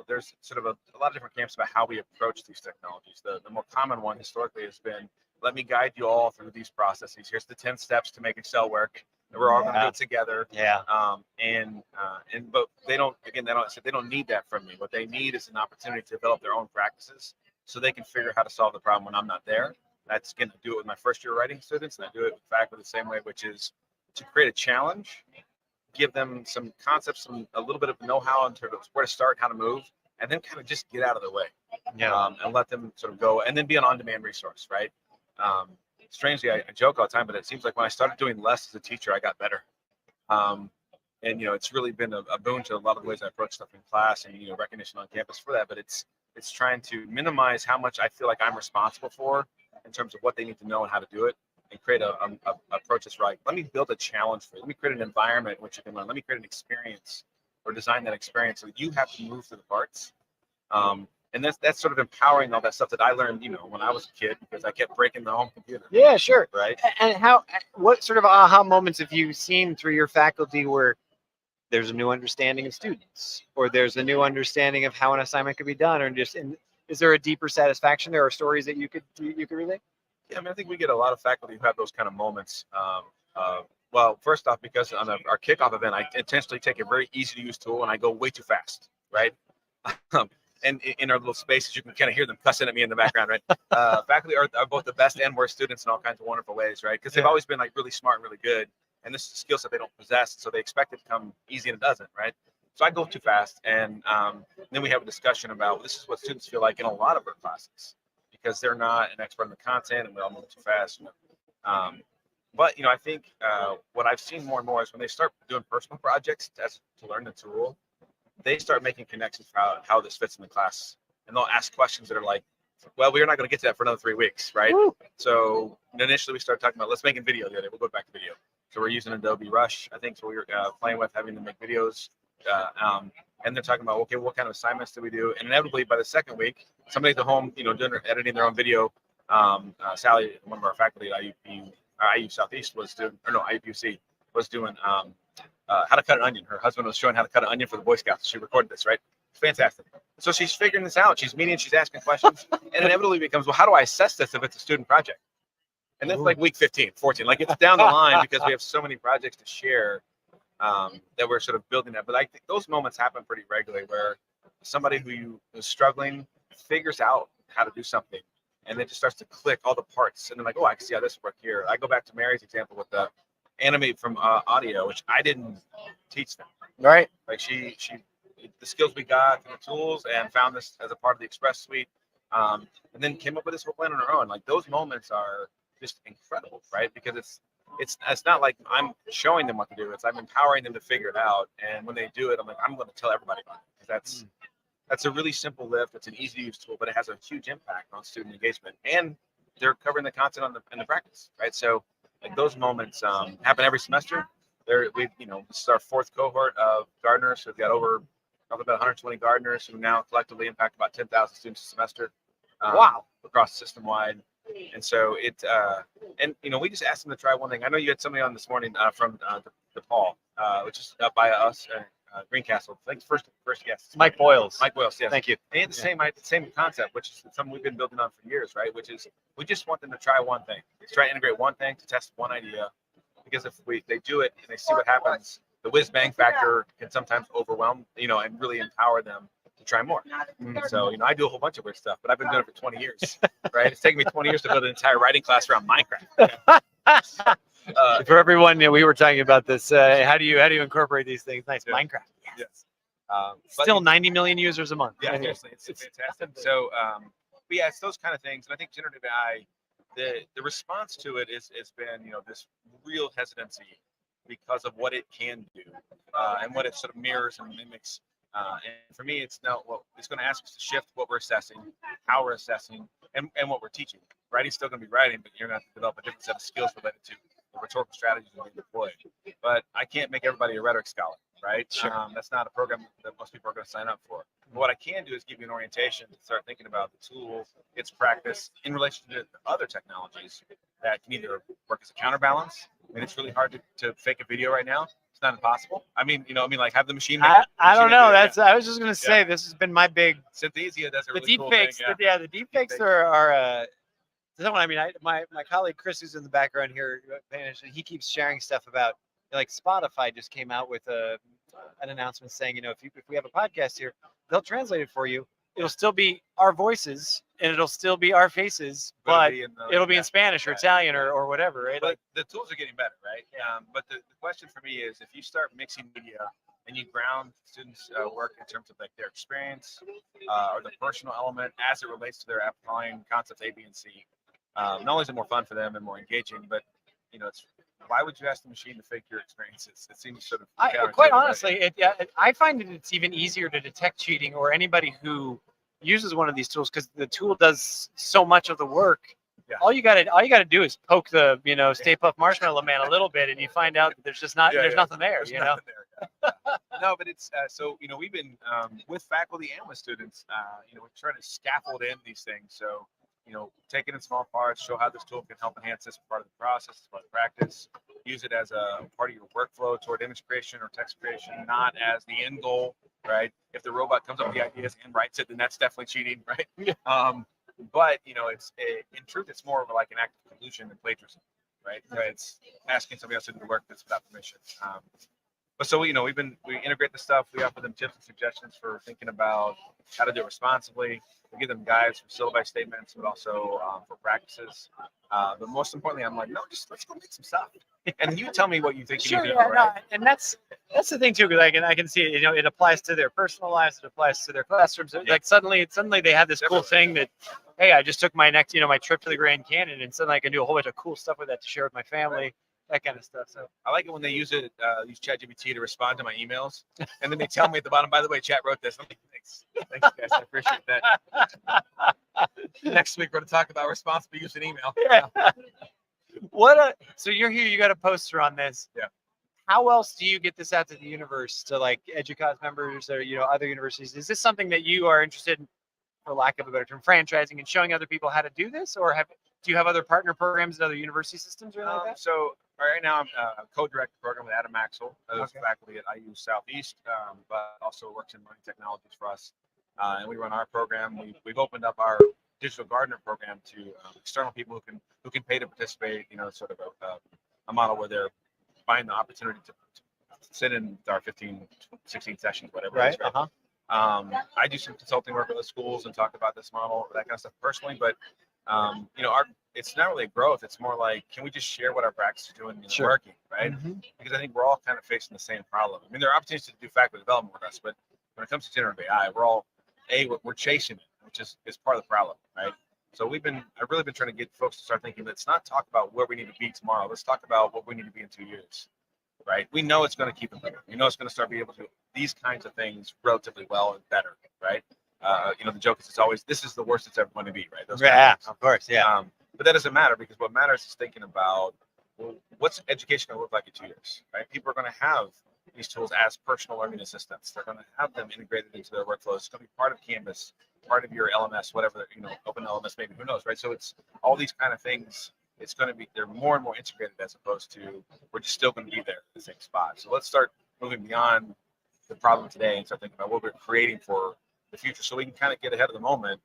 there's sort of a lot of different camps about how we approach these technologies. The more common one historically has been, let me guide you all through these processes. Here's the 10 steps to make Excel work. And we're all going to do it together. Yeah. But they don't need that from me. What they need is an opportunity to develop their own practices so they can figure out how to solve the problem when I'm not there. That's going to do it with my first year writing students, and I do it with faculty the same way, which is to create a challenge, give them some concepts, a little bit of know-how in terms of where to start, how to move, and then kind of just get out of the way. And let them sort of go, and then be an on-demand resource, right? Strangely, I joke all the time, but it seems like when I started doing less as a teacher, I got better. And it's really been a boon to a lot of the ways I approach stuff in class and recognition on campus for that. But it's trying to minimize how much I feel like I'm responsible for in terms of what they need to know and how to do it, and create a approach that's right. Let me build a challenge for you. Let me create an environment in which you can learn. Let me create an experience or design that experience so that you have to move through the parts. And that's sort of empowering all that stuff that I learned, when I was a kid, because I kept breaking the home computer. Yeah, sure. Right. And what sort of aha moments have you seen through your faculty where there's a new understanding of students, or there's a new understanding of how an assignment could be done, or is there a deeper satisfaction? There are stories that you could relate? Yeah, I think we get a lot of faculty who have those kind of moments. Well, first off, because on our kickoff event, I intentionally take a very easy to use tool and I go way too fast, right? And in our little spaces, you can kind of hear them cussing at me in the background, right? Faculty are both the best and worst students in all kinds of wonderful ways, right? Because they've always been like really smart and really good, and this is a skill set they don't possess, so they expect it to come easy and it doesn't, right? So I go too fast, and then we have a discussion about this is what students feel like in a lot of our classes, because they're not an expert in the content and we all move too fast. But I think what I've seen more and more is when they start doing personal projects to learn the tool, they start making connections for how this fits in the class, and they'll ask questions that are like, well, we're not going to get to that for another 3 weeks, right? Woo. So initially we started talking about let's make a video the other day. We'll go back to video. So we're using Adobe Rush, I think, so we were playing with having to make videos. And they're talking about, okay, what kind of assignments do we do? And inevitably by the second week, somebody at the home, editing their own video. Sally, one of our faculty at IU Southeast IUPC was doing how to cut an onion. Her husband was showing how to cut an onion for the Boy Scouts. She recorded this, right? Fantastic. So she's figuring this out. She's meeting, she's asking questions, and inevitably becomes, well, how do I assess this if it's a student project? And that's like week 15, 14. Like it's down the line because we have so many projects to share that we're sort of building that. But I think those moments happen pretty regularly where somebody who is struggling figures out how to do something, and then just starts to click all the parts. And they're like, oh, I can see how this work here. I go back to Mary's example with the animate from audio, which I didn't teach them. Right. Like she the skills we got from the tools and found this as a part of the Express suite, and then came up with this whole plan on her own. Like those moments are just incredible, right? Because it's not like I'm showing them what to do. It's I'm empowering them to figure it out. And when they do it, I'm like, I'm going to tell everybody about it. 'Cause that's a really simple lift. It's an easy to use tool, but it has a huge impact on student engagement. And they're covering the content in the practice, right? So like those moments happen every semester. This is our 4th cohort of gardeners. So we've got over probably about 120 gardeners who now collectively impact about 10,000 students a semester. Wow. Across system wide. And so we just asked them to try one thing. I know you had somebody on this morning from DePaul, which is up by us, Greencastle. I think first guest. Mike Boyles. Mike Boyles, yes. Thank you. And he had the same concept, which is something we've been building on for years, right? Which is we just want them to try one thing, to try to integrate one thing, to test one idea. Because if they do it and they see what happens, the whiz bang factor can sometimes overwhelm, and really empower them to try more. So, I do a whole bunch of weird stuff, but I've been doing it for 20 years, right? It's taken me 20 years to build an entire writing class around Minecraft. For everyone, we were talking about this. How do you incorporate these things? Nice. Yeah. Minecraft. Yes. Still 90 million users a month. Yeah, seriously, it's fantastic. So, but yeah, it's those kind of things. And I think generative AI, the response to it has been, this real hesitancy because of what it can do and what it sort of mirrors and mimics. And for me, it's going to ask us to shift what we're assessing, how we're assessing, and what we're teaching. Writing's still going to be writing, but you're going to have to develop a different set of skills related to the rhetorical strategies that we deploy. But I can't make everybody a rhetoric scholar, right? Sure. That's not a program that most people are going to sign up for. But what I can do is give you an orientation to start thinking about the tool, its practice in relation to other technologies that can either work as a counterbalance. I mean, it's really hard to fake a video right now. It's not impossible. Like have the machine. I don't know. I was just going to say, this has been my big. Synthesia does a The really deep cool fakes. thing. Yeah. The deep fakes are. Someone, my colleague Chris, who's in the background here, he keeps sharing stuff about like Spotify just came out with an announcement saying, if we have a podcast here, they'll translate it for you. It'll still be our voices and it'll still be our faces, but it'll be in Spanish or Italian or whatever, right? But the tools are getting better, right? But the question for me is, if you start mixing media and you ground students' work in terms of like their experience or the personal element as it relates to their applying concepts A, B, and C, not only is it more fun for them and more engaging, but it's why would you ask the machine to fake your experiences? It seems sort of quite honestly, I find it's even easier to detect cheating or anybody who uses one of these tools because the tool does so much of the work. Yeah. All you got to do is poke the Stay Puft Marshmallow Man a little bit, and you find out that there's just not nothing there. There's nothing there. No, but it's so we've been with faculty and with students. We're trying to scaffold in these things. So take it in small parts, show how this tool can help enhance this part of the process, part of the practice. Use it as a part of your workflow toward image creation or text creation, not as the end goal, right? If the robot comes up with the ideas and writes it, then that's definitely cheating, right? But in truth, it's more of like an act of collusion than plagiarism, right? It's asking somebody else to do the work that's without permission. But so we integrate the stuff. We offer them tips and suggestions for thinking about how to do it responsibly. We give them guides for syllabi statements, but also for practices. But most importantly, I'm like, no, just let's go make some stuff, and you tell me what you think you need to do. Right? No, and that's the thing too, because I can see it. It applies to their personal lives. It applies to their classrooms. Yeah. Like suddenly they have this cool thing that, hey, I just took my next my trip to the Grand Canyon, and suddenly I can do a whole bunch of cool stuff with that to share with my family. Right. That kind of stuff. So I like it when they use ChatGPT to respond to my emails, and then they tell me at the bottom, by the way, chat wrote this. I'm like, thanks guys, I appreciate that. Next week we're going to talk about responsible use in email. Yeah. So you're here. You got a poster on this. Yeah. How else do you get this out to the universe, to like Educause members or other universities? Is this something that you are interested in, for lack of a better term, franchising and showing other people how to do this, or do you have other partner programs in other university systems or anything like that? So right now I'm co-director program with Adam Axel, who's Okay. faculty at IU Southeast, but also works in learning technologies for us. And we run our program. We've opened up our digital gardener program to external people who can pay to participate. You know, sort of a model where they're buying the opportunity to sit in our 15, 16 sessions, whatever. Right. It is, right? I do some consulting work with the schools and talk about this model, that kind of stuff personally. But you know, it's not really growth. It's more like, can we just share what our practice is doing and Sure. working, right? Mhm. Because I think we're all kind of facing the same problem. I mean, there are opportunities to do faculty development with us, but when it comes to generative AI, we're chasing it, which is part of the problem, right? So I've really been trying to get folks to start thinking, let's not talk about where we need to be tomorrow. Let's talk about what we need to be in 2 years, right? We know it's going to keep improving. We know it's going to start being able to do these kinds of things relatively well and better, right? You know, the joke is it's always, this is the worst it's ever going to be, right? Those kind of Yeah, things. of course. Yeah. But that doesn't matter, because what matters is thinking about, well, what's education going to look like in 2 years, right? People are going to have these tools as personal learning assistants. They're going to have them integrated into their workflows. It's going to be part of Canvas, part of your LMS, whatever, you know, open LMS, maybe, who knows, right? So it's all these kind of things. It's going to be, they're more and more integrated, as opposed to we're just still going to be there in the same spot. So let's start moving beyond the problem today and start thinking about what we're creating for the future, so we can kind of get ahead of the moment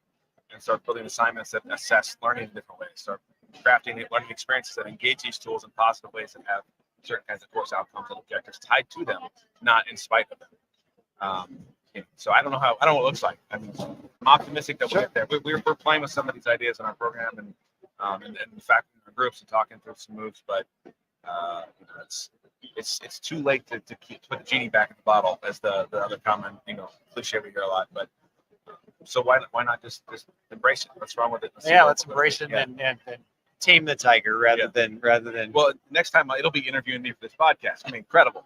and start building assignments that assess learning in different ways, start crafting learning experiences that engage these tools in positive ways that have certain kinds of course outcomes and objectives tied to them, not in spite of them. So I don't know what it looks like. I mean, I'm optimistic that we'll get there. We're playing with some of these ideas in our program, and in fact in our groups and talking through some moves, but you know, it's too late to put the genie back in the bottle, as the other common, you know, cliche we hear a lot. But so why not just embrace it? What's wrong with it? Yeah, let's embrace it and tame the tiger rather than Well, next time it'll be interviewing me for this podcast. I mean, incredible.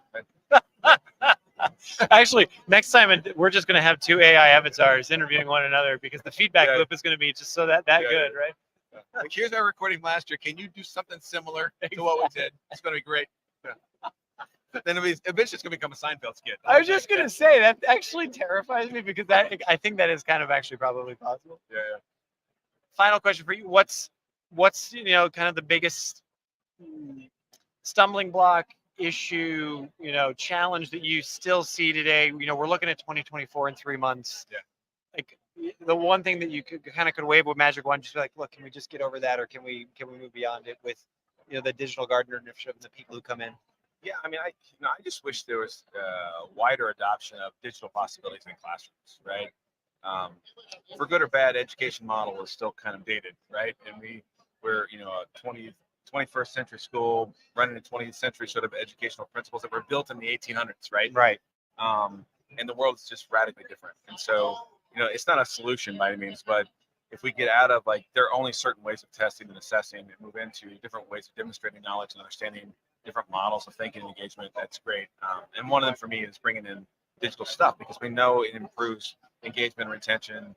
Actually, next time we're just going to have two AI avatars interviewing one another, because the feedback Yeah. loop is going to be just good, right? Like, here's our recording last year. Can you do something similar to what we did? It's going to be great. Yeah. Then eventually it's going to become a Seinfeld skit. I was just going to say that actually terrifies me, because I think that is kind of actually probably possible. Yeah. Final question for you: What's you know, kind of the biggest stumbling block, issue, you know, challenge that you still see today? You know, we're looking at 2024 in 3 months. Yeah. Like, the one thing that you could wave with magic wand, just be like, look, can we just get over that, or can we move beyond it with, you know, the digital gardener initiative and the people who come in? Yeah, I mean, I just wish there was a wider adoption of digital possibilities in classrooms, right? For good or bad, education model is still kind of dated, right? And we're, you know, a 21st century school running a 20th century sort of educational principles that were built in the 1800s, right? Right. And the world is just radically different. And so, you know, it's not a solution by any means, but if we get out of, like, there are only certain ways of testing and assessing, and move into different ways of demonstrating knowledge and understanding different models of thinking and engagement, that's great. And one of them for me is bringing in digital stuff, because we know it improves engagement and retention,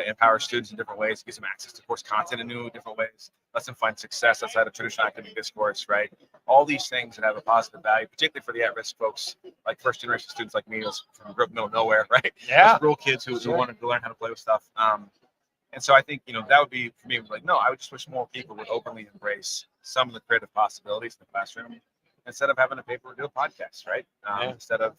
empowers students in different ways, gives them access to course content in new different ways, lets them find success outside of traditional academic discourse, right? All these things that have a positive value, particularly for the at-risk folks, like first generation students like me, who's from the middle of nowhere, right? Yeah. Those rural kids who wanted to learn how to play with stuff. And so I think, you know, that would be, for me, like, no, I would just wish more people would openly embrace some of the creative possibilities in the classroom, instead of having a paper do a podcast, right? Instead of,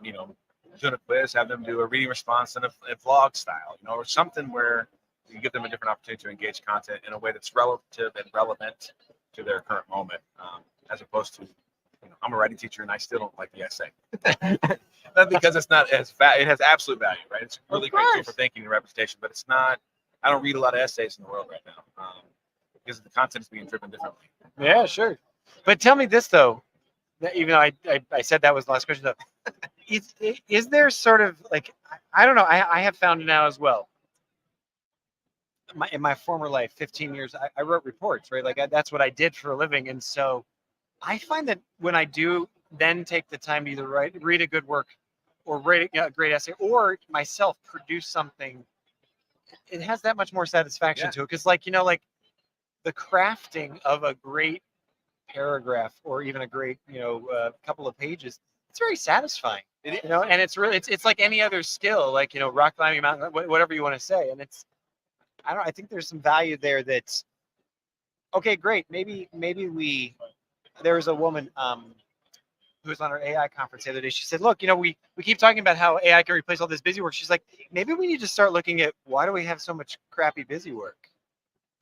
you know, doing a quiz, have them do a reading response in a vlog style, you know, or something where you give them a different opportunity to engage content in a way that's relative and relevant to their current moment, as opposed to, you know, I'm a writing teacher and I still don't like the essay. Not because it's not as it has absolute value, right? It's a really great tool for thinking and representation, but it's not. I don't read a lot of essays in the world right now, because the content is being driven differently. Yeah, sure. But tell me this, though, that even though I said that was the last question, though, is there sort of, like, I don't know, I have found now as well. In my former life, 15 years, I wrote reports, right? Like, that's what I did for a living. And so I find that when I do then take the time to either read a good work, or write a great essay, or myself produce something, it has that much more satisfaction to it. Because, like, you know, like, the crafting of a great paragraph, or even a great, you know, couple of pages, it's very satisfying, you know. And it's really, it's like any other skill, like, you know, rock climbing, mountain, whatever you want to say. And it's, I think there's some value there. That's okay, great. Maybe we there was a woman who was on our AI conference the other day. She said, "Look, we keep talking about how AI can replace all this busy work." She's like, "Maybe we need to start looking at why do we have so much crappy busy work?"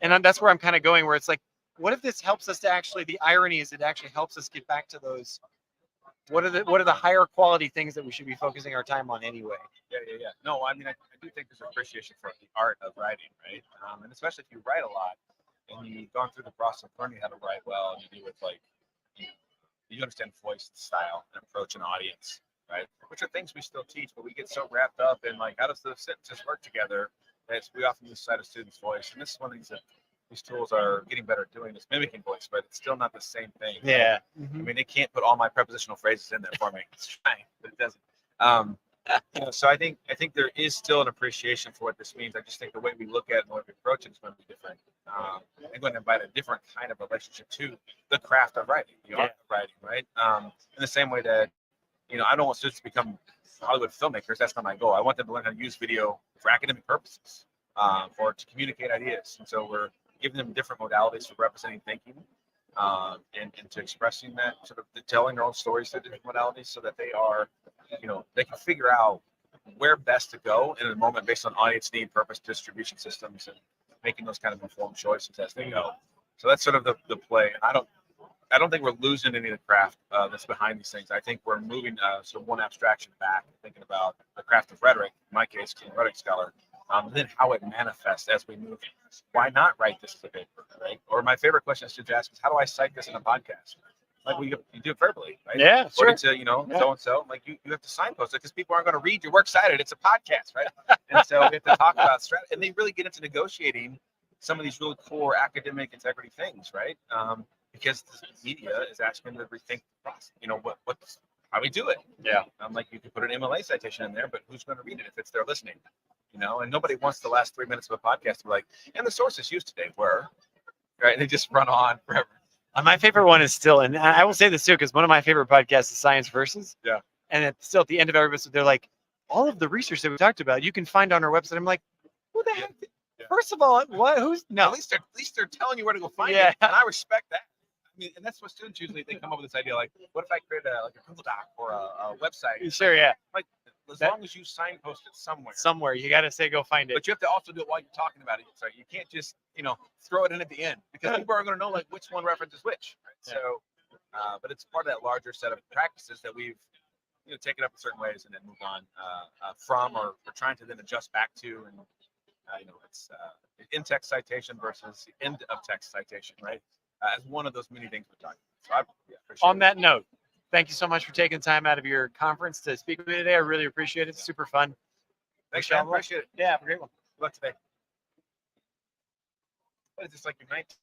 And that's where I'm kind of going, where it's like, what if this helps us to actually? The irony is, it actually helps us get back to those. What are the higher quality things that we should be focusing our time on anyway? Yeah. No, I mean, I do think there's appreciation for the art of writing, right? And especially if you write a lot and you've gone through the process of learning how to write well, and you do with like, you, know, you understand voice, style, and approach an audience, right? Which are things we still teach, but we get so wrapped up in like, how does the sentences work together? That we often lose sight of students' voice. And this is one of these that these tools are getting better at doing, is mimicking voice, but it's still not the same thing. Right? Yeah. I mean, it can't put all my prepositional phrases in there for me. It's trying, but it doesn't. Um, so I think there is still an appreciation for what this means. I just think the way we look at it and the way we approach it is going to be different. I'm going to invite a different kind of relationship to the craft of writing, the art of writing, right? In the same way that, I don't want students to become Hollywood filmmakers. That's not my goal. I want them to learn how to use video for academic purposes, or to communicate ideas. And so we're giving them different modalities for representing thinking, and to expressing that, sort of telling their own stories through different modalities, so that they are, they can figure out where best to go in a moment based on audience need, purpose, distribution systems, and making those kind of informed choices as they go. So that's sort of the play. And I don't think we're losing any of the craft that's behind these things. I think we're moving sort of one abstraction back, thinking about the craft of rhetoric, in my case, being a rhetoric scholar, and then how it manifests as we move. Why not write this as a paper, right? Or my favorite question students ask is, how do I cite this in a podcast? Like, you do it verbally, right? Yeah, sure. According to, so and so, like you have to signpost it, because people aren't going to read your works cited. It's a podcast, right? And so we have to talk about strategy, and they really get into negotiating some of these really core academic integrity things, right? Because the media is asking them to rethink the process. How we do it. Yeah. Like, you could put an MLA citation in there, but who's going to read it if it's there listening? And nobody wants the last 3 minutes of a podcast to be like, and the sources used today were, right? And they just run on forever. My favorite one is still, and I will say this too, because one of my favorite podcasts is Science Versus. Yeah. And still at the end of every episode, they're like, all of the research that we talked about, you can find on our website. I'm like, who the heck? Yeah. First of all, what? Who's no? At least they're telling you where to go find Yeah. it, and I respect that. I mean, and that's what students usually, they come up with this idea, like, what if I create a Google Doc or a website? Sure, yeah. Like, as long as you signpost it somewhere. Somewhere you got to say, go find it. But you have to also do it while you're talking about it. So you can't just, throw it in at the end, because people are going to know like which one references which. Right? Yeah. So, but it's part of that larger set of practices that we've, taken up in certain ways and then moved on from, or we're trying to then adjust back to. And it's in-text citation versus end-of-text citation, right? As one of those many things we're talking about. So I appreciate On that note, thank you so much for taking time out of your conference to speak with me today. I really appreciate it. Super fun. Thanks, man. Appreciate it. Yeah, have a great one. Good luck today. What is this, like your 19th?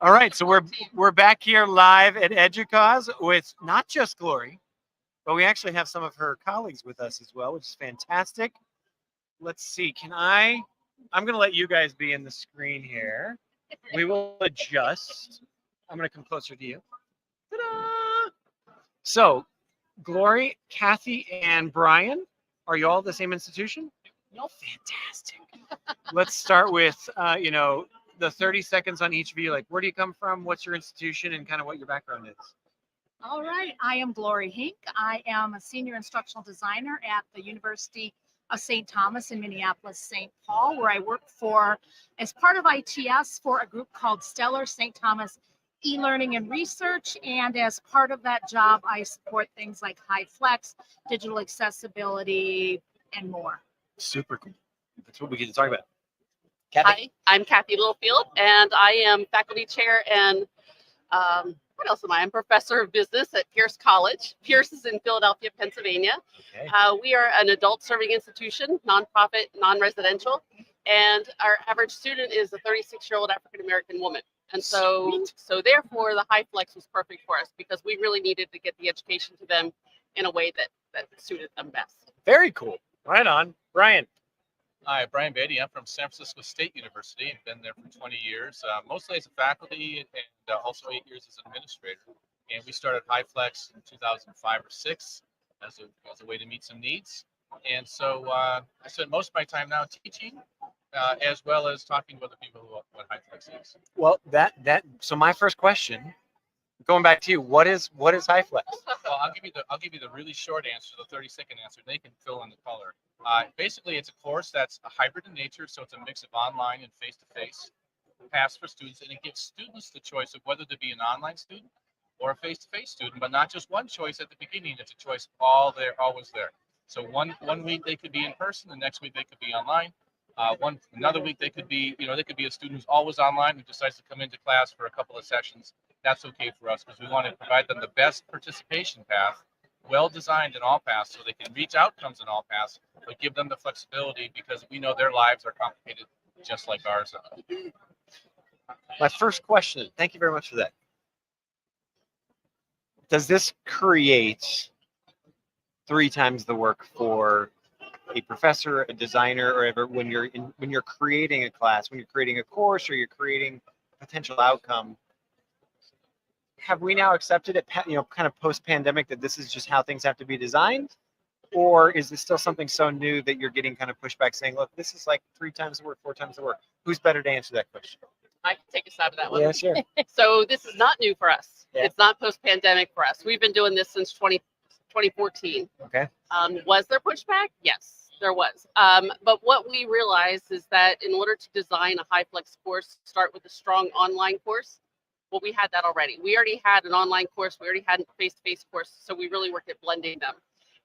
All right, so we're back here live at Educause with not just Glory, but we actually have some of her colleagues with us as well, which is fantastic. Let's see, I'm gonna let you guys be in the screen here. We will adjust. I'm gonna come closer to you. Ta-da! So, Glory, Kathy, and Brian, are you all the same institution? No, fantastic. Let's start with, the 30 seconds on each of you. Like, where do you come from? What's your institution and kind of what your background is? All right, I am Glory Hink. I am a senior instructional designer at the University of St. Thomas in Minneapolis, St. Paul, where I work as part of ITS for a group called Stellar St. Thomas eLearning and Research. And as part of that job, I support things like HyFlex, digital accessibility, and more. Super cool. That's what we get to talk about. Kathy? Hi, I'm Kathy Littlefield, and I am faculty chair and what else am I? I'm professor of business at Pierce College. Pierce is in Philadelphia, Pennsylvania. Okay. We are an adult serving institution, nonprofit, non-residential, and our average student is a 36-year-old African-American woman. And so therefore, the HyFlex was perfect for us because we really needed to get the education to them in a way that suited them best. Very cool. Right on. Brian. Hi, Brian Beatty. I'm from San Francisco State University. I've been there for 20 years, mostly as a faculty and also 8 years as an administrator. And we started HyFlex in 2005 or 6 as a way to meet some needs. And so I spend most of my time now teaching, as well as talking to other people about what HyFlex is. Well, so my first question, going back to you, what is HyFlex? Well, I'll give you the really short answer, the 30-second answer. They can fill in the color. Basically, it's a course that's a hybrid in nature, so it's a mix of online and face-to-face paths for students, and it gives students the choice of whether to be an online student or a face-to-face student, but not just one choice at the beginning. It's a choice always there. So one week they could be in person, the next week they could be online. Another week they could be a student who's always online who decides to come into class for a couple of sessions. That's okay for us because we want to provide them the best participation path, well designed in all paths so they can reach outcomes in all paths, but give them the flexibility because we know their lives are complicated just like ours are. My first question, thank you very much for that. Does this create 3 times the work for a professor, a designer, or ever when you're creating a class, when you're creating a course, or you're creating a potential outcome? Have we now accepted it, kind of post-pandemic, that this is just how things have to be designed? Or is this still something so new that you're getting kind of pushback saying, look, this is like 3 times the work, 4 times the work? Who's better to answer that question? I can take a stab at that one. Yeah, sure. So this is not new for us. Yeah. It's not post-pandemic for us. We've been doing this since 2014. Okay. Was there pushback? Yes, there was. But what we realized is that in order to design a HyFlex course, start with a strong online course. Well, we had that already. We already had an online course. We already had a face-to-face course. So we really worked at blending them.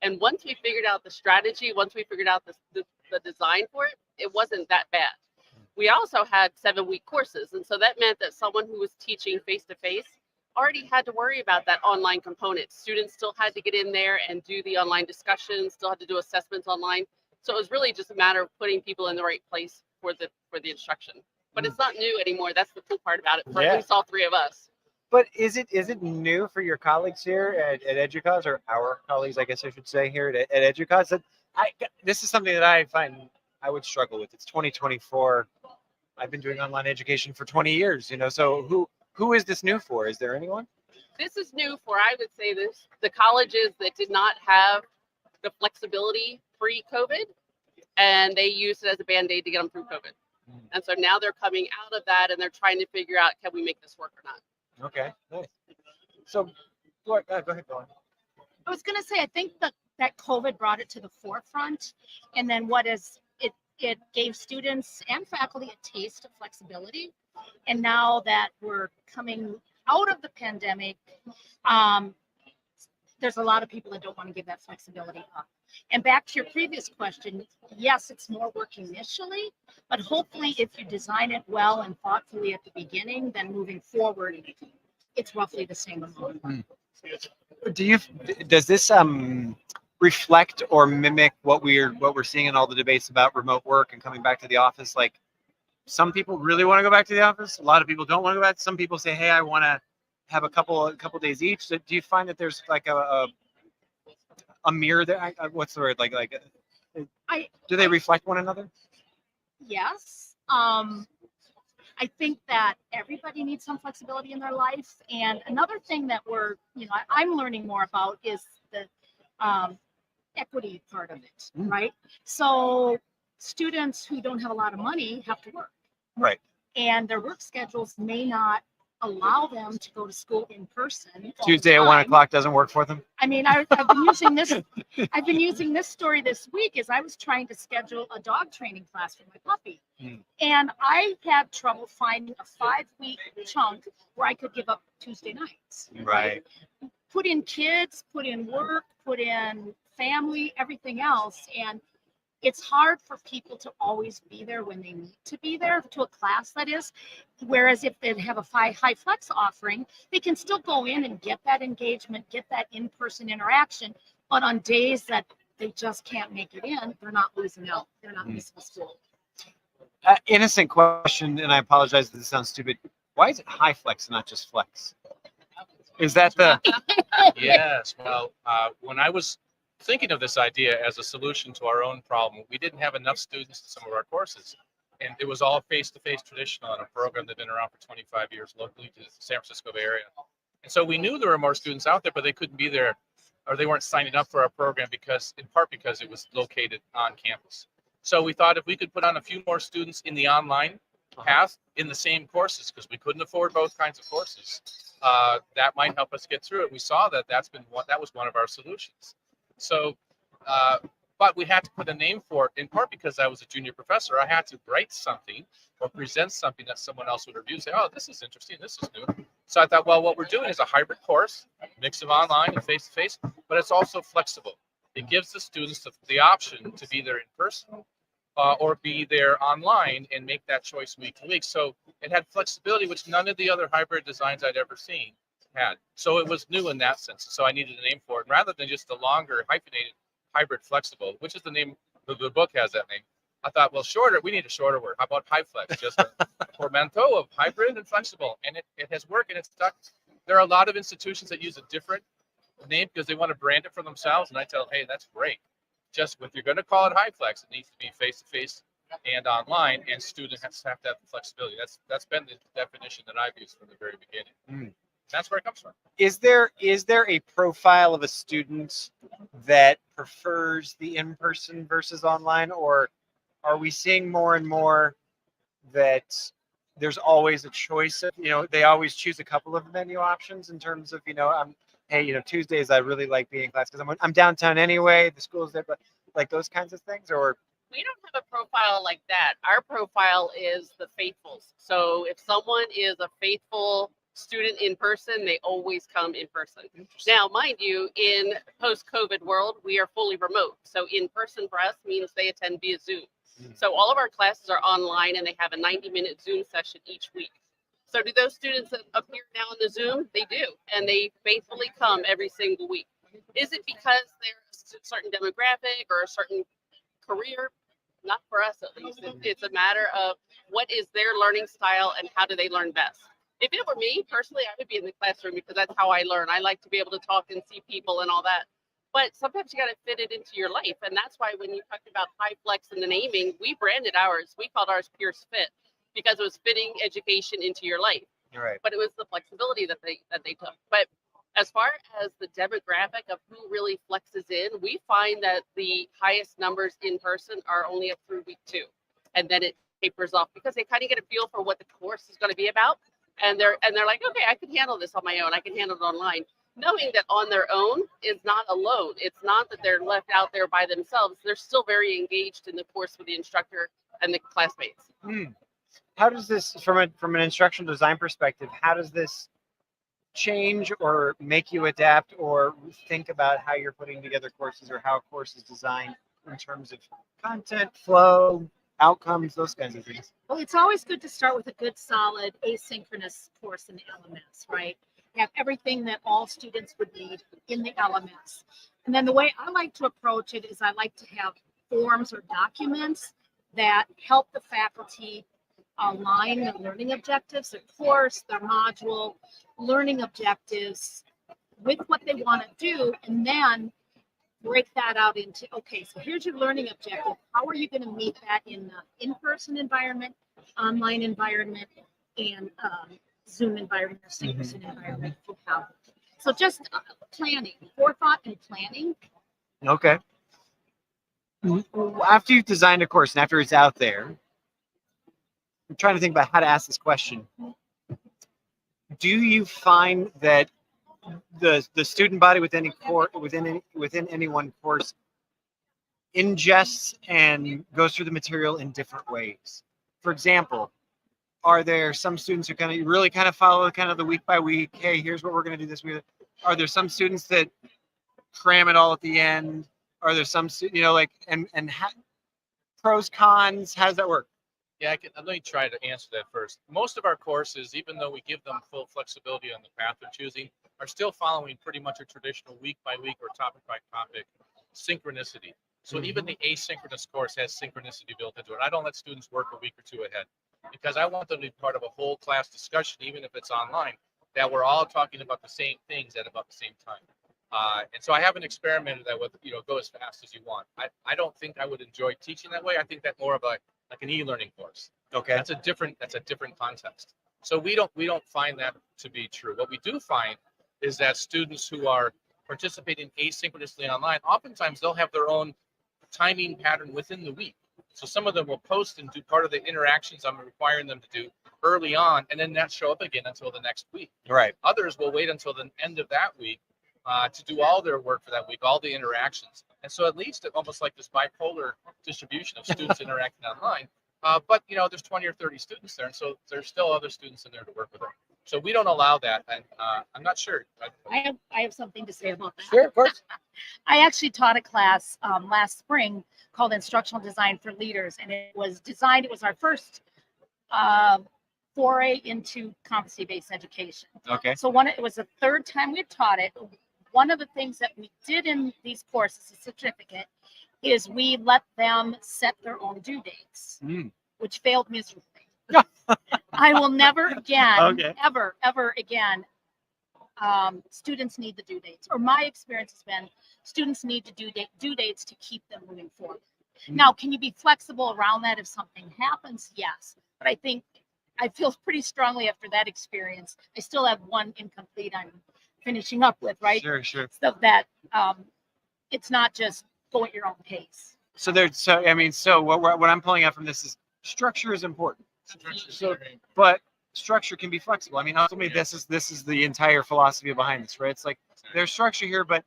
And once we figured out the strategy, once we figured out the design for it, it wasn't that bad. We also had 7-week courses. And so that meant that someone who was teaching face-to-face already had to worry about that online component. Students still had to get in there and do the online discussions, still had to do assessments online. So it was really just a matter of putting people in the right place for the instruction. But it's not new anymore. That's the cool part about it for at least all 3 of us. But is it new for your colleagues here at Educause, or our colleagues, I guess I should say, here at Educause? That this is something that I find I would struggle with. It's 2024. I've been doing online education for 20 years, so who is this new for? Is there anyone? This is new for, I would say, the colleges that did not have the flexibility pre-COVID, and they used it as a Band-Aid to get them through COVID. And so now they're coming out of that and they're trying to figure out, can we make this work or not? Okay, nice. So, go ahead, Dawn. I was going to say, I think that COVID brought it to the forefront. And then it gave students and faculty a taste of flexibility. And now that we're coming out of the pandemic, there's a lot of people that don't want to give that flexibility up. And back to your previous question, yes, it's more work initially, but hopefully if you design it well and thoughtfully at the beginning, then moving forward, it's roughly the same amount. Does this reflect or mimic what we're seeing in all the debates about remote work and coming back to the office? Like, some people really want to go back to the office. A lot of people don't want to go back. Some people say, hey, I want to have a couple days each. So do you find that there's like a mirror there? What's the word? Do they reflect one another? Yes. I think that everybody needs some flexibility in their life. And another thing that I'm learning more about is the equity part of it, right? So students who don't have a lot of money have to work. Right. And their work schedules may not allow them to go to school in person. Tuesday at 1 o'clock doesn't work for them. I mean, I've been using this. I've been using this story this week as I was trying to schedule a dog training class for my puppy, and I had trouble finding a 5-week chunk where I could give up Tuesday nights. Right. Put in kids, put in work, put in family, everything else, and it's hard for people to always be there when they need to be there to a class, that is. Whereas if they have a high flex offering, they can still go in and get that engagement, get that in-person interaction. But on days that they just can't make it in, they're not losing out. They're not missing school. Innocent question, and I apologize if this sounds stupid. Why is it high flex, not just flex? Is that the? Yes. Well, when I was thinking of this idea as a solution to our own problem, we didn't have enough students in some of our courses, and it was all face-to-face traditional in a program that's been around for 25 years locally to the San Francisco Bay Area. And so we knew there were more students out there, but they couldn't be there, or they weren't signing up for our program in part because it was located on campus. So we thought if we could put on a few more students in the online path in the same courses, because we couldn't afford both kinds of courses, that might help us get through it. We saw that that was one of our solutions. So, but we had to put a name for it, in part because I was a junior professor. I had to write something or present something that someone else would review, say, oh, this is interesting, this is new. So I thought, well, what we're doing is a hybrid course, mix of online and face-to-face, but it's also flexible. It gives the students the option to be there in person or be there online and make that choice week to week. So it had flexibility, which none of the other hybrid designs I'd ever seen had. So it was new in that sense. So I needed a name for it rather than just the longer hyphenated hybrid flexible, which is the name, the book has that name. I thought, well, shorter, we need a shorter word. How about high flex? Just a portmanteau of hybrid and flexible. And it has worked and it's stuck. There are a lot of institutions that use a different name because they want to brand it for themselves. And I tell them, hey, that's great. Just if you're going to call it high flex, it needs to be face-to-face and online, and students have to have the flexibility. That's been the definition that I've used from the very beginning. That's where it comes from. Is there a profile of a student that prefers the in-person versus online, or are we seeing more and more that there's always a choice of, they always choose a couple of menu options in terms of, hey, Tuesdays I really like being in class because I'm downtown anyway, the school's there, but like those kinds of things? Or we don't have a profile like that. Our profile is the faithfuls. So if someone is a faithful student in person, they always come in person. Now, mind you, in post-COVID world, we are fully remote. So in person for us means they attend via Zoom. So all of our classes are online and they have a 90-minute Zoom session each week. So do those students appear now in the Zoom? They do. And they faithfully come every single week. Is it because they're a certain demographic or a certain career? Not for us, at least. It's a matter of what is their learning style and how do they learn best. If it were me, personally, I would be in the classroom because that's how I learn. I like to be able to talk and see people and all that. But sometimes you got to fit it into your life. And that's why when you talked about high flex and the naming, we branded ours. We called ours Pierce Fit because it was fitting education into your life. Right. But it was the flexibility that they took. But as far as the demographic of who really flexes in, we find that the highest numbers in person are only up through week 2. And then it tapers off because they kind of get a feel for what the course is going to be about. And they're like, okay, I can handle this on my own. I can handle it online. Knowing that on their own is not alone. It's not that they're left out there by themselves. They're still very engaged in the course with the instructor and the classmates. How does this, from an instructional design perspective, how does this change or make you adapt or think about how you're putting together courses or how a course is designed in terms of content, flow, outcomes, those kinds of things? Well, it's always good to start with a good, solid, asynchronous course in the LMS, right? You have everything that all students would need in the LMS. And then the way I like to approach it is I like to have forms or documents that help the faculty align their learning objectives, their course, their module, learning objectives with what they want to do, and then break that out into, okay, so here's your learning objective. How are you going to meet that in the in-person environment, online environment, and Zoom environment or synchronous environment? So just planning, forethought and planning. Okay. After you've designed a course and after it's out there, I'm trying to think about how to ask this question. Do you find that the student body within any one course ingests and goes through the material in different ways? For example, are there some students who really follow kind of the week by week? Hey, here's what we're going to do this week. Are there some students that cram it all at the end? Are there some, pros, cons? How does that work? Yeah, let me try to answer that first. Most of our courses, even though we give them full flexibility on the path they're choosing, are still following pretty much a traditional week by week or topic by topic synchronicity. So even the asynchronous course has synchronicity built into it. I don't let students work a week or two ahead because I want them to be part of a whole class discussion, even if it's online, that we're all talking about the same things at about the same time. And so I haven't experimented that with, go as fast as you want. I don't think I would enjoy teaching that way. I think that more of like an e-learning course. Okay. That's a different context. So we don't find that to be true. What we do find is that students who are participating asynchronously online, oftentimes they'll have their own timing pattern within the week. So some of them will post and do part of the interactions I'm requiring them to do early on, and then not show up again until the next week. Right. Others will wait until the end of that week to do all their work for that week, all the interactions. And so it leads to almost like this bipolar distribution of students interacting online. But there's 20 or 30 students there, and so there's still other students in there to work with them. So we don't allow that, and I'm not sure. I have something to say about that. Sure, of course. I actually taught a class last spring called Instructional Design for Leaders, and it was our first foray into competency-based education. Okay. So it was the third time we taught it. One of the things that we did in these courses, a certificate, is we let them set their own due dates, which failed miserably. I will never again, ever again, students need the due dates, or my experience has been students need to due dates to keep them moving forward. Now, can you be flexible around that if something happens? Yes. But I feel pretty strongly after that experience, I still have one incomplete I'm finishing up with, right? Sure. So that it's not just go at your own pace. So what I'm pulling out from this is structure is important. But structure can be flexible. I mean, ultimately, this is the entire philosophy behind this, right? It's like there's structure here, but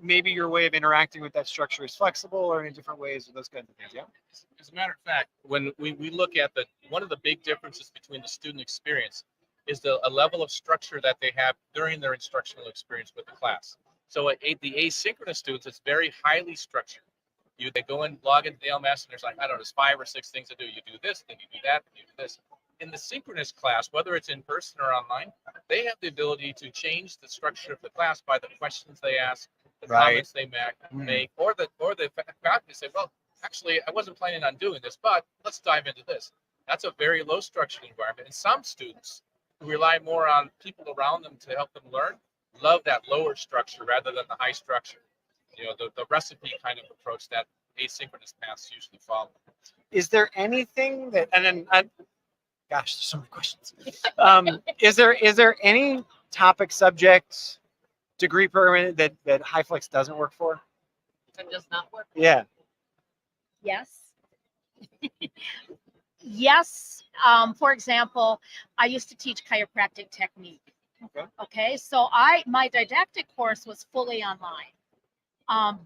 maybe your way of interacting with that structure is flexible or in different ways or those kinds of things. Yeah. As a matter of fact, when we look at one of the big differences between the student experience is a level of structure that they have during their instructional experience with the class. So the asynchronous students, it's very highly structured. They go in, log into the LMS, and there's like, I don't know, there's 5 or 6 things to do. You do this, then you do that, then you do this. In the synchronous class, whether it's in person or online, they have the ability to change the structure of the class by the questions they ask, the comments they make, or the faculty say, well, actually, I wasn't planning on doing this, but let's dive into this. That's a very low structured environment. And some students who rely more on people around them to help them learn love that lower structure rather than the high structure. The recipe kind of approach that asynchronous paths usually follow. Is there anything that, gosh, there's so many questions. Is there any topic, subject, degree program that HighFlex doesn't work for? It does not work. Yeah. Yes. Yes. For example, I used to teach chiropractic technique. Okay. So my didactic course was fully online.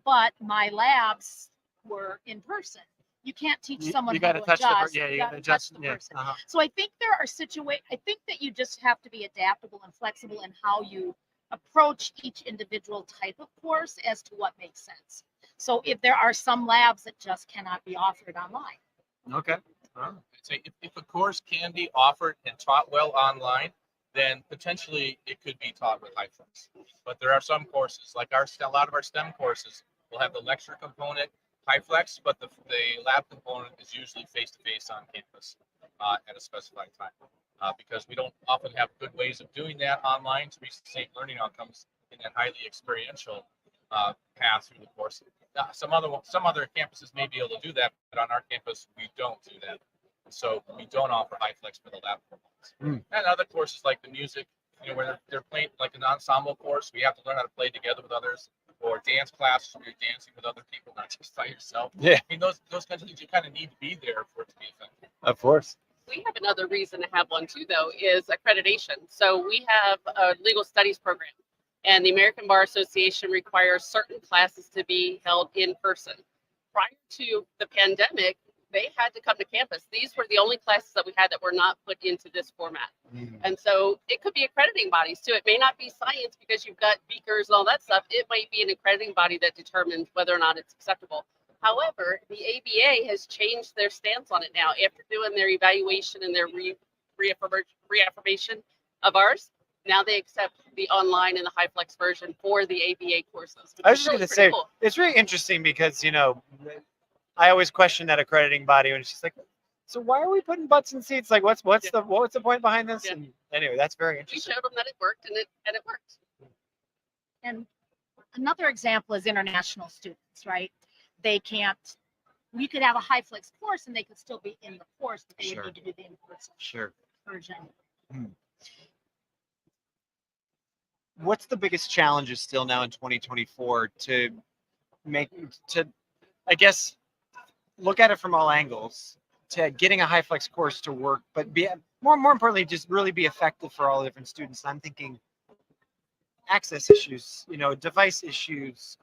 But my labs were in person. You can't teach someone you how gotta to touch adjust. you gotta touch the person. So I think there are situations. I think that you just have to be adaptable and flexible in how you approach each individual type of course as to what makes sense. So if there are some labs that just cannot be offered online. Okay. I'd say if a course can be offered and taught well online, then potentially it could be taught with HighFlex. But there are some courses, like a lot of our STEM courses, will have the lecture component HighFlex, but the lab component is usually face-to-face on campus. at a specified time. Because we don't often have good ways of doing that online to reach the same learning outcomes in that highly experiential path through the course. Some other campuses may be able to do that, but on our campus we don't do that. So we don't offer high flex for the lab performance. And other courses like the music, where they're playing like an ensemble course, we have to learn how to play together with others, or dance classes where you're dancing with other people, not just by yourself. Yeah. I mean, those kinds of things, you kind of need to be there for it to be effective. Of course. We have another reason to have one too, though, is accreditation. So we have a legal studies program, and the American Bar Association requires certain classes to be held in person. Prior to the pandemic, they had to come to campus. These were the only classes that we had that were not put into this format. And so it could be accrediting bodies too. It may not be science because you've got beakers and all that stuff. It might be an accrediting body that determines whether or not it's acceptable. However, the ABA has changed their stance on it now. After doing their evaluation and their reaffirmation of ours, now they accept the online and the high flex version for the ABA courses. I was just going to say, cool. it's really interesting because, I always question that accrediting body when she's like, so why are we putting butts in seats? Like, what's the point behind this? Yeah. And anyway, that's very We interesting. showed them that it worked, and it worked. And another example is international students, right? We could have a high flex course and they could still be in the course, but they Sure. would need to do the in-person Sure. version. What's the biggest challenges still now in 2024 to I guess, look at it from all angles, to getting a high flex course to work, but be more importantly, just really be effective for all different students. I'm thinking access issues, device issues,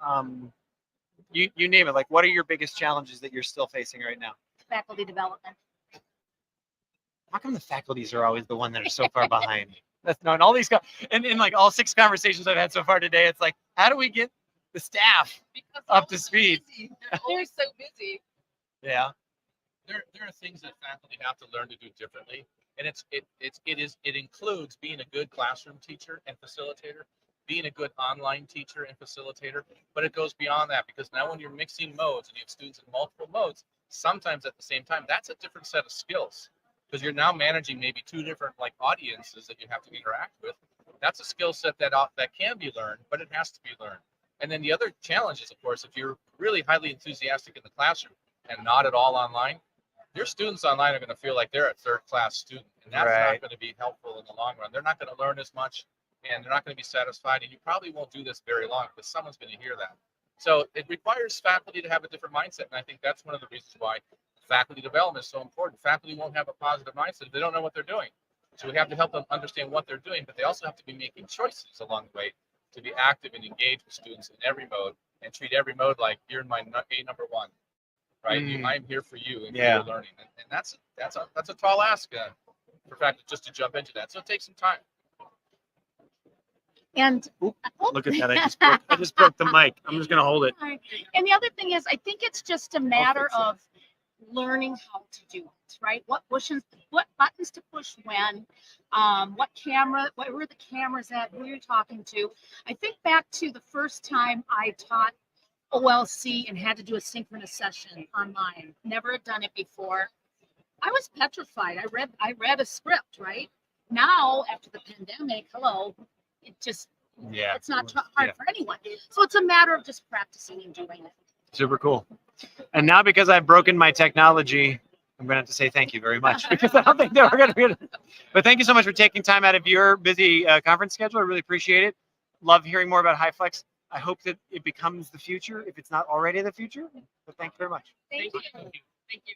you name it. Like, what are your biggest challenges that you're still facing right now? Faculty development. How come the faculties are always the one that are so far behind? That's known all these and in like all 6 conversations I've had so far today, it's like, how do we get the staff Because up they're to always speed? busy. They're always so busy. Yeah. There are things that faculty have to learn to do differently, and it includes being a good classroom teacher and facilitator, being a good online teacher and facilitator, but it goes beyond that, because now when you're mixing modes and you have students in multiple modes, sometimes at the same time, that's a different set of skills, because you're now managing maybe 2 different audiences that you have to interact with. That's a skill set that can be learned, but it has to be learned. And then the other challenge is, of course, if you're really highly enthusiastic in the classroom and not at all online, your students online are going to feel like they're a third-class student, and that's not going to be helpful in the long run. They're not going to learn as much, and they're not going to be satisfied, and you probably won't do this very long because someone's going to hear that. So it requires faculty to have a different mindset, and I think that's one of the reasons why faculty development is so important. Faculty won't have a positive mindset if they don't know what they're doing. So we have to help them understand what they're doing, but they also have to be making choices along the way to be active and engaged with students in every mode, and treat every mode like you're in my number 1. Right, I'm here for you and for your learning, and that's a tall ask for faculty just to jump into that. So it takes some time. And Look at that! I just broke the mic. I'm just gonna hold it. And the other thing is, I think it's just a matter of learning how to do it, right? What buttons to push when, where are the cameras at, who you're talking to. I think back to the first time I taught OLC and had to do a synchronous session online. Never had done it before. I was petrified. I read a script, right? Now, after the pandemic, it's not hard for anyone. So it's a matter of just practicing and doing it. Super cool. And now, because I've broken my technology, I'm going to have to say thank you very much, because I don't think they were going to be able to. But thank you so much for taking time out of your busy conference schedule. I really appreciate it. Love hearing more about HighFlex. I hope that it becomes the future, if it's not already the future. But thank you very much. Thank you. Thank you.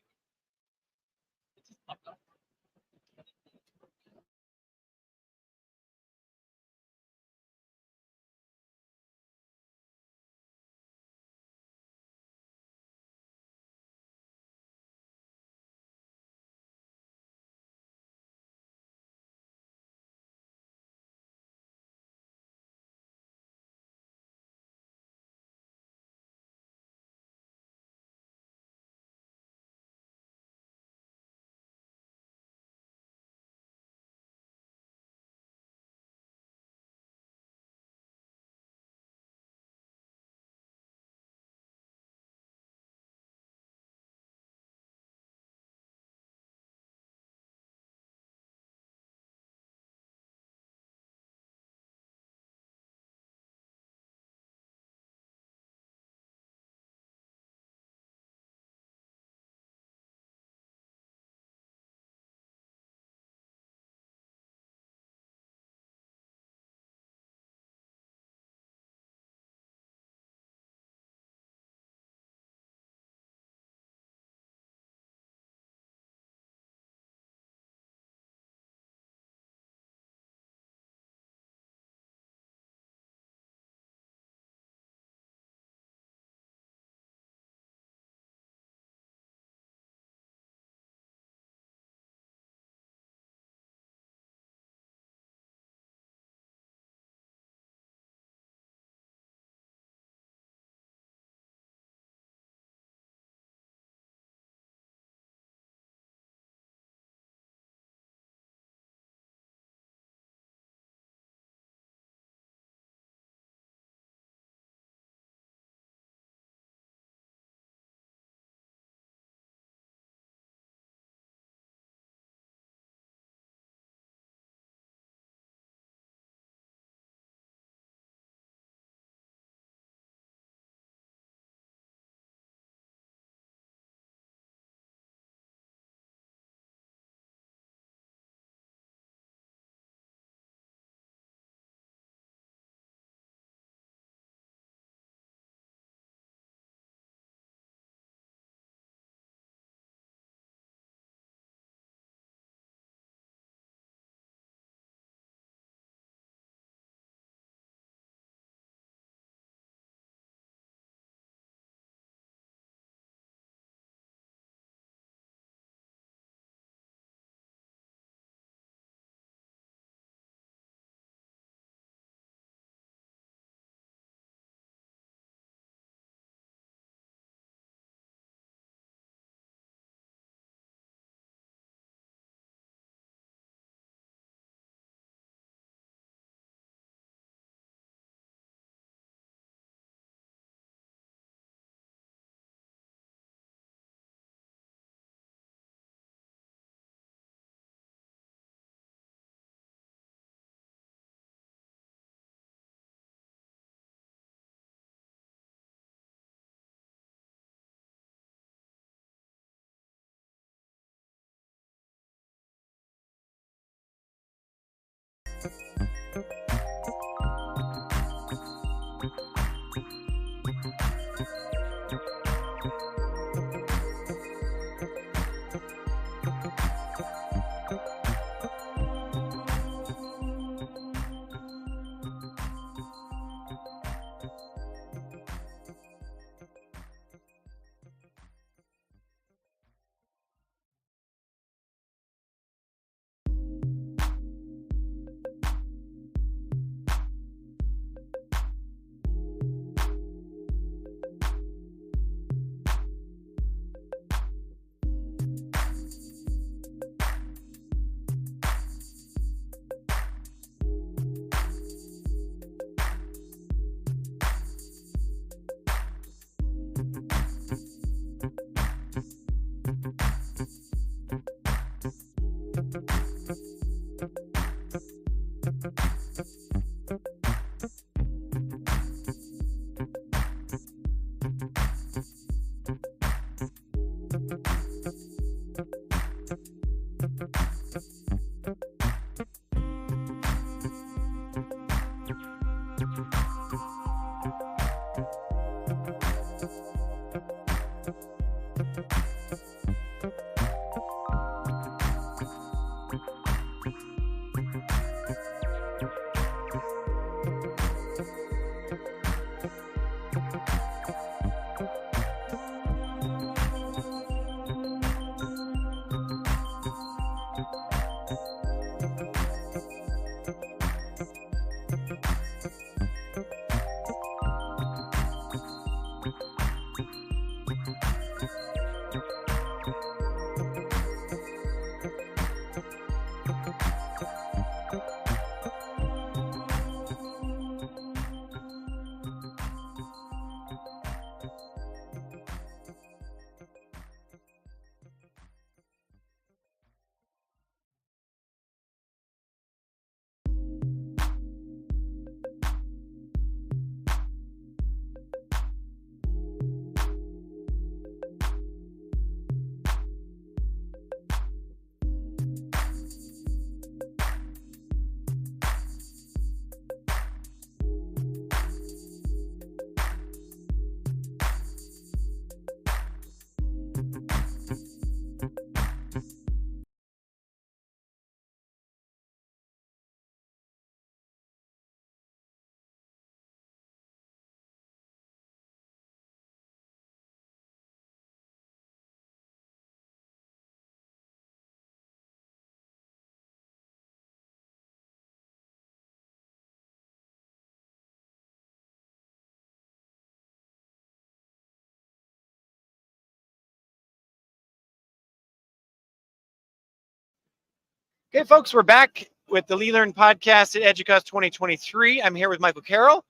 Okay, folks, we're back with the eLearn podcast at Educause 2023. I'm here with Michael Carroll.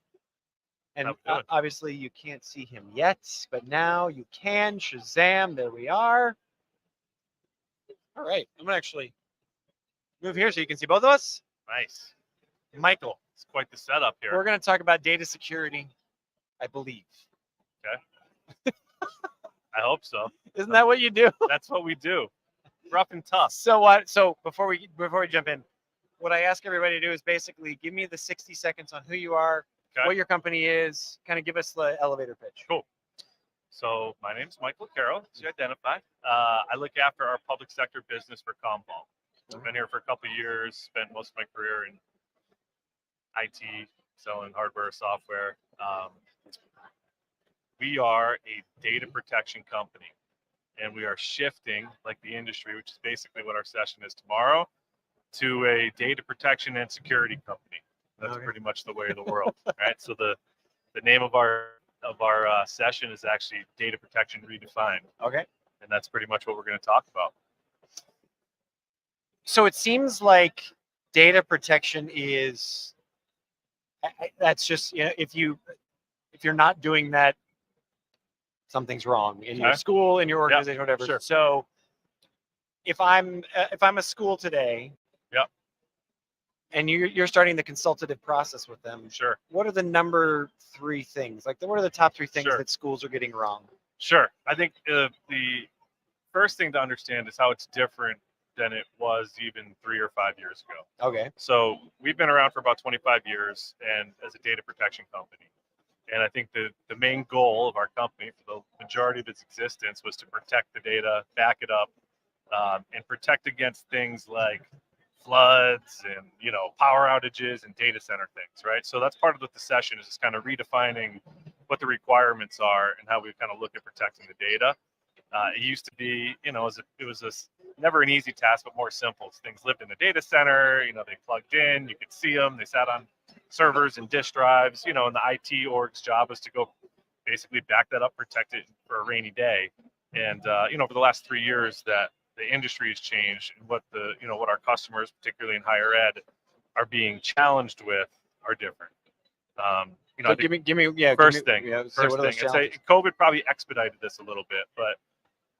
And How we doing? obviously you can't see him yet, but now you can. Shazam, there we are. All right, I'm going to actually move here so you can see both of us. Nice. Michael, it's quite the setup here. We're going to talk about data security, I believe. I hope so. Isn't that what you do? That's what we do. Rough and tough. So what? So before we jump in, what I ask everybody to do is basically give me the 60 seconds on who you are, Okay. what your company is, kind of give us the elevator pitch. Cool. So my name's Michael Carroll, as you identified. I look after our public sector business for Commvault. I've been here for a couple of years, spent most of my career in IT, selling hardware, software. We are a data protection company, and we are shifting, like the industry, which is basically what our session is tomorrow, to a data protection and security company. That's Okay. pretty much the way of the world, right? So the name of our session is actually Data Protection Redefined, Okay. and that's pretty much what we're going to talk about. So it seems like data protection is that's just, you know, if you're not doing that, something's wrong in your Okay. school, in your organization, whatever. sure. So if I'm a school today, Yep. and you're starting the consultative process with them, Sure. what are the number 3 things? Like, what are the top 3 things Sure. that schools are getting wrong? Sure. I think the first thing to understand is how it's different than it was even 3 or 5 years ago. Okay. So we've been around for about 25 years, and as a data protection company. And I think the main goal of our company for the majority of its existence was to protect the data, back it up, and protect against things like floods and, you know, power outages and data center things, right? So that's part of what the session is, kind of redefining what the requirements are and how we kind of look at protecting the data. It used to be, you know, it was never an easy task, but more simple. Things lived in the data center, you know, they plugged in, you could see them, they sat on servers and disk drives, you know, and the IT org's job was to go basically back that up, protect it for a rainy day. And, you know, over the last 3 years that the industry has changed, and what what our customers, particularly in higher ed, are being challenged with are different. You know, So I think give me yeah. first give me, thing, yeah, so first what are those thing, I'd say challenges? COVID probably expedited this a little bit, but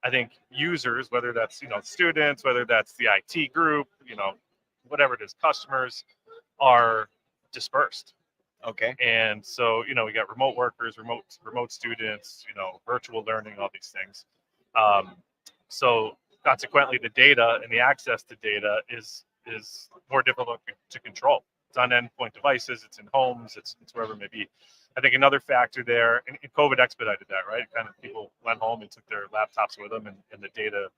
I think users, whether that's, you know, students, whether that's the IT group, you know, whatever it is, customers are dispersed. Okay. And so, we got remote workers, remote students, virtual learning, all these things. So consequently, the data and the access to data is more difficult to control. It's on endpoint devices, it's in homes, it's wherever it may be. I think another factor there, and COVID expedited that, right? Kind of people went home and took their laptops with them, and the data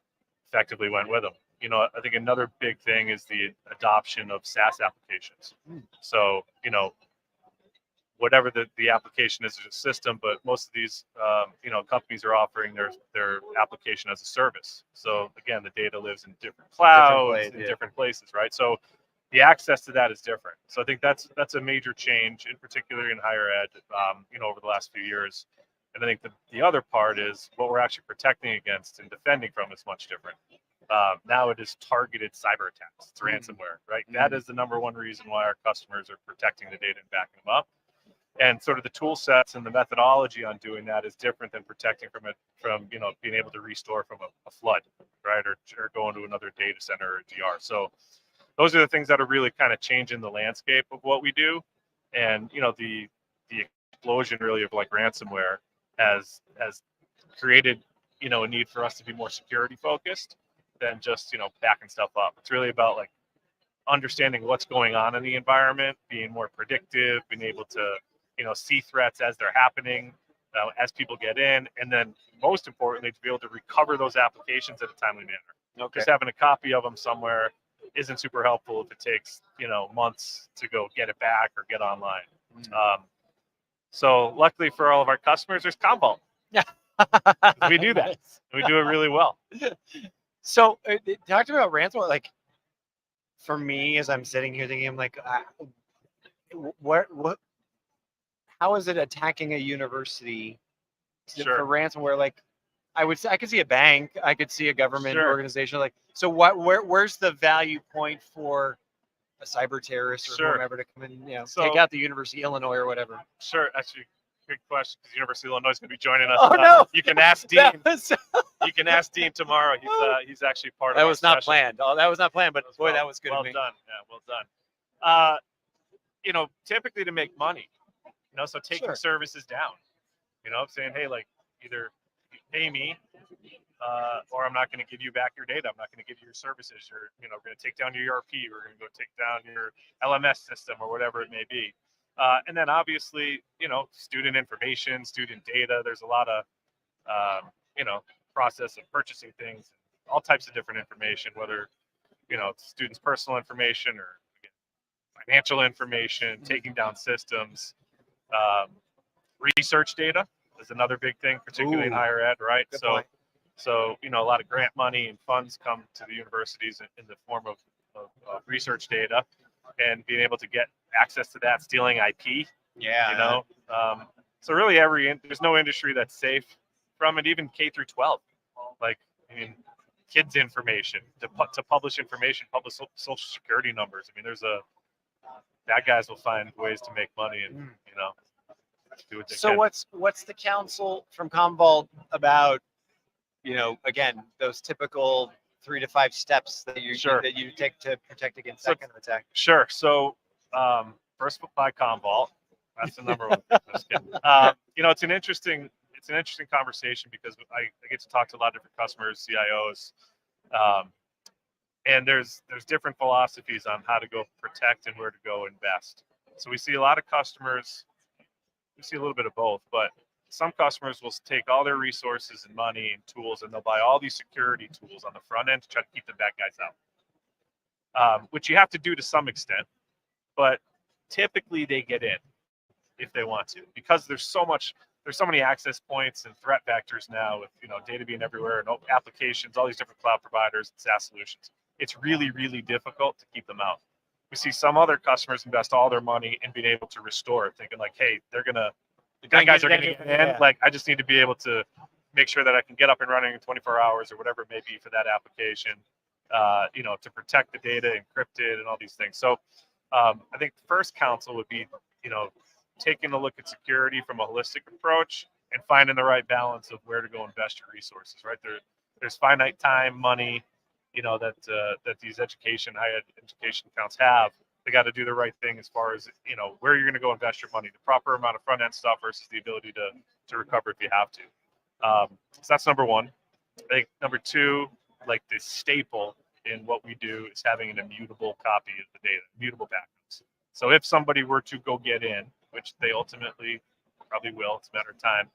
effectively went with them. I think another big thing is the adoption of SaaS applications. So, whatever the application is, a system, but most of these companies are offering their application as a service. So again, the data lives in different clouds, in different places, right? So the access to that is different. So I think that's a major change, in particular in higher ed, over the last few years. And I think the other part is what we're actually protecting against and defending from is much different. Now it is targeted cyber attacks. It's ransomware, right? That is the number one reason why our customers are protecting the data and backing them up. And sort of the tool sets and the methodology on doing that is different than protecting from being able to restore from a flood, right? Or going to another data center or DR. So those are the things that are really kind of changing the landscape of what we do. And, the explosion really of like ransomware has created, a need for us to be more security focused than just, backing stuff up. It's really about like understanding what's going on in the environment, being more predictive, being able to, see threats as they're happening, as people get in, and then most importantly, to be able to recover those applications in a timely manner. Okay. Just having a copy of them somewhere isn't super helpful if it takes, months to go get it back or get online. So luckily for all of our customers, there's Commvault. Yeah. We do that. We do it really well. So talked about ransomware, like for me, as I'm sitting here thinking, I'm like, what, how is it attacking a university Sure. for ransomware? Like, I could see a bank, I could see a government Sure. organization. Like, so where's the value point for a cyber terrorist or Sure. whomever to come and, So- take out the University of Illinois or whatever? Sure. Actually, good question, because the University of Illinois is going to be joining us. Oh, no. You can ask Dean. That You can ask Dean tomorrow. He's actually part of that our was not session. planned. Oh, that was not planned, but boy, that was good well of me. done. Yeah, well done. Typically to make money, so taking Sure. services down, saying, hey, like either you pay me, or I'm not going to give you back your data. I'm not going to give you your services. We're going to take down your ERP. We're going to go take down your LMS system or whatever it may be. And then obviously, student information, student data. There's a lot of, process of purchasing things, all types of different information, whether, it's students' personal information or again, financial information, taking down systems. Research data is another big thing, particularly in Ooh. higher ed, right? Good So, point. a lot of grant money and funds come to the universities in the form of research data, and being able to get access to that, stealing IP, Yeah. So really there's no industry that's safe from it, even K through 12. Like, kids' information, to publish information, publish social security numbers. Bad guys will find ways to make money and, do what they So can. what's the counsel from Commvault about, again, those typical 3 to 5 steps that you Sure. that you take to protect against So- that kind of attack? Sure. So, first buy Commvault. That's the number one. Just kidding. It's an interesting conversation because I get to talk to a lot of different customers, CIOs, and there's different philosophies on how to go protect and where to go invest. So we see a lot of customers. We see a little bit of both, but some customers will take all their resources and money and tools, and they'll buy all these security tools on the front end to try to keep the bad guys out, which you have to do to some extent, but typically they get in if they want to, because there's so many access points and threat vectors now with data being everywhere and applications, all these different cloud providers and SaaS solutions. It's really, really difficult to keep them out. We see some other customers invest all their money in being able to restore it, thinking like, hey, the bad guys are going to get in. Yeah. Like, I just need to be able to make sure that I can get up and running in 24 hours or whatever it may be for that application, to protect the data, encrypt it, and all these things. So I think the first counsel would be, taking a look at security from a holistic approach and finding the right balance of where to go invest your resources, right? There's finite time, money, that these higher education accounts have. they got to do the right thing as far as, you know, where you're going to go invest your money, the proper amount of front end stuff versus the ability to recover if you have to. So that's number one. I think number two, like the staple in what we do is having an immutable copy of the data, immutable backups. So if somebody were to go get in, which they ultimately probably will, it's a matter of time,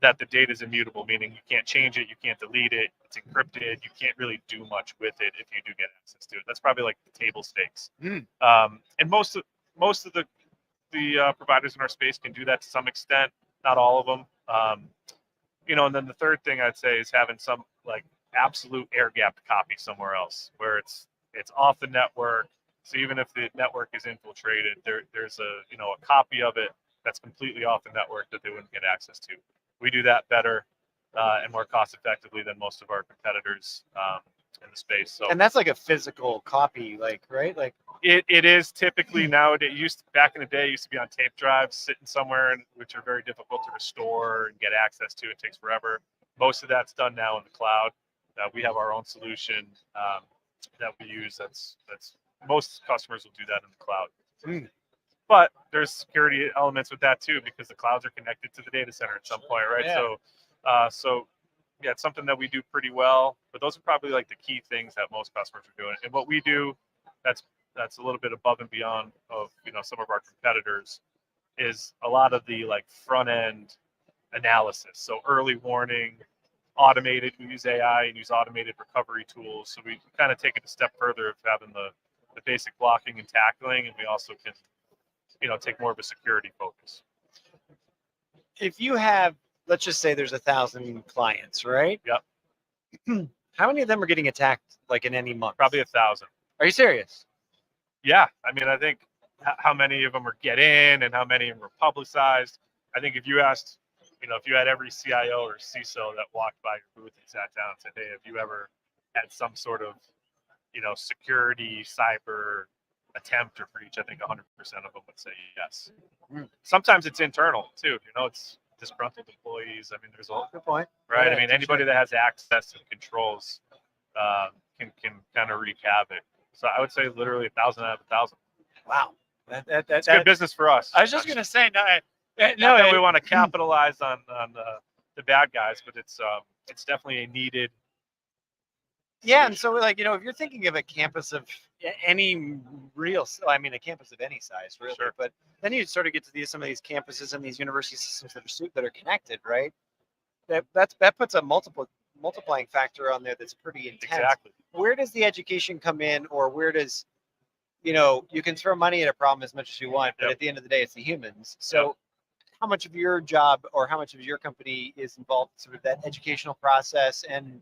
that the data is immutable, meaning you can't change it, you can't delete it, it's encrypted, you can't really do much with it if you do get access to it. That's probably like the table stakes. And most of the providers in our space can do that to some extent, not all of them. You know, and then the third thing I'd say is having some like absolute air gapped copy somewhere else where it's off the network. So even if the network is infiltrated, there's a copy of it that's completely off the network that they wouldn't get access to. We do that better and more cost effectively than most of our competitors in the space. So, And that's like a physical copy, like, right? Like, it is typically nowadays. Back in the day, it used to be on tape drives sitting somewhere, which are very difficult to restore and get access to. It takes forever. Most of that's done now in the cloud. We have our own solution that we use. That's most customers will do that in the cloud. But there's security elements with that too, because the clouds are connected to the data center at some point, right? Yeah. So yeah, it's something that we do pretty well. But those are probably like the key things that most customers are doing. And what we do, that's a little bit above and beyond of some of our competitors, is a lot of the like front end analysis. So early warning, automated. We use AI and use automated recovery tools. So we kind of take it a step further of having the basic blocking and tackling, and we also can take more of a security focus. if you have, let's just say there's 1,000 clients, right? Yep. How many of them are getting attacked like in any month? Probably 1,000. Are you serious? Yeah, I mean, I think how many of them are get in and how many of them are publicized. I think if you asked, if you had every CIO or CISO that walked by your booth and sat down and said, hey, have you ever had some sort of, security, cyber attempt or breach, I think 100% of them would say yes. Sometimes it's internal too. It's disgruntled employees. I mean, there's a Good point. right. Yeah, I mean, touche. anybody that has access and controls can kind of wreak havoc. So I would say literally 1,000 out of 1,000. Wow. That's good business for us. I was just gonna say no. Not that we want to capitalize on the bad guys, but it's definitely a needed. Yeah, and so like if you're thinking of a campus of any a campus of any size, really, Sure. but then you sort of get to some of these campuses and these university systems that are connected, right? That puts a multiplying factor on there that's pretty intense. Exactly. Where does the education come in, or where does you can throw money at a problem as much as you want, but Yep. at the end of the day, it's the humans. So how much of your job or how much of your company is involved in sort of that educational process and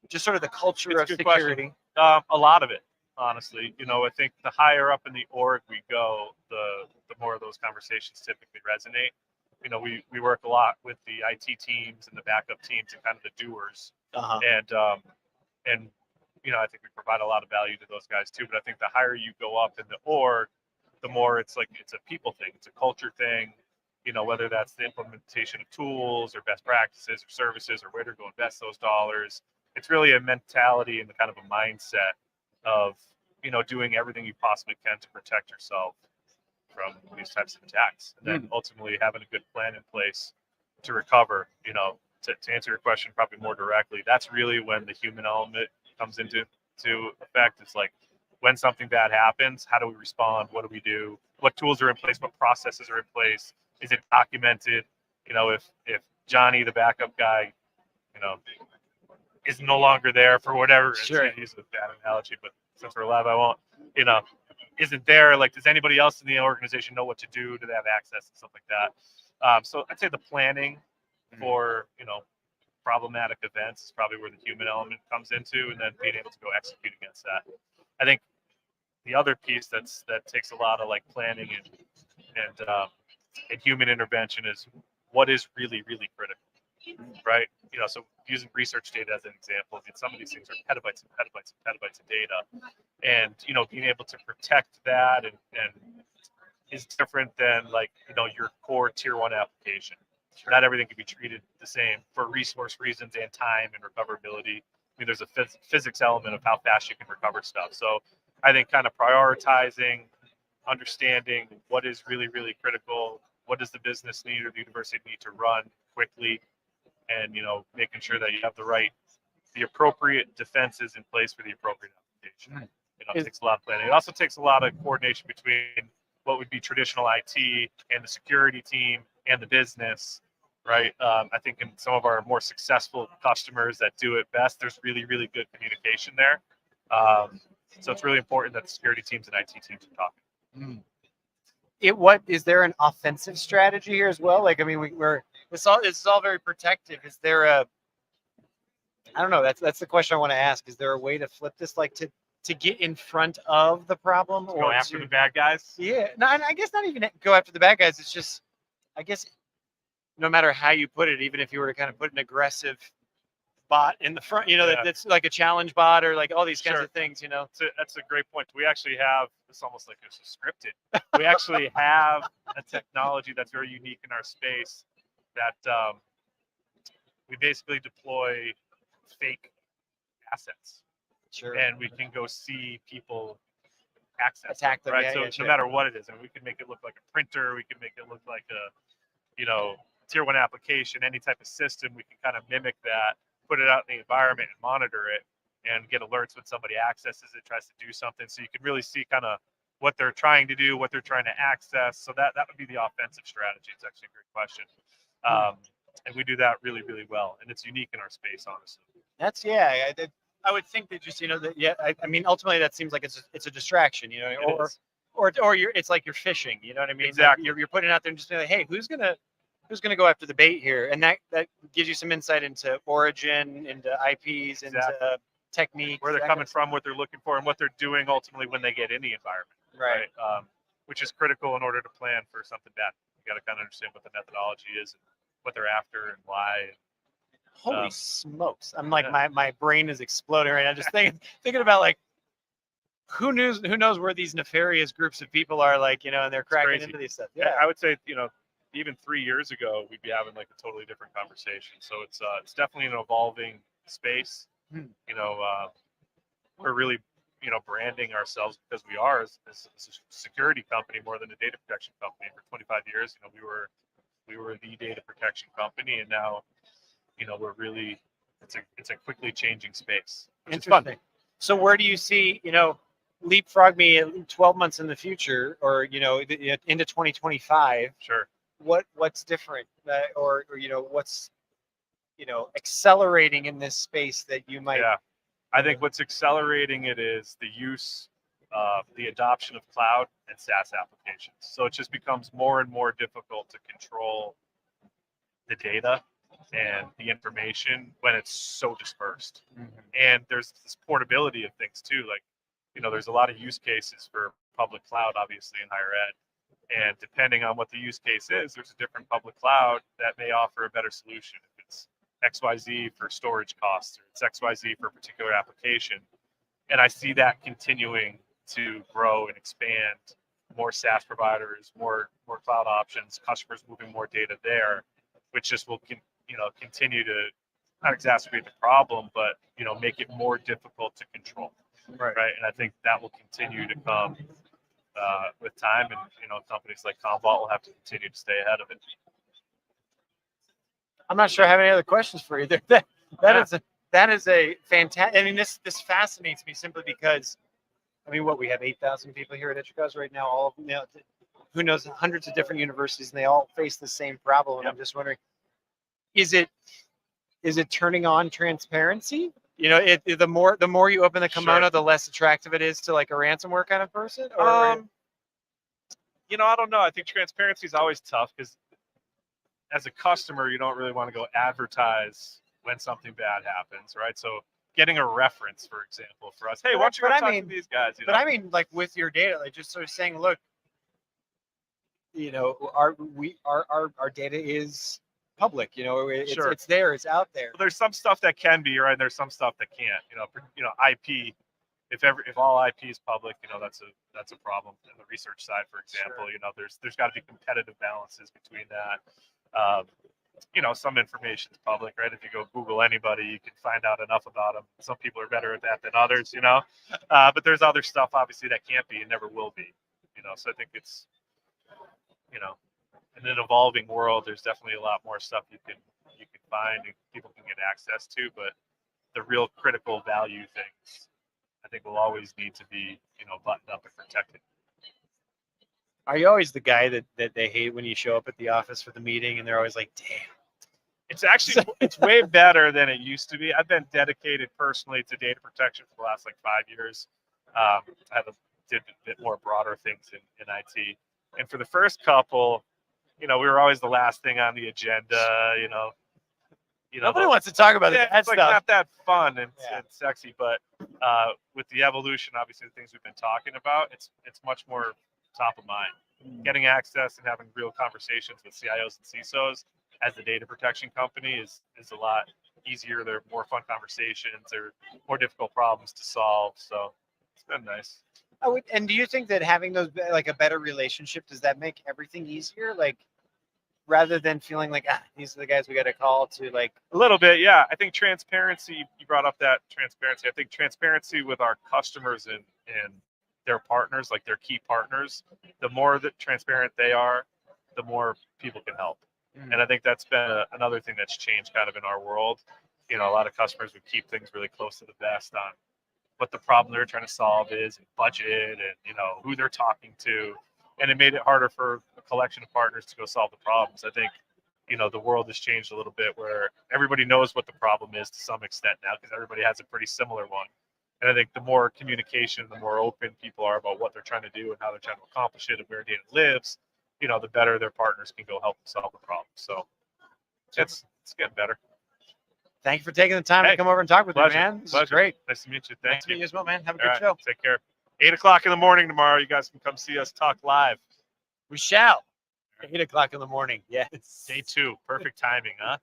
just sort of the culture It's of a good question. security? A lot of it, honestly. I think the higher up in the org we go, the more of those conversations typically resonate. We work a lot with the IT teams and the backup teams and kind of the doers. Uh-huh. And I think we provide a lot of value to those guys too. But I think the higher you go up in the org, the more it's a people thing. It's a culture thing. Whether that's the implementation of tools or best practices or services or where to go invest those dollars. It's really a mentality and the kind of a mindset of, doing everything you possibly can to protect yourself from these types of attacks. And then ultimately having a good plan in place to recover, to answer your question probably more directly, that's really when the human element comes into effect. It's like when something bad happens, how do we respond? What do we do? What tools are in place? What processes are in place? Is it documented? If Johnny, the backup guy, is no longer there for whatever. Sure. Use a bad analogy, but since we're live, I won't. Isn't there? Like, does anybody else in the organization know what to do? Do they have access and stuff like that? So I'd say the planning for problematic events is probably where the human element comes into, and then being able to go execute against that. I think the other piece that takes a lot of like planning and human intervention is what is really, really critical, right? So using research data as an example, some of these things are petabytes and petabytes and petabytes of data, and being able to protect that and is different than like your core tier 1 application. Sure. Not everything can be treated the same for resource reasons and time and recoverability. I mean, there's a physics element of how fast you can recover stuff. So I think kind of prioritizing, understanding what is really, really critical, what does the business need or the university need to run quickly, and making sure that you have the appropriate defenses in place for the appropriate application. It takes a lot of planning. It also takes a lot of coordination between what would be traditional IT and the security team and the business, right? I think in some of our more successful customers that do it best, there's really, really good communication there. So it's really important that the security teams and IT teams are talking. What is there an offensive strategy here as well? Like, I mean, we're this is all very protective. Is there I don't know. That's the question I want to ask. Is there a way to flip this, like to get in front of the problem, Go or after the bad guys? Yeah, no, and I guess not even go after the bad guys. It's just, I guess, no matter how you put it, even if you were to kind of put an aggressive bot in the front, that's like a challenge bot or like all these kinds of things, That's a great point. We actually have, it's almost like it's scripted. We actually have a technology that's very unique in our space that we basically deploy fake assets. Sure. And we can go see people attack them, right? yeah, So yeah, no matter what it is, and we can make it look like a printer, we can make it look like a, tier 1 application, any type of system. We can kind of mimic that, put it out in the environment and monitor it, and get alerts when somebody accesses it, tries to do something. So you can really see kind of what they're trying to do, what they're trying to access. So that would be the offensive strategy. It's actually a great question. And we do that really, really well, and it's unique in our space, honestly. That's I would think that just I mean, ultimately that seems like it's a distraction, or it's like you're fishing, you know what I mean? Exactly. Like you're putting it out there and just being like, hey, who's gonna go after the bait here? And that gives you some insight into origin, into IPs, into technique, where they're coming from, what they're looking for, and what they're doing ultimately when they get in the environment. Right. Which is critical in order to plan for something bad. You got to kind of understand what the methodology is, and what they're after, and why. Holy smokes! I'm like my brain is exploding right now. Just thinking about like who knows where these nefarious groups of people are, like, and they're cracking into these stuff. Yeah, I would say even 3 years ago we'd be having like a totally different conversation. So it's definitely an evolving space. We're really branding ourselves because we are as a security company more than a data protection company. For 25 years, we were the data protection company, and now we're really it's a quickly changing space. Interesting. So where do you see leapfrog me 12 months in the future, or into 2025? Sure. What's different, or what's accelerating in this space that you might? Yeah, I think what's accelerating it is the use of the adoption of cloud and SaaS applications. So it just becomes more and more difficult to control the data and the information when it's so dispersed. And there's this portability of things too. Like, there's a lot of use cases for public cloud, obviously, in higher ed. And depending on what the use case is, there's a different public cloud that may offer a better solution. If it's XYZ for storage costs, or it's XYZ for a particular application. And I see that continuing to grow and expand. More SaaS providers, more cloud options, customers moving more data there, which just will continue to not exacerbate the problem, but make it more difficult to control. Right. And I think that will continue to come with time, and companies like Commvault will have to continue to stay ahead of it. I'm not sure I have any other questions for you. That is a fantastic. I mean, this fascinates me simply because, I mean, we have 8,000 people here at Educause right now. All of them, who knows, hundreds of different universities, and they all face the same problem. And I'm just wondering, is it turning on transparency? The more you open the kimono, the less attractive it is to like a ransomware kind of person. Or I don't know. I think transparency is always tough because as a customer, you don't really want to go advertise when something bad happens, right? So getting a reference, for example, for us, hey, why don't you go talk to these guys? But I mean, like with your data, like just sort of saying, look, our data is public. It's there, it's out there. Well, there's some stuff that can be, right? And there's some stuff that can't. IP. If all IP is public, that's a problem in the research side, for example. Sure. There's got to be competitive balances between that. some information is public, right? If you go Google anybody, you can find out enough about them. Some people are better at that than others, but there's other stuff obviously that can't be and never will be, so I think it's, in an evolving world, there's definitely a lot more stuff you can find and people can get access to, but the real critical value things I think will always need to be, buttoned up and protected. Are you always the guy that they hate when you show up at the office for the meeting and they're always like, damn? It's actually, it's way better than it used to be. I've been dedicated personally to data protection for the last 5 years. I did a bit more broader things in IT. And for the first couple, we were always the last thing on the agenda, Nobody wants to talk about that it's stuff. not that fun and Yeah. sexy, but with the evolution, obviously the things we've been talking about, it's much more top of mind. Getting access and having real conversations with CIOs and CISOs as a data protection company is a lot easier. They're more fun conversations. They're more difficult problems to solve. So it's been nice. And do you think that having those a better relationship, does that make everything easier? Rather than feeling like these are the guys we got to call to a little bit, yeah. I think transparency. You brought up that transparency. I think transparency with our customers and their partners, their key partners, the more that transparent they are, the more people can help. And I think that's been another thing that's changed kind of in our world. A lot of customers would keep things really close to the vest on what the problem they're trying to solve is, and budget, and who they're talking to, and it made it harder for a collection of partners to go solve the problems. I think the world has changed a little bit where everybody knows what the problem is to some extent now because everybody has a pretty similar one. And I think the more communication, the more open people are about what they're trying to do and how they're trying to accomplish it and where data lives, the better their partners can go help them solve the problem. So it's getting better. Thank you for taking the time to come over and talk with me, man. This is great. Nice to meet you. Thank you. As well, man. Have a All good right, show. Take care. 8:00 in the morning tomorrow. You guys can come see us talk live. We shall. 8:00 in the morning. Yes. Day 2. Perfect timing, huh?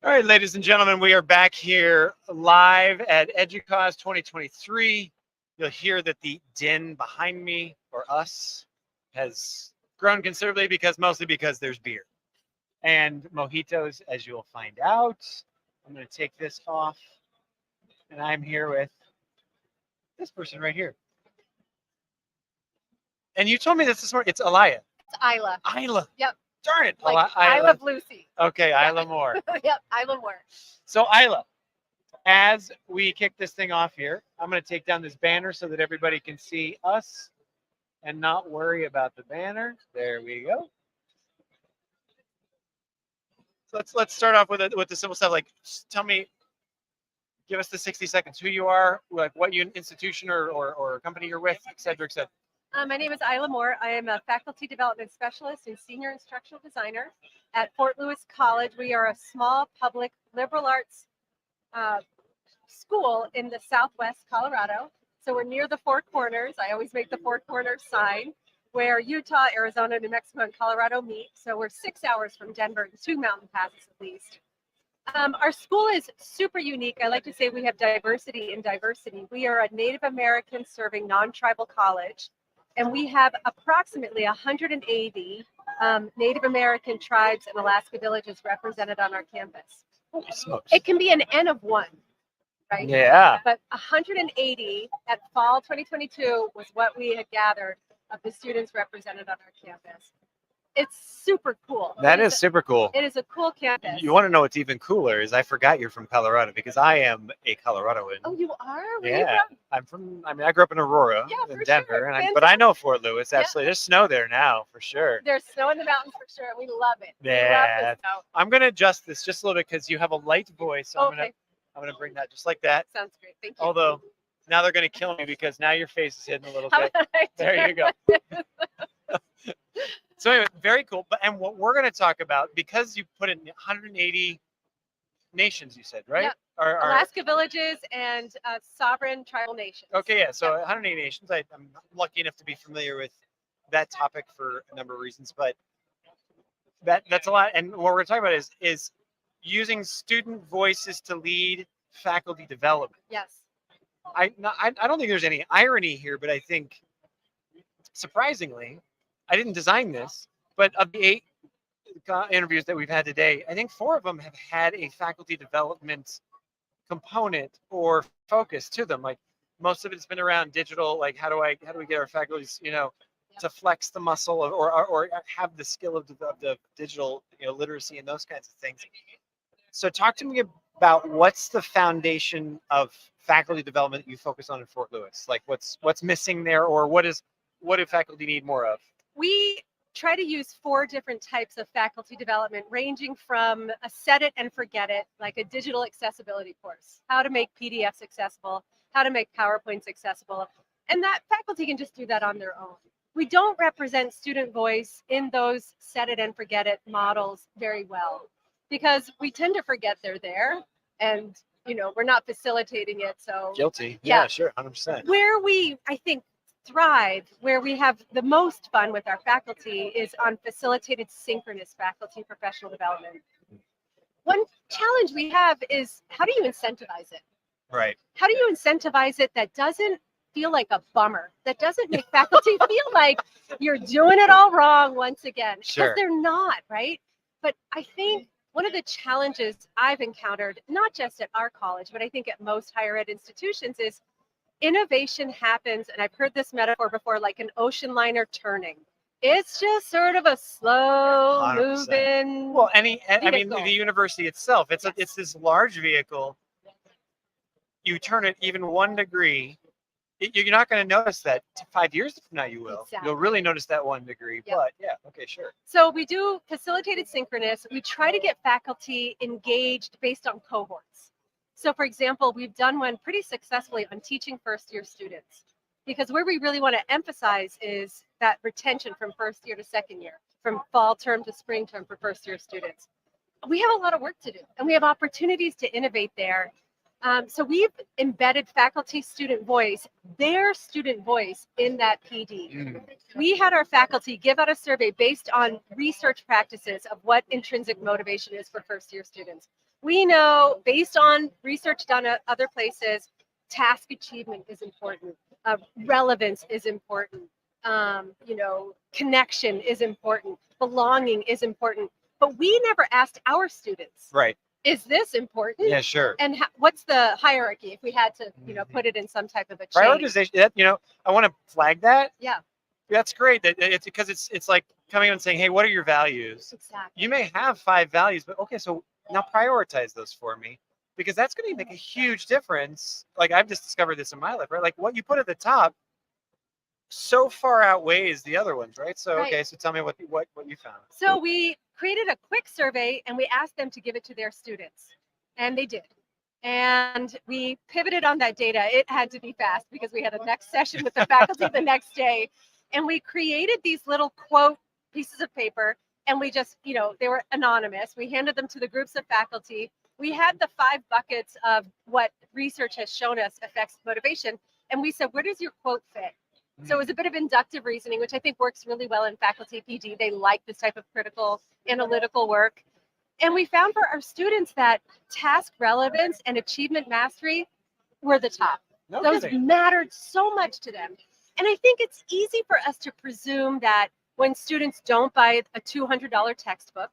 All right, ladies and gentlemen, we are back here live at Educause 2023. You'll hear that the din behind me, or us, has grown considerably mostly because there's beer and mojitos, as you'll find out. I'm going to take this off, and I'm here with this person right here. And you told me this morning. It's Alaya. It's Isla. Isla. Yep. Darn it. Like Isla. I love Lucy. Okay, Isla Moore. Yep, Isla Moore. So Isla, as we kick this thing off here, I'm going to take down this banner so that everybody can see us and not worry about the banner. There we go. So let's start off with the simple stuff. Like, tell me, give us the 60 seconds. Who you are, like what institution or company you're with, et cetera, et cetera. My name is Isla Moore. I am a faculty development specialist and senior instructional designer at Fort Lewis College. We are a small public liberal arts school in the Southwest Colorado. So we're near the Four Corners. I always make the Four Corners sign where Utah, Arizona, New Mexico, and Colorado meet. So we're 6 hours from Denver, 2 mountain passes at least. Our school is super unique. I like to say we have diversity in diversity. We are a Native American serving non-tribal college. And we have approximately 180 Native American tribes and Alaska villages represented on our campus. Holy smokes. It can be an N of 1, right? Yeah. But 180 at fall 2022 was what we had gathered of the students represented on our campus. It's super cool. That is super cool. It is a cool campus. You want to know what's even cooler is I forgot you're from Colorado because I am a Coloradoan. Oh, you are? Where Yeah, are you from? I grew up in Aurora, Yeah, in for Denver, sure. but I know Fort Lewis. Yeah. Absolutely, there's snow there now for sure. There's snow in the mountains for sure. We love it. We Yeah. love the snow. I'm gonna adjust this just a little bit because you have a light voice. So Okay. I'm gonna bring that just like that. Sounds great. Thank you. Although now they're gonna kill me because now your face is hidden a little How bit. about I do There you go. So anyway, very cool. And what we're gonna talk about, because you put in 180 nations, you said, right? Yep. Are Alaska villages and sovereign tribal nations. Okay, yeah. So 180 nations. I'm lucky enough to be familiar with that topic for a number of reasons, but that's a lot. And what we're talking about is using student voices to lead faculty development. Yes. I don't think there's any irony here, but I think surprisingly, I didn't design this, but of the 8 interviews that we've had today, I think 4 of them have had a faculty development component or focus to them. Like most of it's been around digital, like how do we get our faculties, to flex the muscle or have the skill of the digital, literacy and those kinds of things. So talk to me about what's the foundation of faculty development that you focus on in Fort Lewis? Like what's missing there, or what do faculty need more of? We try to use 4 different types of faculty development, ranging from a set it and forget it, like a digital accessibility course, how to make PDFs accessible, how to make PowerPoints accessible, and that faculty can just do that on their own. We don't represent student voice in those set it and forget it models very well because we tend to forget they're there and we're not facilitating it. So Guilty. Yeah. Yeah, sure. 100%. where we, I think, thrive, where we have the most fun with our faculty is on facilitated synchronous faculty professional development. One challenge we have is how do you incentivize it? Right. How do you incentivize it that doesn't feel like a bummer, that doesn't make faculty feel like you're doing it all wrong once again? Sure. Because they're not, right? But I think one of the challenges I've encountered, not just at our college, but I think at most higher ed institutions, is innovation happens, and I've heard this metaphor before, like an ocean liner turning. It's just sort of a slow 100%. moving. Well, I mean, vehicle. the university itself, it's Yes. it's this large vehicle. You turn it even 1 degree, you're not going to notice that 5 years from now. You will. Exactly. You'll really notice that 1 degree. Yep. But yeah, okay, sure. So we do facilitated synchronous. We try to get faculty engaged based on cohorts. So for example, we've done one pretty successfully on teaching first-year students, because where we really want to emphasize is that retention from first year to second year, from fall term to spring term for first-year students. We have a lot of work to do, and we have opportunities to innovate there. So we've embedded faculty student voice, their student voice in that PD. We had our faculty give out a survey based on research practices of what intrinsic motivation is for first year students. We know based on research done at other places, task achievement is important. Relevance is important. Connection is important. Belonging is important. But we never asked our students, Right. is this important? Yeah, sure. And what's the hierarchy if we had to, put it in some type of a chain? Prioritization. I want to flag that. Yeah, That's great. That it's because it's like coming in and saying, hey, what are your values? exactly. You may have 5 values, but okay, so now prioritize those for me, because that's going to make a huge difference. Like I've just discovered this in my life, right? Like what you put at the top so far outweighs the other ones, right? So Right. okay, so tell me what you found. So we created a quick survey and we asked them to give it to their students, and they did. And we pivoted on that data. It had to be fast because we had a next session with the faculty the next day. And we created these little quote pieces of paper, and we just, they were anonymous. We handed them to the groups of faculty. We had the 5 buckets of what research has shown us affects motivation. And we said, where does your quote fit? So it was a bit of inductive reasoning, which I think works really well in faculty PD. They like this type of critical analytical work. And we found for our students that task relevance and achievement mastery were the top. No Those kidding. mattered so much to them. And I think it's easy for us to presume that when students don't buy a $200 textbook,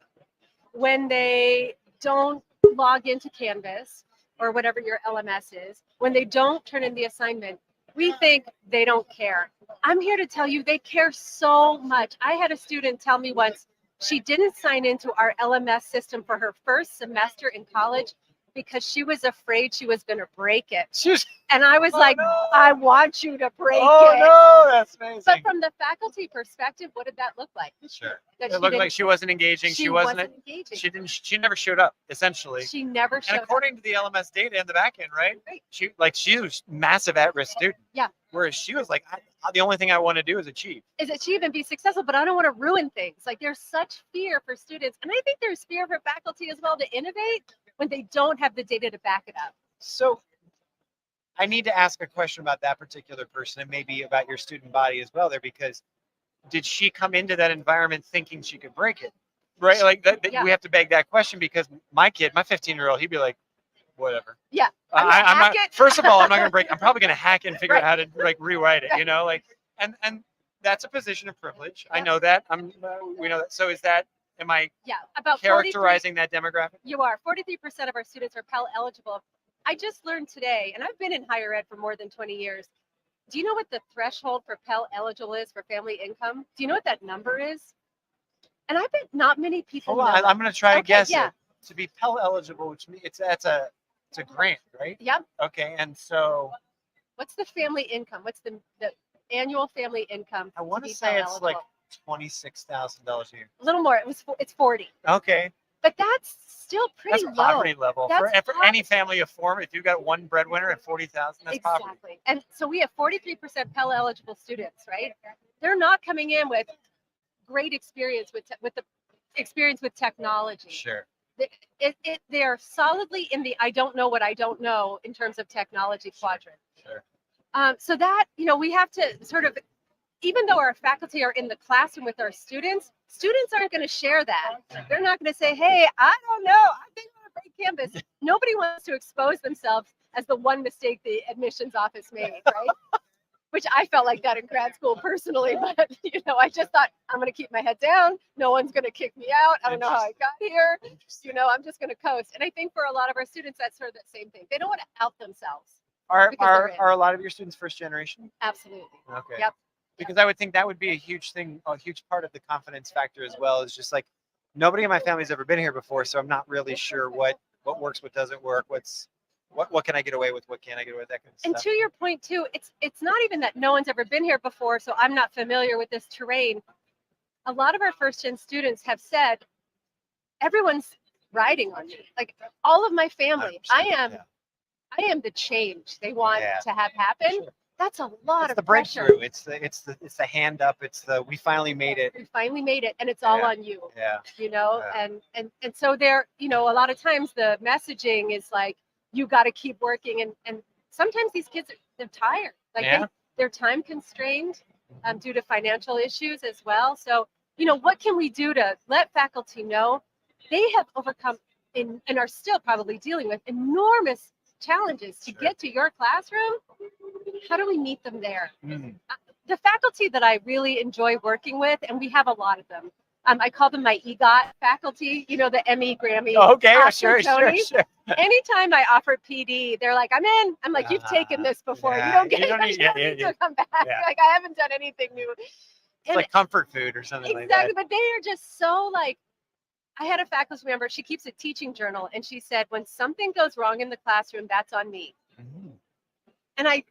when they don't log into Canvas or whatever your LMS is, when they don't turn in the assignment, we think they don't care. I'm here to tell you they care so much. I had a student tell me once she didn't sign into our LMS system for her first semester in college because she was afraid she was going to break it. And I was like, no. I want you to break Oh it. no, that's amazing. But from the faculty perspective, what did that look like? Sure. That It looked like she wasn't engaging. she wasn't. engaging. She never showed up. Essentially. She never And showed up. according to the LMS data in the back end, right? Right. She was massive at-risk student. Yeah. Whereas she was like, the only thing I want to do is achieve. Is achieve and be successful, but I don't want to ruin things. Like there's such fear for students. And I think there's fear for faculty as well to innovate when they don't have the data to back it up. So I need to ask a question about that particular person and maybe about your student body as well there, because did she come into that environment thinking she could break it? Right? Like Yeah. we have to beg that question, because my kid, my 15-year-old, he'd be like, whatever. Yeah. I'm not, hack it. first of all, I'm not going to break. I'm probably going to hack it and figure Right. out how to like rewrite it, and that's a position of privilege. I know that. We know that. So am I Yeah, about 43%. characterizing that demographic? You are. 43% of our students are Pell eligible. I just learned today, and I've been in higher ed for more than 20 years. Do you know what the threshold for Pell eligible is for family income? Do you know what that number is? And I bet not many people Hold know. on, I'm going to try to Okay, guess yeah. it. To be Pell eligible, which means it's a grant, right? Yep. Okay, and so What's the family income? What's the annual family income? I want to be say Pell it's like eligible? $26,000 a year. A little more. It's 40. Okay, But that's still pretty that's low. poverty level for That's any family of 4. If you got one breadwinner at 40,000, that's poverty. Exactly. And so we have 43% Pell eligible students, right? They're not coming in with great experience with the experience with technology. Sure. They are solidly in the I don't know what I don't know in terms of technology quadrant. Sure. So that, we have to sort of, even though our faculty are in the classroom with our students aren't going to share that. They're not going to say, hey, I don't know, I think I'm going to break Canvas. Nobody wants to expose themselves as the one mistake the admissions office made, right? Which I felt like that in grad school personally, but I just thought I'm going to keep my head down. No one's going to kick me out. I don't know how I got here. I'm just going to coast. And I think for a lot of our students, that's sort of the same thing. They don't want to out themselves. Are Because they're in. are a lot of your students first generation? Absolutely. Okay. Yep. Because I would think that would be a huge thing, a huge part of the confidence factor as well. Is just like nobody in my family's ever been here before, so I'm not really sure what works, what doesn't work, what can I get away with, what can't I get away with, that kind of And stuff. to your point too, it's not even that no one's ever been here before, so I'm not familiar with this terrain. A lot of our first gen students have said, everyone's riding on me. Like all of my family, 100%, I am the change they want Yeah. to have happen. Sure. That's a lot It's of the pressure. breakthrough. It's the hand up. It's the we finally made it. We finally made it, and it's all Yeah. on you. Yeah. Yeah. And so there, a lot of times the messaging is like, you got to keep working, and sometimes these kids they're tired, like Yeah. they're time constrained due to financial issues as well. So what can we do to let faculty know they have overcome and are still probably dealing with enormous challenges to get to your classroom. How do we meet them there? The faculty that I really enjoy working with, and we have a lot of them. I call them my EGOT faculty, you know, the Emmy, Grammy, Oscar, Tony. Anytime I offer PD, they're like, I'm in. I'm like, you've taken this before. You don't get it. To come back. Like, I haven't done anything new. It's like comfort food or something like that. Exactly, but they are just so like, I had a faculty member, she keeps a teaching journal, and she said, when something goes wrong in the classroom, that's on me. And I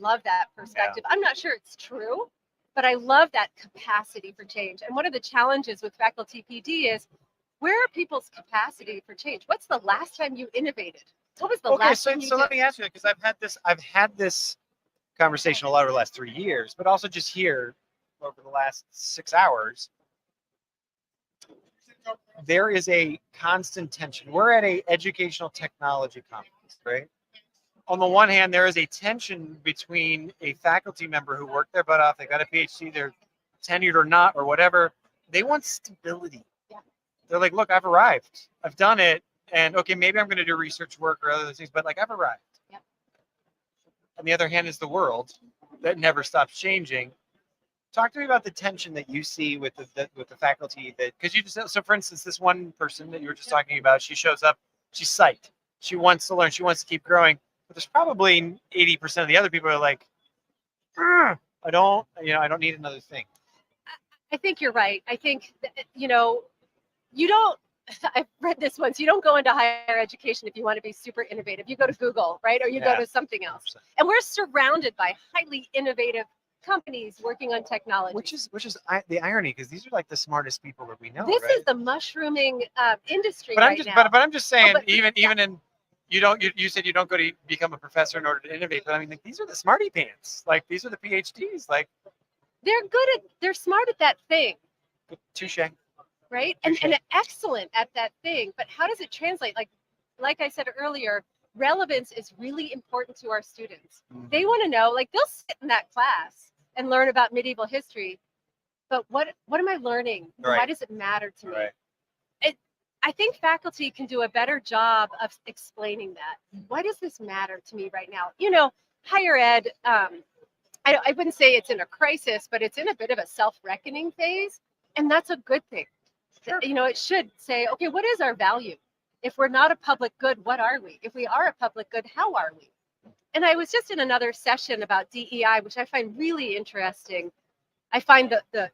love that perspective. I'm not sure it's true, but I love that capacity for change. And one of the challenges with faculty PD is, where are people's capacity for change? What's the last time you innovated? What was the last time you so did? let me ask you, because I've had this conversation a lot over the last 3 years, but also just here over the last 6 hours. There is a constant tension. We're at a educational technology conference, right? On the one hand, there is a tension between a faculty member who worked their butt off, they got a PhD, they're tenured or not, or whatever. They want stability. They're like, look, I've arrived. I've done it. And okay, maybe I'm going to do research work or other things, but like I've arrived. On the other hand is the world that never stops changing. Talk to me about the tension that you see with the faculty that, because you just, so for instance, this one person that you were just talking about, she shows up, she's psyched. She wants to learn. She wants to keep growing. But there's probably 80% of the other people are like, I don't need another thing. I think you're right. I think, you know, you don't, I've read this once, you don't go into higher education if you want to be super innovative. You go to Google, right? Or you go to something else. 100%. And we're surrounded by highly innovative companies working on technology. Which is the irony, because these are like the smartest people that we know. This right? is the mushrooming industry but right I'm just, now. But I'm just saying, even in, you said you don't go to become a professor in order to innovate, but I mean, like, these are the smarty pants. Like, these are the PhDs. Like, they're smart at that thing. Touche. Right? And excellent at that thing. But how does it translate? Like I said earlier, relevance is really important to our students. They want to know, like, they'll sit in that class and learn about medieval history, but what am I learning? Right. Why does it matter to me? Right. I think faculty can do a better job of explaining that. Why does this matter to me right now? You know, higher ed, I wouldn't say it's in a crisis, but it's in a bit of a self-reckoning phase, and that's a good thing. Sure. You know, it should say, okay, what is our value? If we're not a public good, what are we? If we are a public good, how are we? And I was just in another session about DEI, which I find really interesting. I find the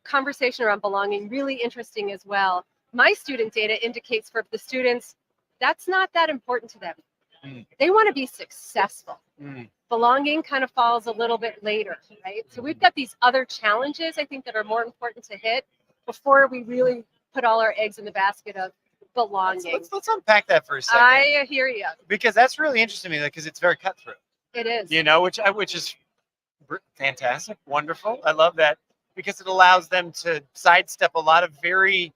conversation around belonging really interesting as well. My student data indicates for the students, that's not that important to them. They want to be successful. Belonging kind of falls a little bit later, right? So we've got these other challenges, I think, that are more important to hit before we really put all our eggs in the basket of belonging. Let's unpack that for a second. I hear you. Because that's really interesting to me, because it's very cutthroat. It is. You know, which is fantastic, wonderful. I love that, because it allows them to sidestep a lot of very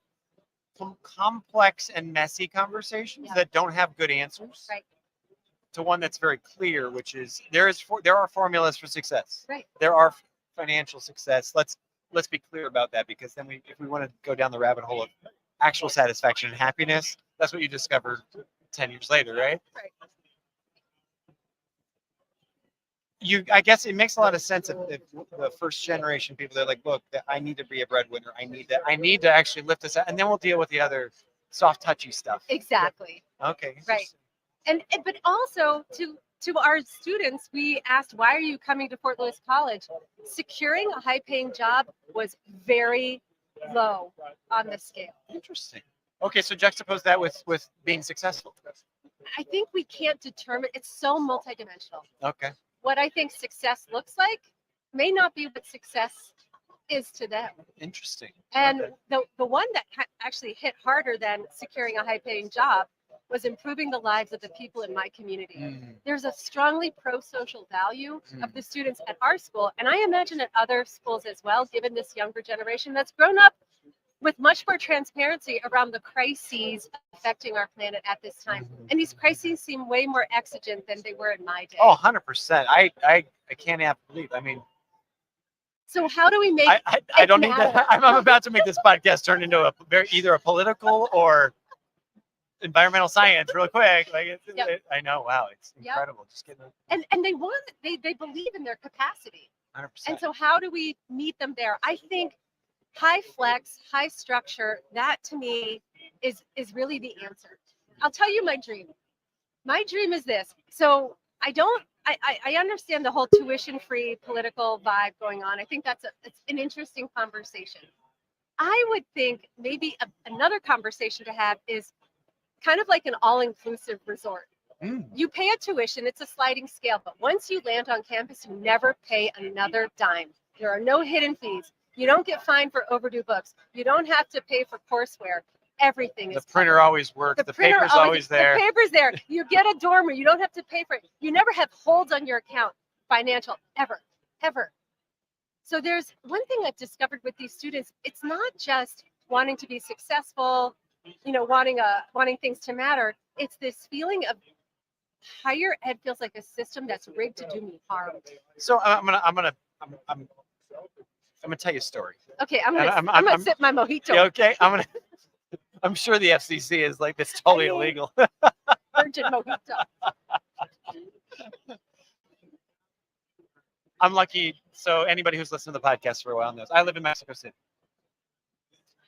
complex and messy conversations that don't have good answers. Right. To one that's very clear, which is there are formulas for success. Right. There are financial success. Let's be clear about that, because then if we want to go down the rabbit hole of actual satisfaction and happiness, that's what you discover 10 years later, right? Right. I guess it makes a lot of sense if the first generation people, they're like, look, I need to be a breadwinner. I need to actually lift this out, and then we'll deal with the other soft, touchy stuff. Exactly. Okay. Right. And but also to our students, we asked, why are you coming to Fort Lewis College? Securing a high-paying job was very low on the scale. Interesting. Okay, so juxtapose that with being successful. I think we can't determine. It's so multidimensional. Okay. What I think success looks like may not be what success is to them. Interesting. And okay. the one that actually hit harder than securing a high-paying job was improving the lives of the people in my community. There's a strongly pro-social value of the students at our school, and I imagine at other schools as well, given this younger generation that's grown up with much more transparency around the crises affecting our planet at this time. And these crises seem way more exigent than they were in my day. Oh, 100%. I can't believe. I mean, so how do we make I don't need that. I'm about to make this podcast turn into either a political or environmental science real quick. Like Yep. I know. Wow, it's Yep. incredible. Just getting And they believe in their capacity. 100%. And so how do we meet them there? I think high flex, high structure, that to me is really the answer. I'll tell you my dream. My dream is this. So I understand the whole tuition-free political vibe going on. I think it's an interesting conversation. I would think maybe another conversation to have is kind of like an all-inclusive resort. You pay a tuition, it's a sliding scale, but once you land on campus, you never pay another dime. There are no hidden fees. You don't get fined for overdue books. You don't have to pay for courseware. Everything The is printer covered. always works. The printer paper's always there. The paper's there. You get a dormer. You don't have to pay for it. You never have holds on your account, financial, ever. So there's one thing I've discovered with these students. It's not just wanting to be successful, wanting things to matter. It's this feeling of higher ed feels like a system that's rigged to do me harm. So I'm gonna tell you a story. Okay, I'm gonna sip my mojito. Yeah, okay, I'm sure the FCC is like, this totally illegal. Virgin mojito. I'm lucky. So anybody who's listened to the podcast for a while knows I live in Mexico City.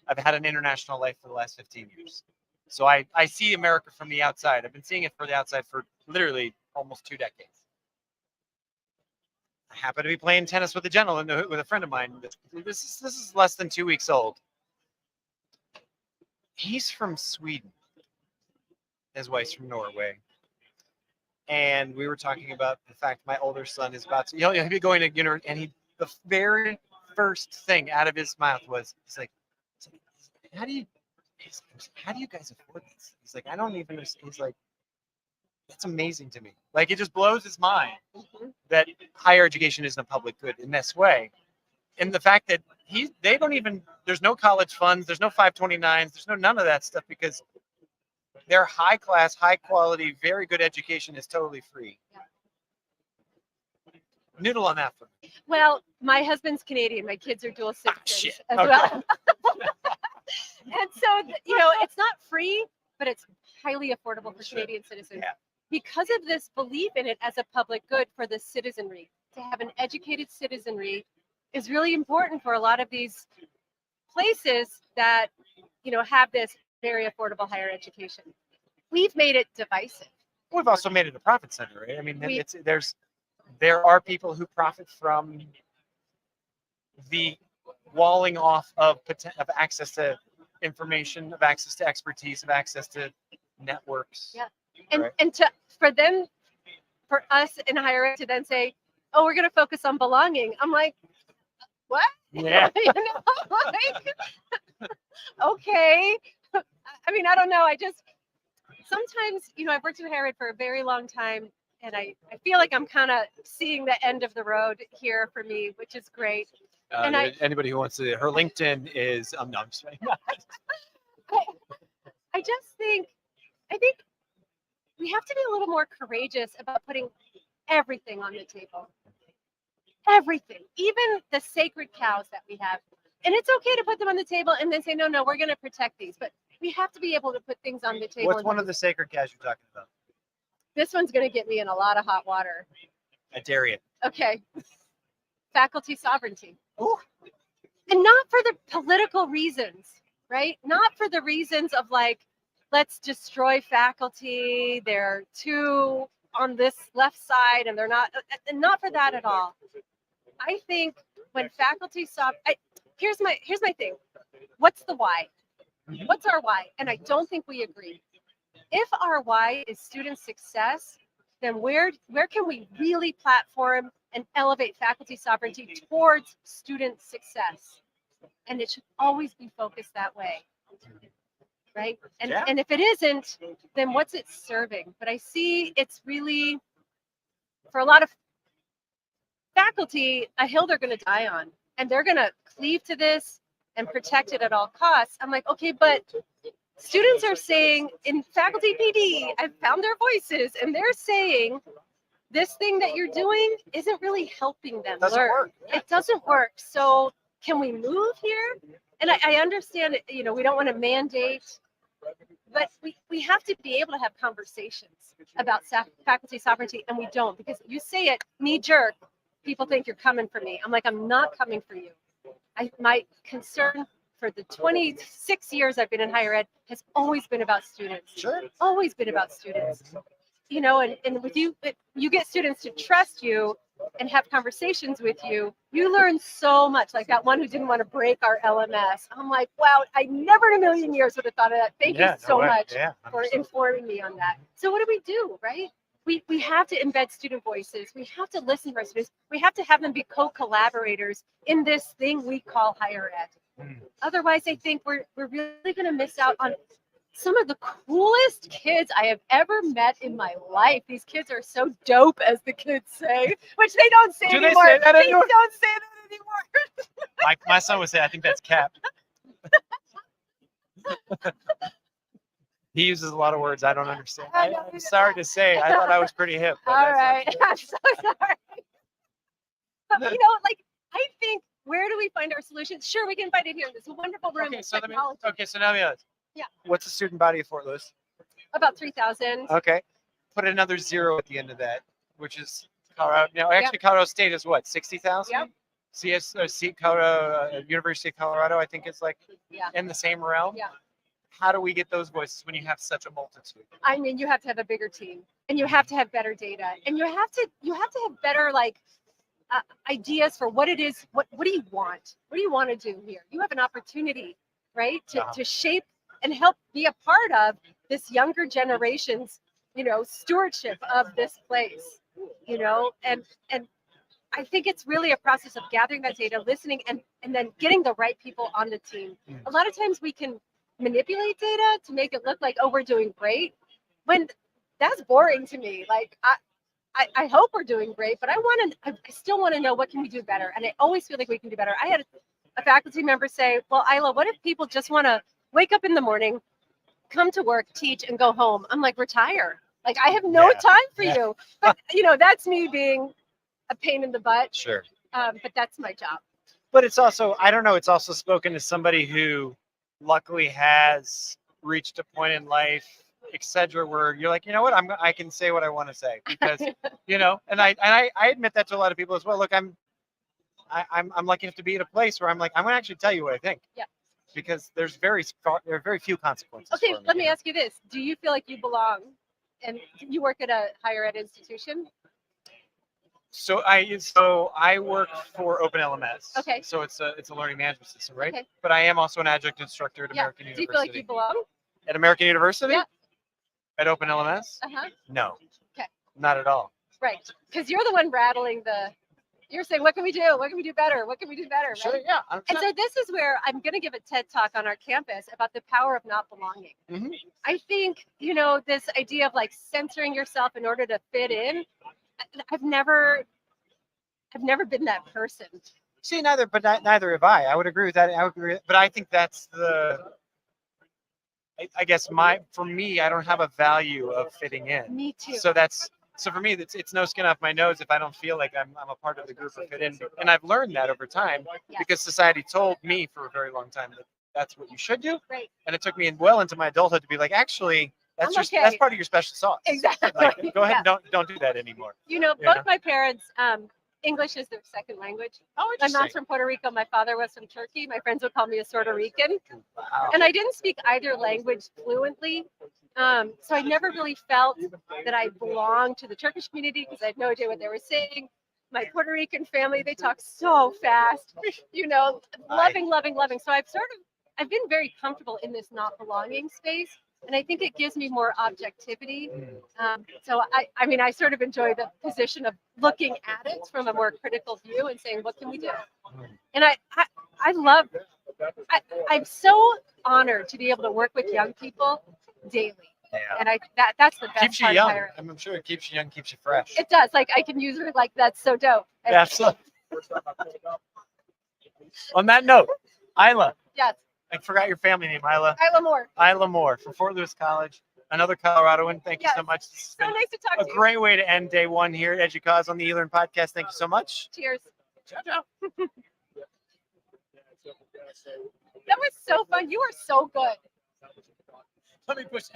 I've had an international life for the last 15 years. So I see America from the outside. I've been seeing it from the outside for literally almost 2 decades. I happen to be playing tennis with a gentleman, with a friend of mine. This is less than 2 weeks old. He's from Sweden. His wife's from Norway. And we were talking about the fact my older son is about to, he'll be going to university, and the very first thing out of his mouth was, he's like, how do you guys afford this? He's like, I don't even understand. He's like, that's amazing to me. Like, it just blows his mind that higher education isn't a public good in this way. And the fact that they don't even, there's no college funds, there's no 529s, there's none of that stuff, because their high class, high quality, very good education is totally free. Noodle on that one. Well, my husband's Canadian. My kids are dual citizens as Okay. well. And so, it's not free, but it's highly affordable for Canadian citizens. Yeah. Because of this belief in it as a public good for the citizenry. To have an educated citizenry is really important for a lot of these places that, have this very affordable higher education. We've made it divisive. We've also made it a profit center, right? I mean, there are people who profit from the walling off of access to information, of access to expertise, of access to networks. Yeah. And right? for us in higher ed to then say, oh, we're going to focus on belonging. I'm like, what? Yeah. Okay. I mean, I don't know. Sometimes, I've worked in higher ed for a very long time, and I feel like I'm kind of seeing the end of the road here for me, which is great. And anybody who wants to, her LinkedIn is, no, I'm just kidding. I think we have to be a little more courageous about putting everything on the table. Everything, even the sacred cows that we have. And it's okay to put them on the table and then say, no, we're going to protect these. But we have to be able to put things on the table. What's one of the sacred cows you're talking about? This one's going to get me in a lot of hot water. I dare you. Okay. Faculty sovereignty. Ooh. And not for the political reasons, right? Not for the reasons of like, let's destroy faculty. They're too on this left side and they're not for that at all. I think when faculty here's my thing. What's the why? What's our why? And I don't think we agree. If our why is student success, then where can we really platform and elevate faculty sovereignty towards student success? And it should always be focused that way, right? And if it isn't, then what's it serving? But I see it's really, for a lot of faculty, a hill they're going to die on, and they're going to cleave to this and protect it at all costs. I'm like, okay, but students are saying in faculty PD, I've found their voices, and they're saying this thing that you're doing isn't really helping them learn. It doesn't work. So can we move here? And I understand, we don't want to mandate But we have to be able to have conversations about faculty sovereignty, and we don't, because you say it knee jerk, people think you're coming for me. I'm like, I'm not coming for you. My concern for the 26 years I've been in higher ed has always been about students. Sure. Always been about students. You know, and with you, you get students to trust you and have conversations with you. You learn so much. Like that one who didn't want to break our LMS. I'm like, wow, I never in a million years would have thought of that. Thank you so much for informing me on that. So what do, right? We have to embed student voices. We have to listen to our students. We have to have them be co-collaborators in this thing we call higher ed. Otherwise, I think we're really going to miss out on some of the coolest kids I have ever met in my life. These kids are so dope, as the kids say, which they don't say Do they anymore. say that They anymore? don't say that anymore. My son would say, I think that's cap. He uses a lot of words I don't understand. I'm sorry to say, I thought I was pretty hip. But All that's not right. true. I'm so sorry. But you know, like, I think, where do we find our solutions? Sure, we can find it here in this wonderful room. Okay, with so let me. technology. Okay, so now Yeah. What's the student body of Fort Lewis? About 3,000. Okay, put another 0 at the end of that, which is Colorado. No, actually, Colorado State is what, 60,000? Yep. Colorado University of Colorado, I think is like Yeah. in the same realm. Yeah. How do we get those voices when you have such a multitude? I mean, you have to have a bigger team, and you have to have better data, and you have to have better ideas for what it is. What do you want? What do you want to do here? You have an opportunity, right, to shape and help be a part of this younger generation's, stewardship of this place, and I think it's really a process of gathering that data, listening, and then getting the right people on the team. A lot of times we can manipulate data to make it look like, oh, we're doing great, when that's boring to me. Like, I hope we're doing great, but I still want to know, what can we do better? And I always feel like we can do better. I had a faculty member say, well, Isla, what if people just want to wake up in the morning, come to work, teach, and go home? I'm like, retire. Like, I have no time for you. But, that's me being a pain in the butt. Sure. But that's my job. But it's also, I don't know, it's also spoken to somebody who luckily has reached a point in life, etc., where you're like, you know what, I can say what I want to say, because and I admit that to a lot of people as well. Look, I'm lucky enough to be at a place where I'm like, I'm gonna actually tell you what I think. Yeah. Because there are very few consequences. Okay, for me, let me ask you this: do you feel like you belong, and you work at a higher ed institution? So I work for Open LMS. Okay. So it's a learning management system, right? Okay. But I am also an adjunct instructor at Yeah. American Do you University. feel like you belong? At American University? Yeah. At Open LMS? Uh-huh. No. Okay. Not at all. Right. Because you're the one rattling you're saying, what can we do? What can we do better? What can we do better? Sure, Right? yeah. And so this is where I'm going to give a TED talk on our campus about the power of not belonging. Mhm. I think, this idea of like censoring yourself in order to fit in, I've never been that person. See, neither have I. I would agree with that. I would agree, but I think that's I guess for me, I don't have a value of fitting in. Me too. So for me, it's no skin off my nose if I don't feel like I'm a part of the group or fit in. And I've learned that over time because society told me for a very long time that that's what you should do. Right. And it took me well into my adulthood to be like, actually, that's okay. that's part of your special sauce. Exactly. Like, go ahead and don't do that anymore. Both my parents, English is their second language. Oh, My interesting. mom's from Puerto Rico. My father was from Turkey. My friends would call me a Puerto Rican. Wow. And I didn't speak either language fluently. So I never really felt that I belonged to the Turkish community because I had no idea what they were saying. My Puerto Rican family, they talk so fast, loving. So I've been very comfortable in this not belonging space. And I think it gives me more objectivity. So I sort of enjoy the position of looking at it from a more critical view and saying, what can we do? And I'm so honored to be able to work with young people daily. Yeah. And that's the best Keeps you part young. of higher ed. I'm sure it keeps you young, keeps you fresh. It does. Like, I can use it like, that's so dope. And- Yeah, absolutely. On that note, Isla, Yes. I forgot your family name, Isla. Isla Moore. Isla Moore from Fort Lewis College, another Coloradoan. Thank you so Yes. much. This has So been nice to talk a to you. great way to end day one here at Educause on the eLearn podcast. Thank you so much. Cheers. Ciao, ciao. That was so fun. You are so good. Let me push